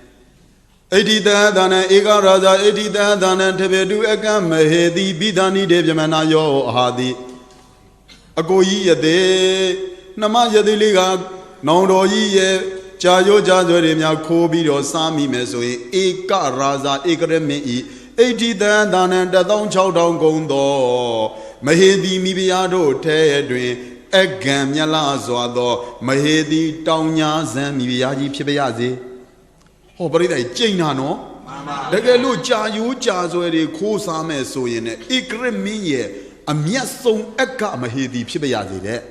80 Dana Igaraza, 80 Dana Tebedu Agam, Hedi, Bidani de Yamana Yo Hadi Agoyi de Namaya de Liga, Nondo Ye, Jayo Jazoremia, Kobi or Sami Mesoe, Igaraza, Igreme, 80 Dana and the Don Chow Down Gondo, Mahedi Mibiado, Tedrin, Agam Yalazo, Mahedi, Taunya, Zam, Mibiaji Pibayazi. Oh, but it's China, no? The Galu Jayu Jazwere, Kosame so in it, Ikremie, a Miason Eka Mahedi Pibayazi.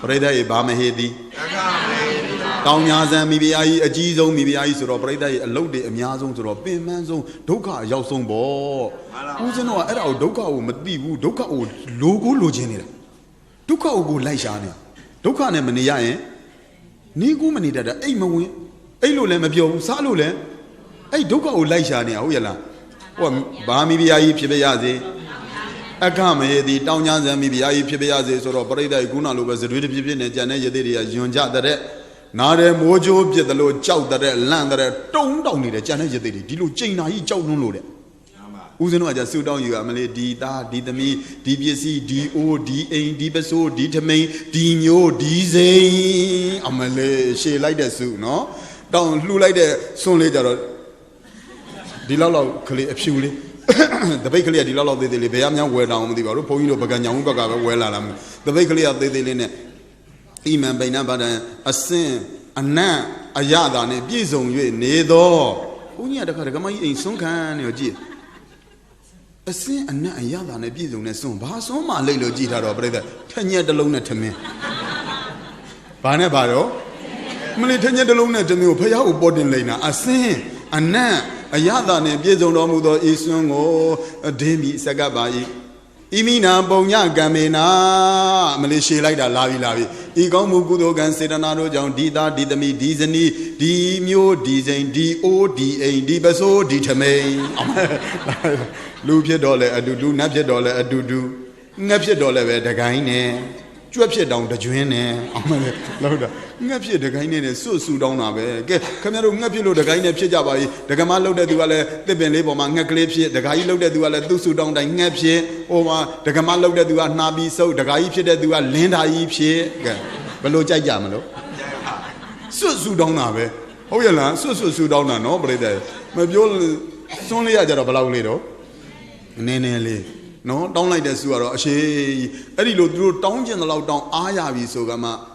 Breda Bamahedi Taunyazan, maybe I a Jizo, maybe I sort of Breda, a loaded Miazon to a Pimanzo, Doka, Yason Bo. Who's no adult Doka would be Doka would logo Logenia. Doka would go Laishania. Doka Nemania, Nigu Mani that a Amo. Elule Mabio, Salule, a Doka or Laishania, Oyala. Bami Biai Pibayazi. A Kame, the Taunyans, maybe I Pibayazi, or operator Gunalu was a really people in Janet, Yonja, that Nare Mojo, the Lord Chow, that land that don't need a Janet, Dilu China, he chow no load. Uzeno just sit down, you Amale, D, Da, D, the me, DBSC, DO, DA, DBSO, D, Dino, DZ, Amale, she like that suit, no? Down, look like that, soon later. Dilalo, Kali, absolutely. The bakery at Dilalo, the Libiana, where down the Poino Bagana, well, the bakery of the Lene, Iman Bainabada, a sin, Anna Ayada ne Bizon Yue Nedo. Unia the Karagama in Sunkan or G. A sin Anna Ayada ne Bizon and soon. Basoma Lelo Gita or brother. 10 years alone to me. Banabaro. Many 10 years alone to me. Pay out boarding lane. A sin Anna Ayada ne Bizon Romudo Isungo Demi Sagabai. Imina Bonya Gamena Malaysia like that lavi. Igomu Gudogan Sedanado John Dida Didami Disney D Mu Design DODA Dibaso Ditame Lupia dollar a do napia dollar a do napia dollar the guy Drop down the Juene Lauda Napia the guy so down abe Camero Napilo the guy Napia the Gamalo de Duale the Benlebo Manga Clipsi the guy loaded Duale Dusu down the Napia or the Gamalo de Dua Nabi so the guy that Dua Linda Ipsi Below Jayamalo So down abe Oh yeah so down no brother maybe all only a Jarabala little Nene No, don't like that. She, Eddie Lodru, down in the lockdown, Ayavi Sogama,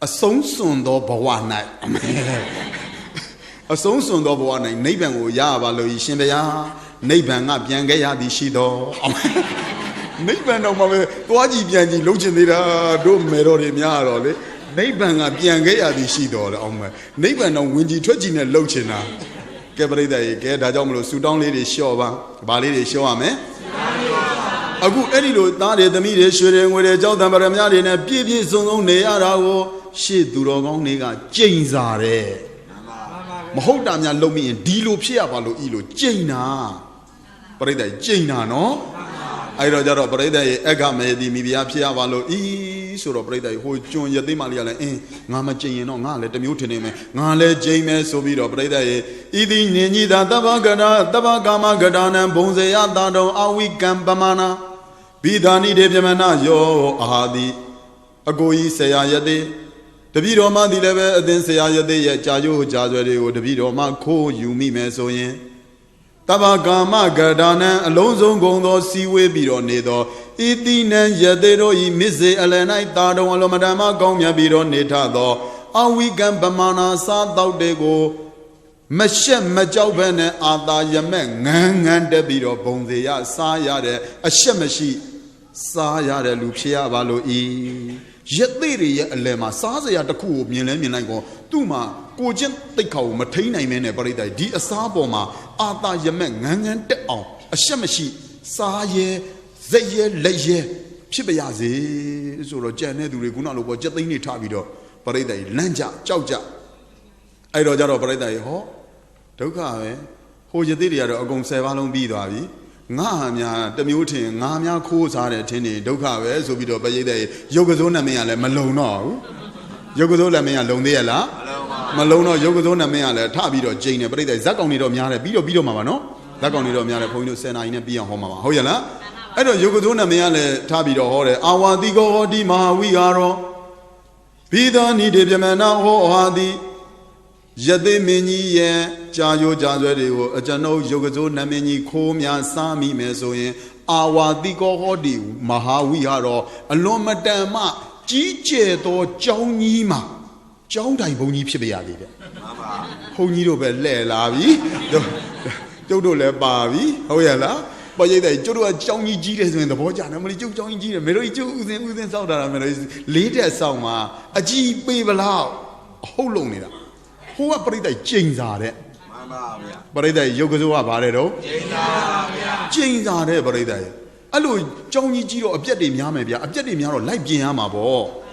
a song soon do one night. A song soon do one night, Naban will Yava Louis Shimbaya, Naban up Yangaya di Shido. Naban of my Waji Bianchi, Lochinida, do Merori Miarole, Naban up Yangaya di Shido, Naban of Windy Twitching and Lochina. Gabriel, get a domino, Sudan lady show, Bali show, me. A good Eddie that is the media shooting with a Jordan Baramia in a baby zone nearao, she do wrong nigga, James are there. Mahodamia Lomi and Dilo Piavalo Ilo, Jana. Breda Jana, no? I read out of Breda Egame di Mibia Piavalo E. Sort of Breda who joined Yadimalia in Nama Jane, no, let the mutiny, Nale James, so be of Breda Idi Nida Tabagama Gadana, Bonzea Dado, Awi Gambamana. Bidani de Yamana yo Ahadi Agoi Sayade The Vidoma the level then Sayade Jayo Jazere or the Vidoma ko Yumi Mesoyen Tabagama Gadana Alonso Gondo Siwe Biro Nedo Itina Yadero I Mise Elena Tado Alomadama Gomya Biro Netado Awi Gambamana Sa Dego Mashem Majobene Ada Yamen and the Biro Bonzea Sayade a Shemashi Sayade Lupia Valo E. Yet lady Lema Sazia the cool Milan Tuma Gojin Tiko Matina Mene Barida Di Asaboma Ada Yamen and the a Shemashi Saye Zaye Leye Chibayazi Zoro Janet Regulano was Jetini Tabido Barida Lanja Chauja I don't know Barida Ho Toka Ho Yadiria Ogong Sevalon Bidavi Namia, the muting, Namia Coos are attending Doka, Zobido Bayade, Yogazona Meale, Malono, Yogazona Meale, Malono, Yogazona Meale, Tabido, Jane, but it's Zakonido Miale, Bido Mamano, Zakonido Miale, Point Sena in a Bia Homa, Hoyala. I don't Yogazona Meale, Tabido Hore, Awa Digo Dima, we are Pida needed Yamana Ho Hadi. Yade meni Jayo Jazere, a Jano Yogazo Nameni, Komia, Sami Mesoye, Awa Digo Hodi, Mahawiharo, Alomadama, Gije do Jonima, Jondai Boni Pibiadi. Honido Belle Lavi, Dodo Le Bavi, Hoyala, but yet Jodo Johnny Gides in the Bojan, and when you join G, Mary Jones South America, later Sama, a G Babala, Holonida. Who are pretty James are it? But I Yogazoa Barredo? James are there, but I. Allo, Johnny Giro, objective Yamabia, objective Yaro, like Giamma Bo.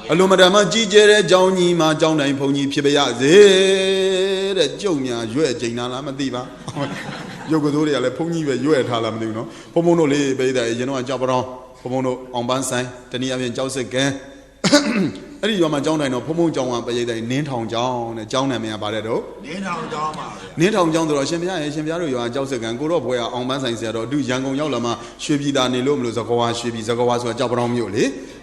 Allo, Madame Gigere, Johnny, Ma, John and Pony, Pibia, Jonia, you are Jana Madiva. Yogazoria, the pony, you are Talam, you know. Pomono le, Beda, you know, a Jabron, Pomono on Bansai, Tania and Joseph again. Any of my John, I know Pomo John, but they named John, John and me about it. Named John, the Russian, you are Joseph and go up where on Bansan said, or do young Yolama should be done in Lomlo, Zakawa, should be Zakawas or Jabron Mule,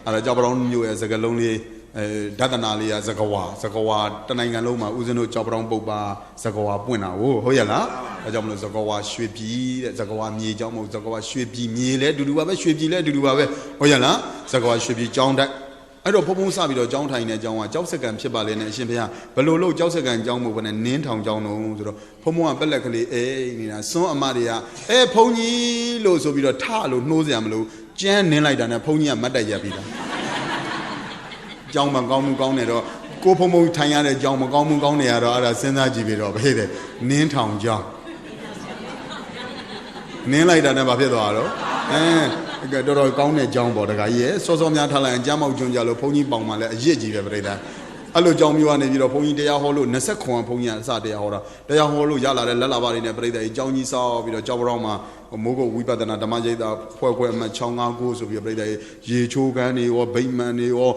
and a Jabron Mule as a lonely Dadanali as Zakawa, Tanangaloma, Uzano, Jabron Boba, Zakawa Buena, oh, Hoyala, a Jamlo Zakawa should be, Zakawa me, Jamo Zakawa should be me, let do whatever should be let do whatever, Hoyala, Zakawa should be John that. အဲ့တော့ဖုံဖုံစပြီးတော့ကြောင်းထိုင်နေကြောင်းကကြောက်စက္ကန့်ဖြစ်ပါလေနဲ့အရှင်ဘုရားဘလို့လို့ကြောက်စက္ကန့်ကြောင်းမို့ဘယ်နဲ့နင်းထောင်ကြောင်းတော့ဆိုတော့ဖုံဖုံကပက်လက်ကလေးအေးနေတာစွန်းအမတွေကဖုံကြီးလို့ဆိုပြီးတော့ထလို့နှိုးစရာမလိုကျန်းနင်းလိုက်တာနဲ့ဖုံကြီးကမတ်တက်ရက်ပြီးတာကြောင်းမကောင်းမှုကောင်းနေတော့ကိုဖုံဖုံထိုင်ရတဲ့ကြောင်းမကောင်းမှုကောင်းနေရတော့အဲ့ဒါစဉ်းစားကြည့်ပြီးတော့ဘယ်တဲ့နင်းထောင်ကြောင်းနင်းလိုက်တာနဲ့ဘာဖြစ်သွားတော့တော်တော်ကောင်းတဲ့ကြောင်းပေါ့တခါကြီးရဲ့စောစောများထားလိုက်ရင်ကျမ်းမောက်ကျွန်းကြလို့ဘုန်းကြီးပေါင်မှလည်းအရစ်ကြီးပဲပြိတ္တာအဲ့လိုကြောင်းမျိုးကနေပြီးတော့ဘုန်းကြီးတရားဟောလို့20ခွန်ဘုန်းကြီးကအစတရားဟောတာတရားဟောလို့ရလာတဲ့လက်လာပါတွေနဲ့ပြိတ္တာကြီးကြောင်းကြီးစောပြီးတော့ကြောက်ပေါင်းမှာမိုးကုတ်ဝိပဿနာဓမ္မရိပ်သာဖွဲ့ခွဲအမှတ်659ဆိုပြီးပြိတ္တာကြီးရေချိုးကန်းတွေရောဗိမ္မာန်တွေရေ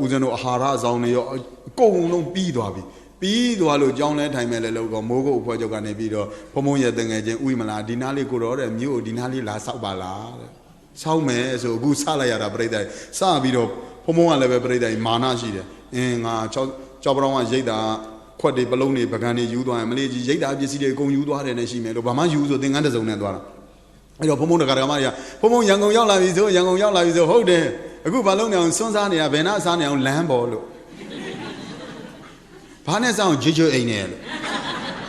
ာဦးဇင်းတို့အာဟာရအဆောင်တွေရောအကုန်လုံးပြီးသွားပြီပြီးသွားလို့ကြောင်းလဲထိုင်မဲ့လဲလို့ကောမိုးကုတ်အဖွဲ့ချုပ်ကနေပြီးတော့ဘုံဘုံရဲ့တငယ်ချင်းဥမလားဒီနားလေးကိုတော့တဲ့မြို့ဒီနားလေးလာဆောက်ပါလားတဲ့ဆောက်မယ်ဆိုအခုစလိုက်ရတာပြိတ္တာစပြီးတော့ဘုံဘုံကလည်းပဲပြိတ္တာမာနရှိတယ်ငါကြောက်ပရောင်းကရိတ်တာခွက်တွေပလုံးတွေပကံတွေယူသွားရင်မလေးကြီးရိတ်တာပစ္စည်းတွေအကုန်ယူသွားတယ်နဲ့ရှိမယ်လို့ဘာမှယူဆိုသင်္ကန်းတစ်စုံနဲ့သွားတာအဲ့တော့ဘုံဘုံတက္ကရာမတွေကဘုံဘုံရန်ကုန်ရောက်လာပြီဆိုရန်ကုန်ရောက်လာပြီဆိုဟုတ်တယ်အခုဘာလုံးနေအောင်စွန်းစားနေတာဘယ်နှအစားနေအောင်လမ်းပေါ်လို့ဘာနဲ့စားအောင်ဂျွဂျွအိမ်နဲ့လို့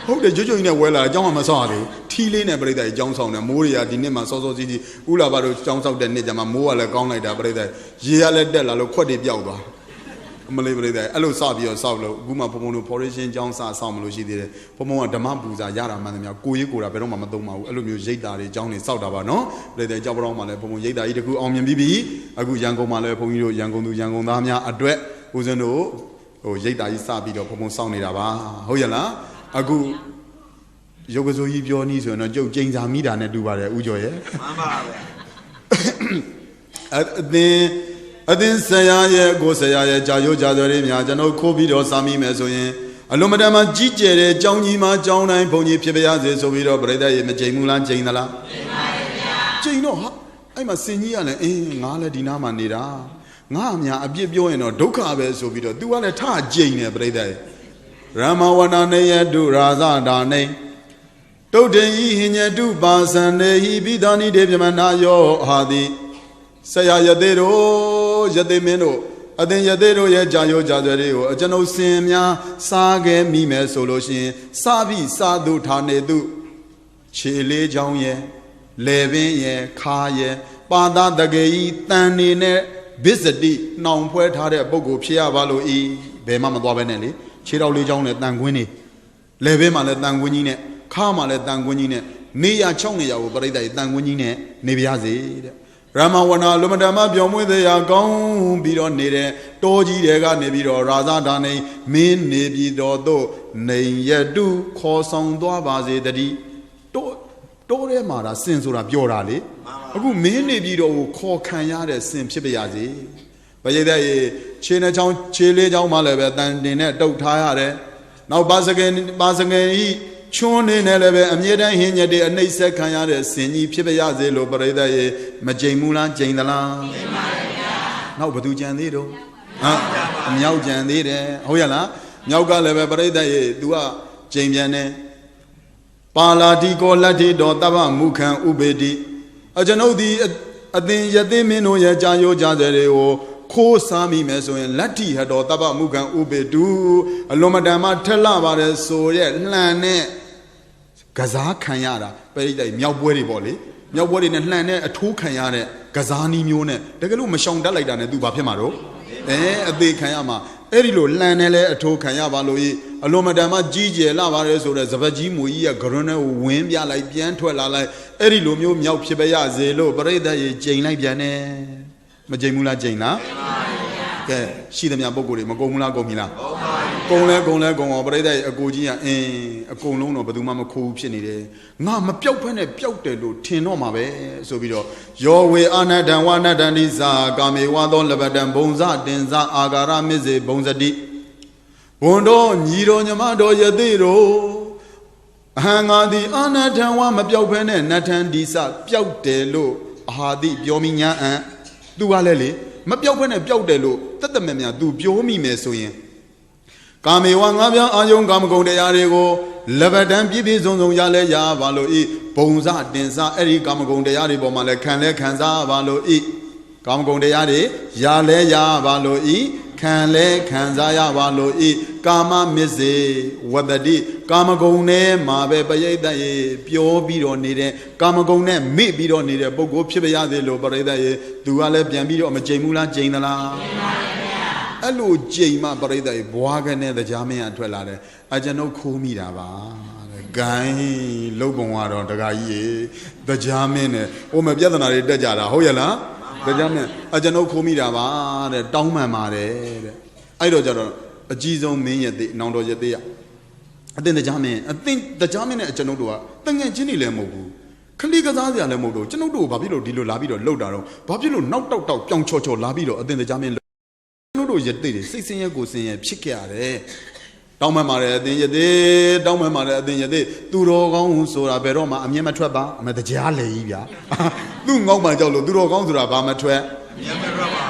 ဟုတ်တယ်ဂျွဂျွအိမ်နဲ့ဝဲလာအကြောင်းကမဆောက်ရသေးဘူးထီးလေးနဲ့ပြိတ္တာအကြောင်းဆောင်တယ်မိုးတွေကဒီနှစ်မှာစောစောစီးစီးဥလာဘတို့အကြောင်းဆောက်တဲ့နှစ်ကျမှမိုးကလည်းကောင်းလိုက်တာပြိတ္တာရေကလည်းတက်လာလို့ခွက်တွေပျောက်သွားအမလေးပြိတ္တာအဲ့လိုစပြီးတော့ဆောက်လို့အခုမှဘုံဘုံတို့ foundation အကြောင်းဆောက်မလို့ရှိသေးတယ်ဘုံဘုံကဓမ္မပူဇာရတာမှန်တယ်များကိုရေးကိုတာဘယ်တော့မှမသုံးပါဘူးအဲ့လိုမျိုးရိတ်တာတွေအကြောင်းတွေဆောက်တာပါနော်ပြိတ္တာကြောက်ပရောင်းမှလည်းဘုံဘုံရိတ်တာကြီးတခုအောင်မြင်ပြီးပြီအခုရန်ကုန်မှာလည်းဘုံကြီးတို့ရန်ကုန်သူရန်ကုန်သားများအတွက်ဦးဇင်းတို့ရိတ်တာကြီးစပြီးတော့ဘုံဘုံဆောက်နေတာပါဟုတ်ရလားအခုရုပ်ကစိုးကြီးပြောနည်းဆိုရင်တော့ကျုပ်ကျိန်စာမိတာနဲ့တူပါတယ်ဦးကျော်ရဲ့မှန်ပါဗျာအသင်ဆရာရဲ့ကိုဆရာရဲ့ကြာရိုးကြာသွယ်လေးများကျွန်တော်ခိုးပြီးတော့စာမိမယ်ဆိုရင်အလုံးမတန်မှကြီးကျယ်တဲ့ကြောင်းကြီးမှာကြောင်းတိုင်းဘုံကြီးဖြစ်ပါရစေဆိုပြီးတော့ပြိတ္တရဲ့မကျိန်ဘူးလားကျိန်သလားကျိန်ပါရဲ့ဗျာကျိန်တော့ဟာအဲ့မှာစင်ကြီးကလည်းငါလည်းဒီနားမှာနေတာငါအများအပြစ်ပြောရင်တော့ဒုက္ခပဲဆိုပြီးတော့ तू ကလည်းထကျိန်တယ်ပြိတ္တရဲ့ရမဝနာနေယတုရာဇဒါနေတုတ်တေဟိဟိညတုပါစံနေဟိပိသနိတေပြမနာယောဟာတိဆရာယသေးတို့ယသေးမင်းတို့အသင်ယသေးတို့ရဲ့ကြာရိုးကြာသွယ်တွေကိုအကျွန်ုပ်စင်များစားခဲ့မိမယ်ဆိုလို့ရှိရင်စားပြီးစားသူထားနေသူခြေလေးချောင်းရဲ့လေပင်ရဲ့ခါရဲ့ပါဒတကေဤတန်နေနဲ့ဘစ္စတိနှောင်ဖွဲထားတဲ့ပုဂ္ဂိုလ်ဖြစ်ရပါလို့ဤဘယ်မှမသွားပဲနဲ့လေခြေတော်လေးချောင်းနဲ့တန်ခွင်းနေလေပင်မှာလည်းတန်ခွင်းကြီးနဲ့ခါမှလည်းတန်ခွင်းကြီးနဲ့နေရ6နေရကိုပြိတ္တာတန်ခွင်းကြီးနဲ့နေပါရစေတဲ့ရမဝနာလူမဓမ္မပြောင်းမွေးသေးရာကောင်းပြီးတော့နေတဲ့တောကြီးတွေကနေပြီးတော့ရာဇဒါနေမင်းနေပြီးတော့တို့နေရတုခေါ်ဆောင်သွားပါစေတည်းတိုးထဲမှာဒါစင်ဆိုတာပြောတာလေအခုမင်းနေပြီးတော့ခေါ်ခံရတဲ့စင်ဖြစ်ပါရစေဘယိတဲ့ခြေနှချောင်းခြေလေးချောင်းမှလည်းပဲတန်တင်နဲ့တုတ်ထားရတယ်နောက်ပါစကင်ဤချွန်းနေနဲ့လည်းပဲအမြဲတမ်းဟင်းညက်တွေအနှိမ့်ဆက်ခံရတဲ့စင်ကြီးဖြစ်ပါရစေလို့ပရိသတ်ရေမကြိမ်ဘူးလားကြိမ်သလားကြိမ်ပါရဲ့ဗျာနောက်ဘသူကြံသေးတော့အမြောက်ကြံသေးတယ်ဟုတ်ရလားမြောက်ကလည်းပဲပရိသတ်ရေ तू ကကြိမ်ပြန်တယ်ပါလာတိကောလတ္ထိတော်တပ္ပမုခံဥပေတိကျွန်ုပ်ဒီအသင်ယသိမင်းတို့ရဲ့ကြာရိုးကြာတယ်တွေကိုခိုးစားမိမယ်ဆိုရင်လက်ထိဟတော်တပ္ပမုခံဥပေတုအလွန်မတန်မှထက်လာပါတယ်ဆိုရဲလှန်နဲ့ကစားခံရတာပရိသတ်မြောက်ပွဲတွေပေါ့လေမြောက်ပွဲတွေနဲ့လှန်နဲ့အထိုးခံရတဲ့ကစားနည်းမျိုးနဲ့တကယ်လို့မရှောင်တတ်လိုက်တာနဲ့ तू ဘာဖြစ်မှာတော့အသေးခံရမှာအဲ့ဒီလိုလှန်နဲ့လဲအထိုးခံရပါလို့အလွန်မတန်မှကြီးကျယ်လာပါတယ်ဆိုတဲ့စပတ်ကြီးမူကြီးရဲ့ဂရွန်းနဲ့ဝင်းပြလိုက်ပြန်ထွက်လာလိုက်အဲ့ဒီလိုမျိုးမြောက်ဖြစ်ပါရစေလို့ပရိသတ်ရေကြိမ်လိုက်ပြန်တယ်မကြိမ်ဘူးလားကြိမ်လားကဲရှိသမျှပုံကိုယ်တွေမကုန်ဘူးလားကုန်ပြီလားကုန်လဲအောင်ပရိသတ်အကိုကြီးကအကုန်လုံးတော့ဘယ်သူမှမခိုးဘူးဖြစ်နေတယ်ငါမပြောက်ဖက်နဲ့ပျောက်တယ်လို့ထင်တော့မှာပဲဆိုပြီးတော့ယောဝေအာနတံဝနတန္တိဇာကာမေဝသောလဘတံဘုံဇတင်ဇာအာဂါရမစ္စေဘုံစတိဘွန်တော်ညီတော်ညီမတော်ယသိတို့အဟံငါသည်အာနတံဝမပြောက်ဖက်နဲ့နတ္ထန္တိဇပျောက်တယ်လို့အာဟာတိပြောမိညာအံသူကလည်းလေမပြောက်ဖက်နဲ့ပျောက်တယ်လို့တက်တက်မြတ်မြတ် तू ပြောမိမယ်ဆိုရင်ကာမေဝငါးပြားအာယုံကာမဂုဏ်တရားတွေကိုလဘတံပြည့်ပြည့်စုံစုံရလဲရပါလို့ဤဘုံစတင်စအဲ့ဒီကာမဂုဏ်တရားတွေပေါ်မှာလဲခံစားပါလို့ဤ ကာမဂုဏ်တရားတွေရာလဲရပါလို့ဤခံလဲခံစားရပါလို့ဤကာမမစ္စေဝတ္တိကာမဂုဏ်နဲ့မှာပဲပရိသတ်ရေပြောပြီးတော့နေတဲ့ကာမဂုဏ်နဲ့မေ့ပြီးတော့နေတဲ့ပုဂ္ဂိုလ်ဖြစ်ပါရသေးလို့ပရိသတ်ရေသူကလည်းပြန်ပြီးတော့မကြိမ်ဘူးလားကြိမ်သလားအဲ့လိုကြိမ်မှပရိသတ်ရေဘွားကနေတရားမင်းအထွက်လာတယ်အကျွန်ုပ်ခိုးမိတာပါဂိုင်းလုတ်ပုံကတော့တခါကြီးရေတရားမင်းနဲ့ဟိုမပြဿနာတွေတက်ကြတာဟုတ်ရဲ့လားတရားမင်းအကျွန်ုပ်ခိုးမိတာပါတဲ့တောင်းပန်ပါတယ်တဲ့အဲ့တော့ကြတော့အကြီးဆုံးမင်းရဲ့တိနောင်တော်ရဲ့တိရအတင်တရားမင်းနဲ့အကျွန်ုပ်တို့ကတငယ်ချင်းတွေလည်းမဟုတ်ဘူးခလီကစားစရာလည်းမဟုတ်တော့ကျွန်ုပ်တို့ဘာဖြစ်လို့ဒီလိုလာပြီးတော့လှုပ်တာတော့ဘာဖြစ်လို့နောက်တောက်ပြောင်ချော်လာပြီးတော့အတင်တရားမင်းကျွန်ုပ်တို့ရဲ့တိတွေစိတ်ဆင်းရဲကိုဆင်းရဲဖြစ်ခဲ့ရတယ်တောင်းပန်ပါတယ်အတင်ရသေးတောင်းပန်ပါတယ်အတင်ရသေးသူတော်ကောင်းဆိုတာဘယ်တော့မှအမြင်မထွက်ပါအမတရားလေကြီးဗျာသူ့ငေါ့မှကြောက်လို့သူတော်ကောင်းဆိုတာဘာမထွက်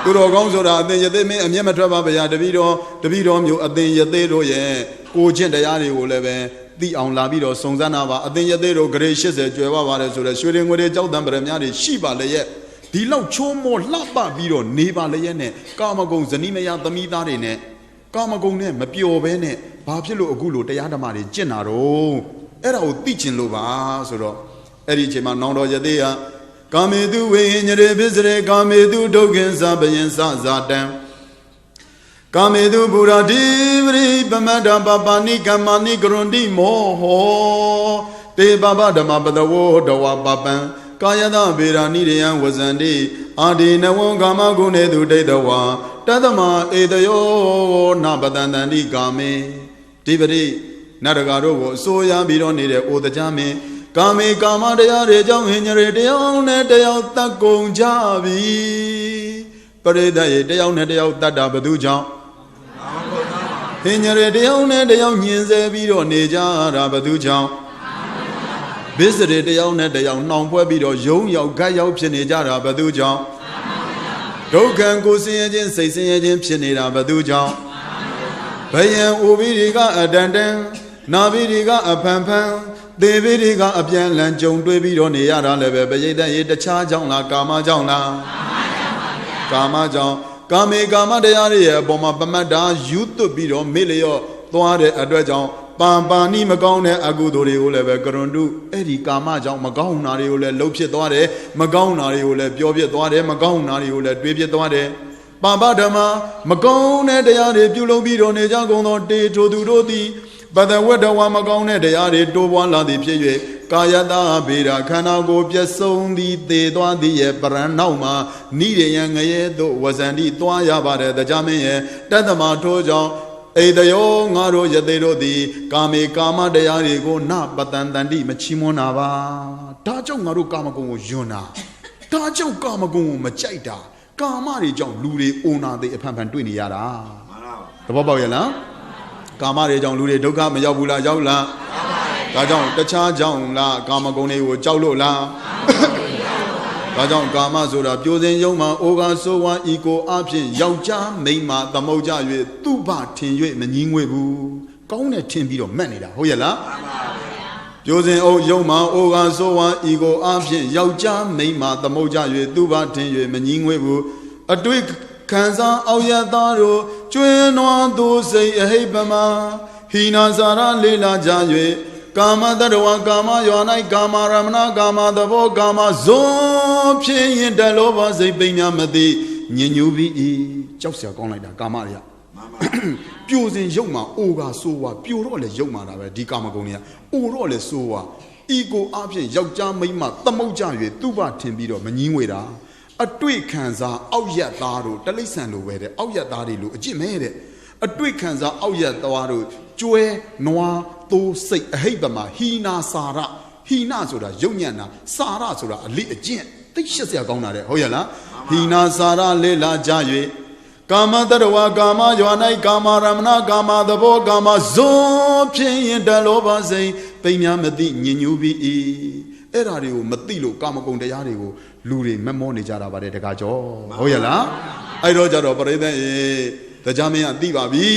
သူတော်ကောင်းဆိုတာအတင်ရသေးမင်းအမြင်မထွက်ပါဗျာတပည့်တော်မျိုးအတင်ရသေးတို့ရဲ့ကိုချင်းတရားတွေကိုလည်းပဲသိအောင်လာပြီးတော့စုံစမ်းတာပါအတင်ရသေးတို့ဂရေ80ကျွယ်ပါပါတယ်ဆိုတော့ရွှေရင်ငွေတွေကြောက်တံပရမများတွေရှိပါလေရဲ့ဒီလောက်ချိုးမောလှပပြီးတော့နေပါလေရဲ့နဲ့ကာမဂုဏ်ဇနီးမယားသမီးသားတွေနဲ့ကာမဂုဏ်နဲ့မပျော်ဘဲနဲ့ဘာဖြစ်လို့အခုလိုတရားဓမ္မတွေကျင့်တာတော့အဲ့ဒါကိုသိကျင်လို့ပါဆိုတော့အဲ့ဒီအချိန်မှာနောင်တော်ရသေးဟာကာမေတုဝိညရေပစ္စရေကာမေတုဒုက္ခိသဘယင်သဇာတံကာမေတုဘူရာတိပရိပမတ္တပပနိကမ္မနိကရွန်တိမောဟောတေပပဓမ္မပတဝောတဝပပံကာယတဗေရာနိရယံဝဇန္တိအာဒီနဝံကာမဂုဏေတုဒိဋ္ဌဝါတသမဧတယောနပတန္တန္တိကာမေဒီပရိနတ်တကာတို့ကိုအစိုးရပြီးတော့နေတဲ့အိုတရားမင်းကာမေကာမတရားတွေကြောင့်ဟင်္ညရေတယောက်နဲ့တယောက်တတ်ကုန်ကြပြီပရိသတ်ရေတယောက်နဲ့တယောက်တတ်တာဘယ်သူကြောင့်ဟင်္ညရေတယောက်နဲ့တယောက်ညင်ဆဲပြီးတော့နေကြတာဘယ်သူကြောင့်ဘစ္စရေတယောက်နဲ့တယောက်နှောင်ဖွဲ့ပြီးတော့ယုံရောက်ဂတ်ရောက်ဖြစ်နေကြတာဘယ်သူကြောင့်ဒုက္ခံကိုဆင်းရဲခြင်းစိတ်ဆင်းရဲခြင်းဖြစ်နေတာဘယ်သူကြောင့်ဘယံအိုဘိရိကအတန်တန်နာဘိရိကအဖန်ဖန်သေဘိရိကအပြန်လန်ကြုံတွေးပြီးတော့နေရတာလည်းပဲပရိသတ်ရေတခြားကြောင့်လားကာမကြောင့်လားကာမကြောင့်ကာမေကာမတရားတွေရဲ့အပေါ်မှာပမတ္တာယူသွတ်ပြီးတော့မေ့လျော့သွားတဲ့အတွက်ကြောင့်ပန်ပါဏိမကောင်းတဲ့အကုသိုလ်တွေကိုလည်းပဲကရွန်တုအဲ့ဒီကာမကြောင့်မကောင်းတာတွေကိုလည်းလှုပ်ဖြစ်သွားတယ်မကောင်းတာတွေကိုလည်းပြောဖြစ်သွားတယ်မကောင်းတာတွေကိုလည်းတွေးဖြစ်သွားတယ်ပါပဓမ္မမကောင်းတဲ့တရားတွေပြုလုပ်ပြီးတော့နေကြကုန်သောတေထိုသူတို့သည်ပတဝတ္တဝါမကောင်းတဲ့တရားတွေတိုးပွားလာသည်ဖြစ်၍ကာယတဗေဒခန္ဓာကိုယ်ပြည့်စုံသည်သေသွားသည်ရဲ့ပရဏနောက်မှာနိရယံငရဲတို့ဝဇန္တိသွားရပါတယ်တရားမင်းရဲ့တတ္တမထိုးကြောင့်ဧတယောငါတို့ယသိတို့သည်ကာမေကာမတရားတွေကိုနပတန်တန္တိမချီးမွမ်းတာပါဒါကြောင့်ငါတို့ကာမဂုဏ်ကိုယွန်းတာဒါကြောင့်ကာမဂုဏ်ကိုမကြိုက်တာကာမတွေကြောင့်လူတွေအိုနာသိအဖန်ဖန်တွေ့နေရတာသဘောပေါက်ရဲ့လားကာမတွေကြောင့်လူတွေဒုက္ခမရောက်ဘူးလားရောက်လားဒါကြောင့်တခြားကြောင့်လားကာမဂုဏ်တွေကိုကြောက်လို့လားဒါကြောင့်ကာမဆိုတာပြိုစင်ယုံမှာအိုကာဆိုဝါဤကိုအဖြစ်ယောက်ျားမိန်းမသမုတ်ကြ၍သူ့ဘထင်၍မငင်းငွေဘူးကောင်းတယ်ထင်ပြီးတော့မက်နေတာဟုတ်ရဲ့လားပြိုစင်အုပ်ယုံမှာအိုကာဆိုဝါဤကိုအဖြစ်ယောက်ျားမိန်းမသမုတ်ကြ၍သူ့ဘထင်၍မငင်းငွေဘူးအတွေ့ခံစားအောက်ရသားတို့ကျွင်းနွားသူစိတ်အဟိပမဟိနာစာရလေးလာကြ၍ကာမတတဝကာမယော၌ကာမရမဏကာမသဘောကာမဇွန်ဖြစ်ရင်တလောဘစိတ်ပိညာမသိညဉ့်ညူပြီးကြောက်စရာကောင်းလိုက်တာကာမတွေကပြိုစင်ရုပ်မှာအိုကဆိုးဝါပြိုတော့လေရုပ်မှာတာပဲဒီကာမဂုဏ်တွေကအိုတော့လေဆိုးဝါဤကိုအဖြစ်ယောက်ျားမိန်းမသမုတ်ကြ၍သူ့ဘထင်ပြီးတော့မငင်းဝေတာအတွေ့ခံစားအောက်ရသားတို့တလိษံလိုပဲတဲ့အောက်ရသားတွေလိုအကျင့်မဲတဲ့အတွေ့ခံစားအောက်ရသားတို့ကျွဲနွားသိုးစိတ်အဟိပမာဟီနာစာရဟီနာဆိုတာယုံညံ့တာစာရဆိုတာအလိအကျင့်သိရှက်စရာကောင်းတာတဲ့ဟုတ်ရဲ့လားဟီနာစာရလေလာကြ၍ကာမတတဝါကာမယော၌ကာမရမဏကာမသဘောကာမဇွန်ဖြစ်ရင်တလောဘစိတ်ပိညာမသိညဉ့်ညူပြီးအဲ့ဓာတွေကိုမသိလို့ကာမဂုဏ်တရားတွေကိုလူတွေမမောနေကြတာပါတယ်တကားကြောဟုတ်ရဲ့လားအဲ့တော့ကြတော့ပရိသတ်တရားမင်းကသိပါပြီ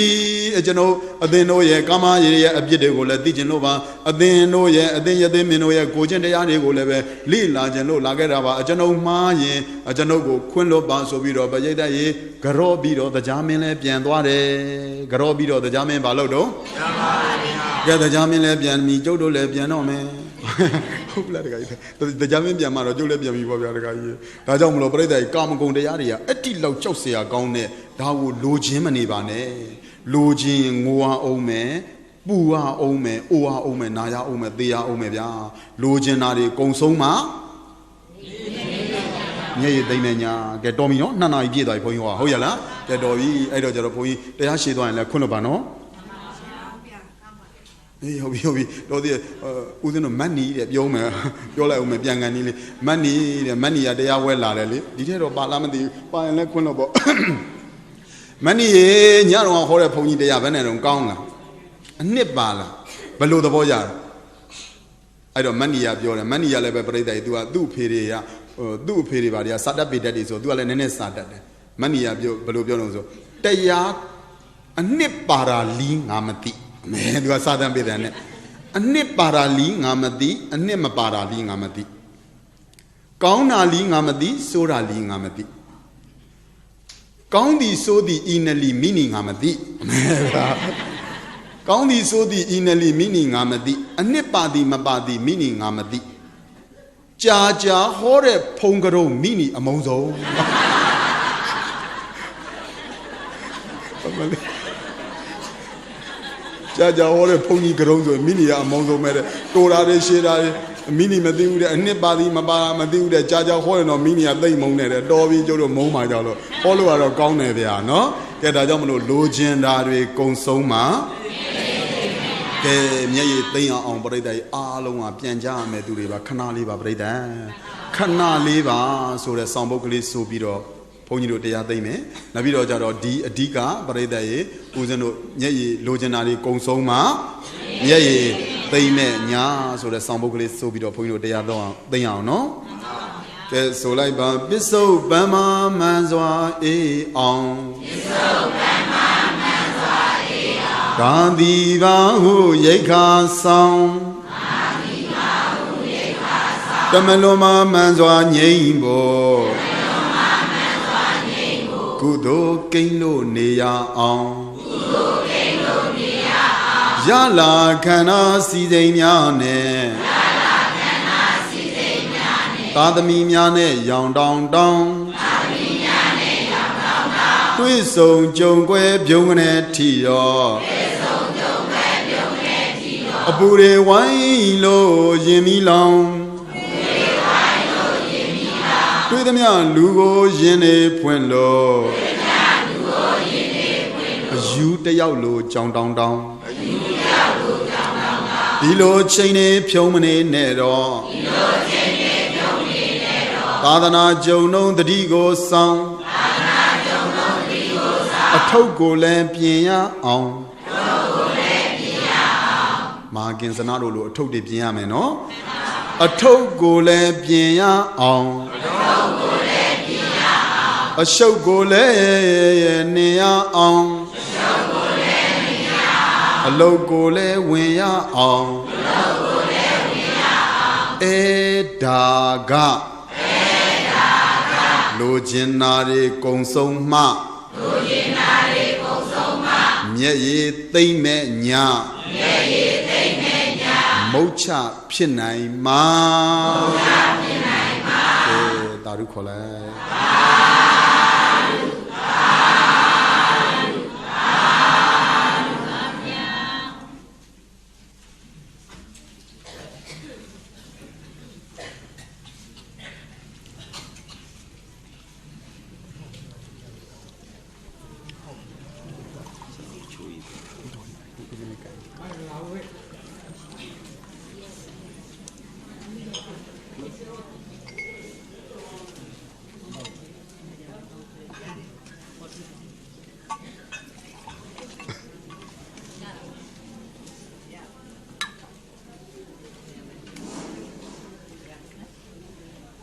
general Adeno ye, Kama ye, Abjegola, Digenova, Adeno ye, Adenya de Minoya, Gojen de Yanegoleve, Lila Geno, Lagerava, a general Maye, a Genogo, Quinlo Basobiro, Bayeda ye, Garobido, the Jamile, Pianduare, Garobido, the Jamin Balodo. Get the Jamin Lebian, me, Jodo Lebiano, man. The Jamin Yamaro, Julebian, Tajam Lobreda, Kam Gondaria, Etilo Chosia Gone, Dawu Lujimani Bane, Lujin, Mua Ome, Bua Ome, Ua Ome, Naya Ome, Dia Omebia, Lujinari, Consoma. Nay, they may get domino, none idea I point you are Hoyala, get Doi, Edo Jerapoi, they are she doing like Kunobano. Hobi, within a money that Yoma, Yola Bianganili, money they are well, did you Balamadi, by an equinobo? Many Yaro Horror Pony de Aven and Gonga, a nip bala, below the boyar. I don't money up your money they do peria, do perivaria, Sadabi that is, or do an Sada. Money up your below Bionozo. They are a nip para ling amati. Man, you are Southern Bidane. A nip para ling amati, a nema para ling amati. Kauna ling amati, sora ling amati. Coundi so the innerly meaning amati. Coundi so the innerly meaning amati, a nipadi mabadi meaning amati. Jaja hore pongaro mini amozo. Jaja hore pony grozo mini amozo mere. Tora shira mini madu and nipadi maba madu that Jaja hore no mini a day monet, Dobby Jodo Moma Jalo. Follow our account there, no? Get a jamano legendary consoma. May they are on Breda, Aloma, Pianja, Meduriva, Canaliva Breda, Canaliva, so the Sambocli Subiro, Ponyo de Ademe, Navido Jaro D, Dica, Breda, Uzano, Yay, legendary consoma, Yay, they may, Nya, so the Sambocli Subiro, Ponyo de Adon, they are no? So like Biso Bama Manzwa E on Gandiva who Yeka Sound Tamaloma Manzwa Nyimbo Kudo Kino Nea on Yala Kana Sidemiane Tadami Miane, Yang Dong Dong. Twiso Jongwe Bungane Tio. A Bure Wailo Jimmy Long. Twidamian Lugo Yene Puenlo. A you de Yaulo, Jong Dong Dong. Dilo Chene Piomane Nero. Tadana Jono the Digo song. A togo lampion on. Margins and Adolo, a toady piame, no? A togo lampion on. A shogole nea on. A logole wea on. Edaga. Lojinari consoma. Nye they me nya. Mocha pinai ma. Darukola.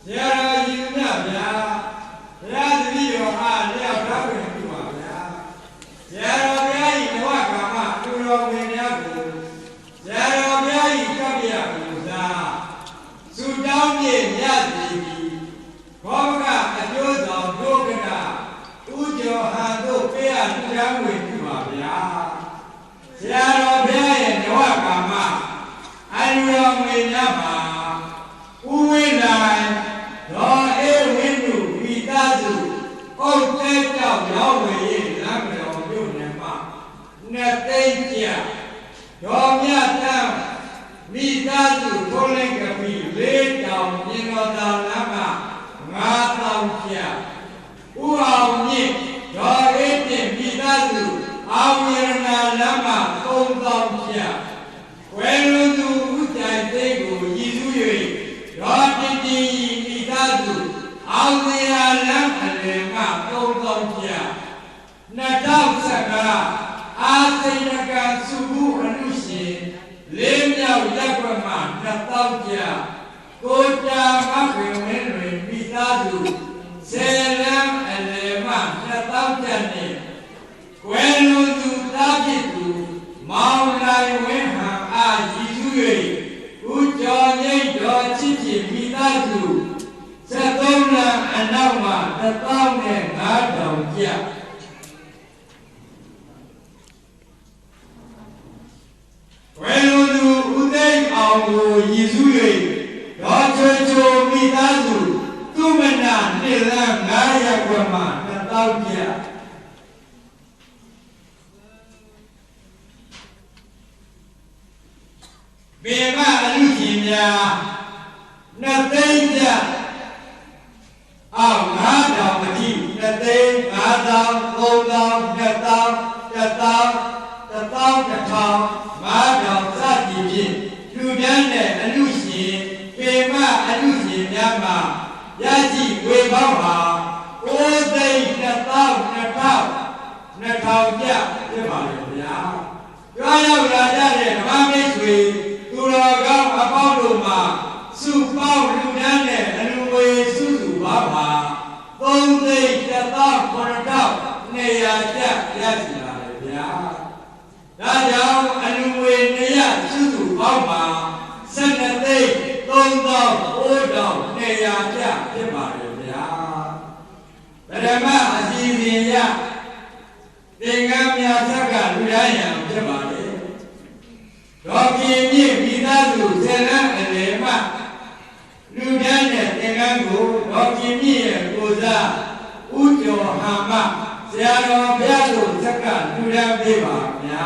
Yeah, nhiên nhá gì có cả chỗ giàu chỗ cái nào u cho hà đô phía anh ra người đi vào nhà xa đó phía anh nhớ cả mà anh ra người nhà mà u nguyên này đó em nguyên đủ vì ta dù ông tết cháu giáo về làm điều điều này mà nè tên chia đó nhá ta vì ta dù thôi lên cái vì lễ cháu nhưng nó ta làm mà ngã tao chia u ao nhỉ đó em tiền vì ta dù ao nhiên là làm mà không tao chia quen luôn dù chạy tới của Giêsu vậy đó thì vì ta dù ao nhiên là làm mà không tao chia na tao sẽ cả a xây ra cái subu anu xin lên nhau ra qua mà na tao chia cô cha má phiền men rồi vì ta dù sẽ làm mà na tao chia này quen luôn dù ta biết dù mau lại quen hàng a Giêsu vậy u cho nhảy cho chỉ vì ta dù sẽ tôn làm anh nào mà na tao này ngã đầu chia quen luôn dù u đây ao của Giêsu vậy đó cho vì ta dù tu mình là để làm ngã ra qua mà na tao chia về mà anh chị nhà na tên cha ngã đầu mà chi na tên ngã đầu tôn đầu na tao ngã đầu sát gì gì lưu đan này anh chị về mà anh chị nhà mà giá trị về bảo hà ô đây na thao cha cái bảo này nhà cho nhau là gia đình mà mấy người tu lo gạo à bao đồ mà su bao lưu đan này anh về su su bảo hà tôn đây cha tao con tao này à cha giá trị là nhà đã giáo anh về này à su su bảo hà sân là đây tôn tao ô đầu này à cha cái bảo này nhà để mà gì gì ya dengan yang sangat budaya macam ni, rocky ni kita tu senang lemak, budaya dengan tu rocky ni kuda ujo hama, siapa biasa sangat budaya bebasnya.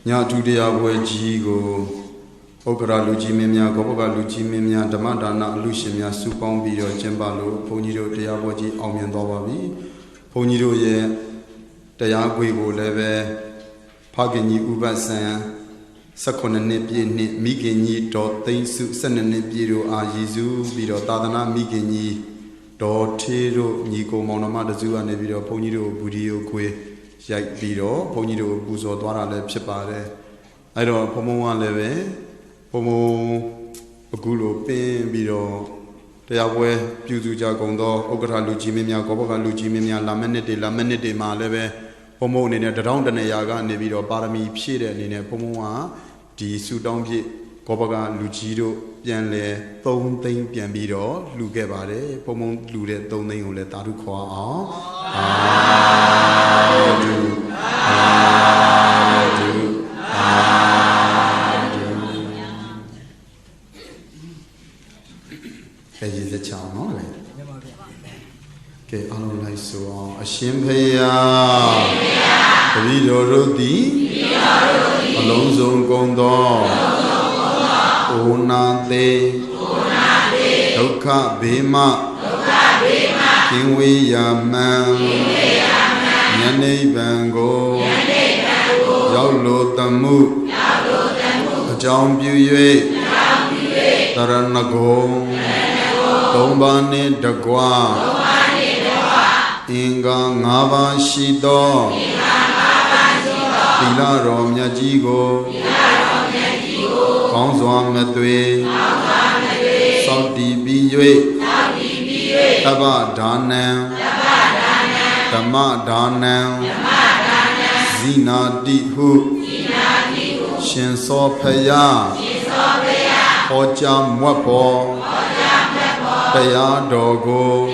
Nya Judea Boy Jigo Okara Luji Mimia, Goboga Luji Mimia, Damadana, Lushimia, Supon Bido, Jembalo, Poniro, Diaboji, Omiandovabi, Poniro ye, Diaguigo Leve, Pagani Ubasan, Sakonanipi, Migini, Dot, Thinsu, Sananipido, Ajizu, Bido, Tadana, Migini, Dot, Tiro, Nico, Monomadazu, and Evido, Poniro, Budio, Que, Yak Bido, Poniro, Buzo, Dwara, Lepchipare. I don't Pomoa Leve, Pomo Gulo, Pen, Bido, Teawe, Puzuja Gondo, Ogata Lujimia, Goboga Lujimia, Lamene de Maleve, Pomo in a round and a yaga, and Nevido, Barami, Pshire, in a Pomoa, Di Sudangi, Goboga Lucido, Pianle, Thon Thing, Piambido, Lugevare, Pomo Lude, Doning, Ule Taruqua. Is the child, no? Okay, all like so. A shimpaya, Vido Rodi, Alonso Gondo, Onate, Doka Bema, Kingwe Yaman, Yane Bango, Yaulo Tamu, John Buye, Taranago. Tombane Dagwa Inga Ngava Shido Pila Romya Jigo Kongzwa Matwe Saudi Biyue Taba Danam Dama Danam Zina Dihu Shinso Paya Hoja Mwapo Paya Dogo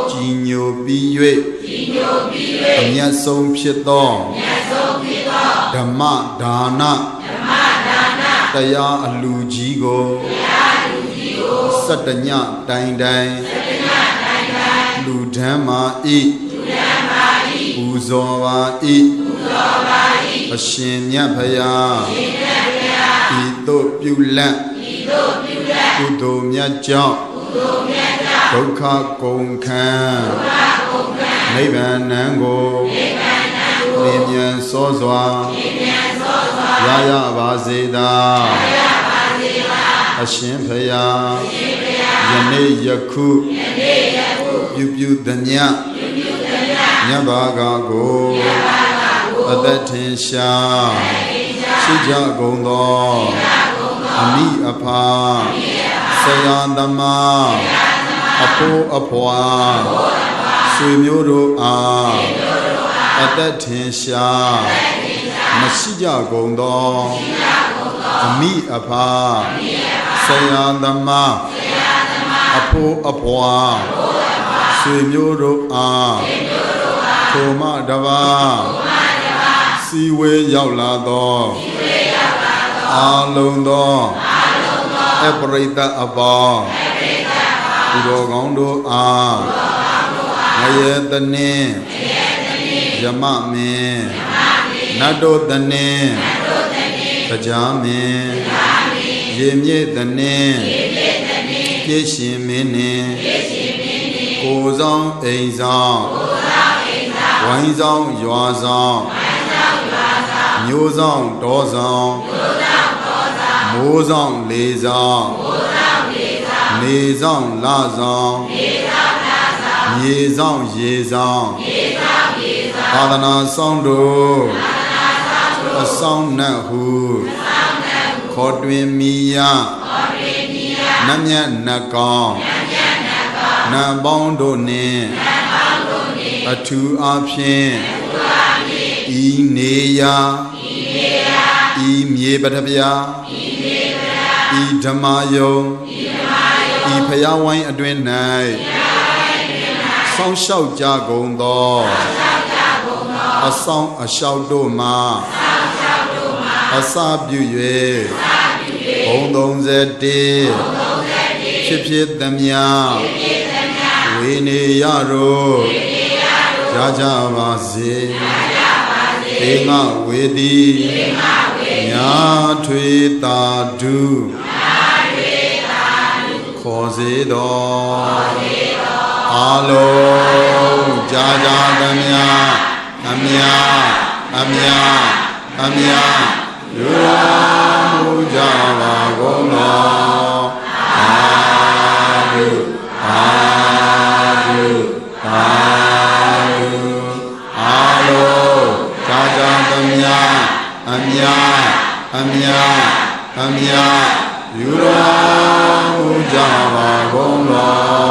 Jinyo Biwe Anya Som Pshito Dhamma Dana Taya Alujigo Satanya Dain Dain Ludhamma I Uzova I Ashinya Paya Ito Pyula Kudo Myaja Dokha Gongkhan Nibbana Nango Nimyan Sozwa Yaya Vazeda Ashin Phaya Yane Yaku Yubyu Danya Nyabaga Go Adatin Shah Shija Gondo Ami Apa Sayandama Apo Apoa Suimyodo A Adatin Shah Masija Gondo Ami Apa Sayandama Apo Apoa Suimyodo A Thoma Dava Siwe Yaulado Alondo Ebrita Abba Udogondo A Ayatane Yamame Nado Dane Tajame Yemye Dane Yeshimene Kozang Eizang Wainzang Yuazang Nyozang Dozang Mozang Lezang Nezang Lazang Yezang Yezang Adana Sangdo Asang Nahu Kodwin Miya Namya Nakang Nabondo Ne Atu Apien Ineya Imye Batabya Idamayo Ipayawain Adwenai Song Shao Jagondo Asong Ashaudo Ma Asabu Yue Hondong Zeti Chipshit Damya Wini Yaro Jaja Vazi Enga Wedi ညာထွေတာဒုခေါ်စေတော်အာလုံးကြာကြာသမျှအမြအမြအမြယူတော်မူကြပါကုန်တော်အာဒုအာဒုအာဒုအာလုံးကြာကြာသမျှအမြအမြအမြယူတော်မူကြပါကုန်တော်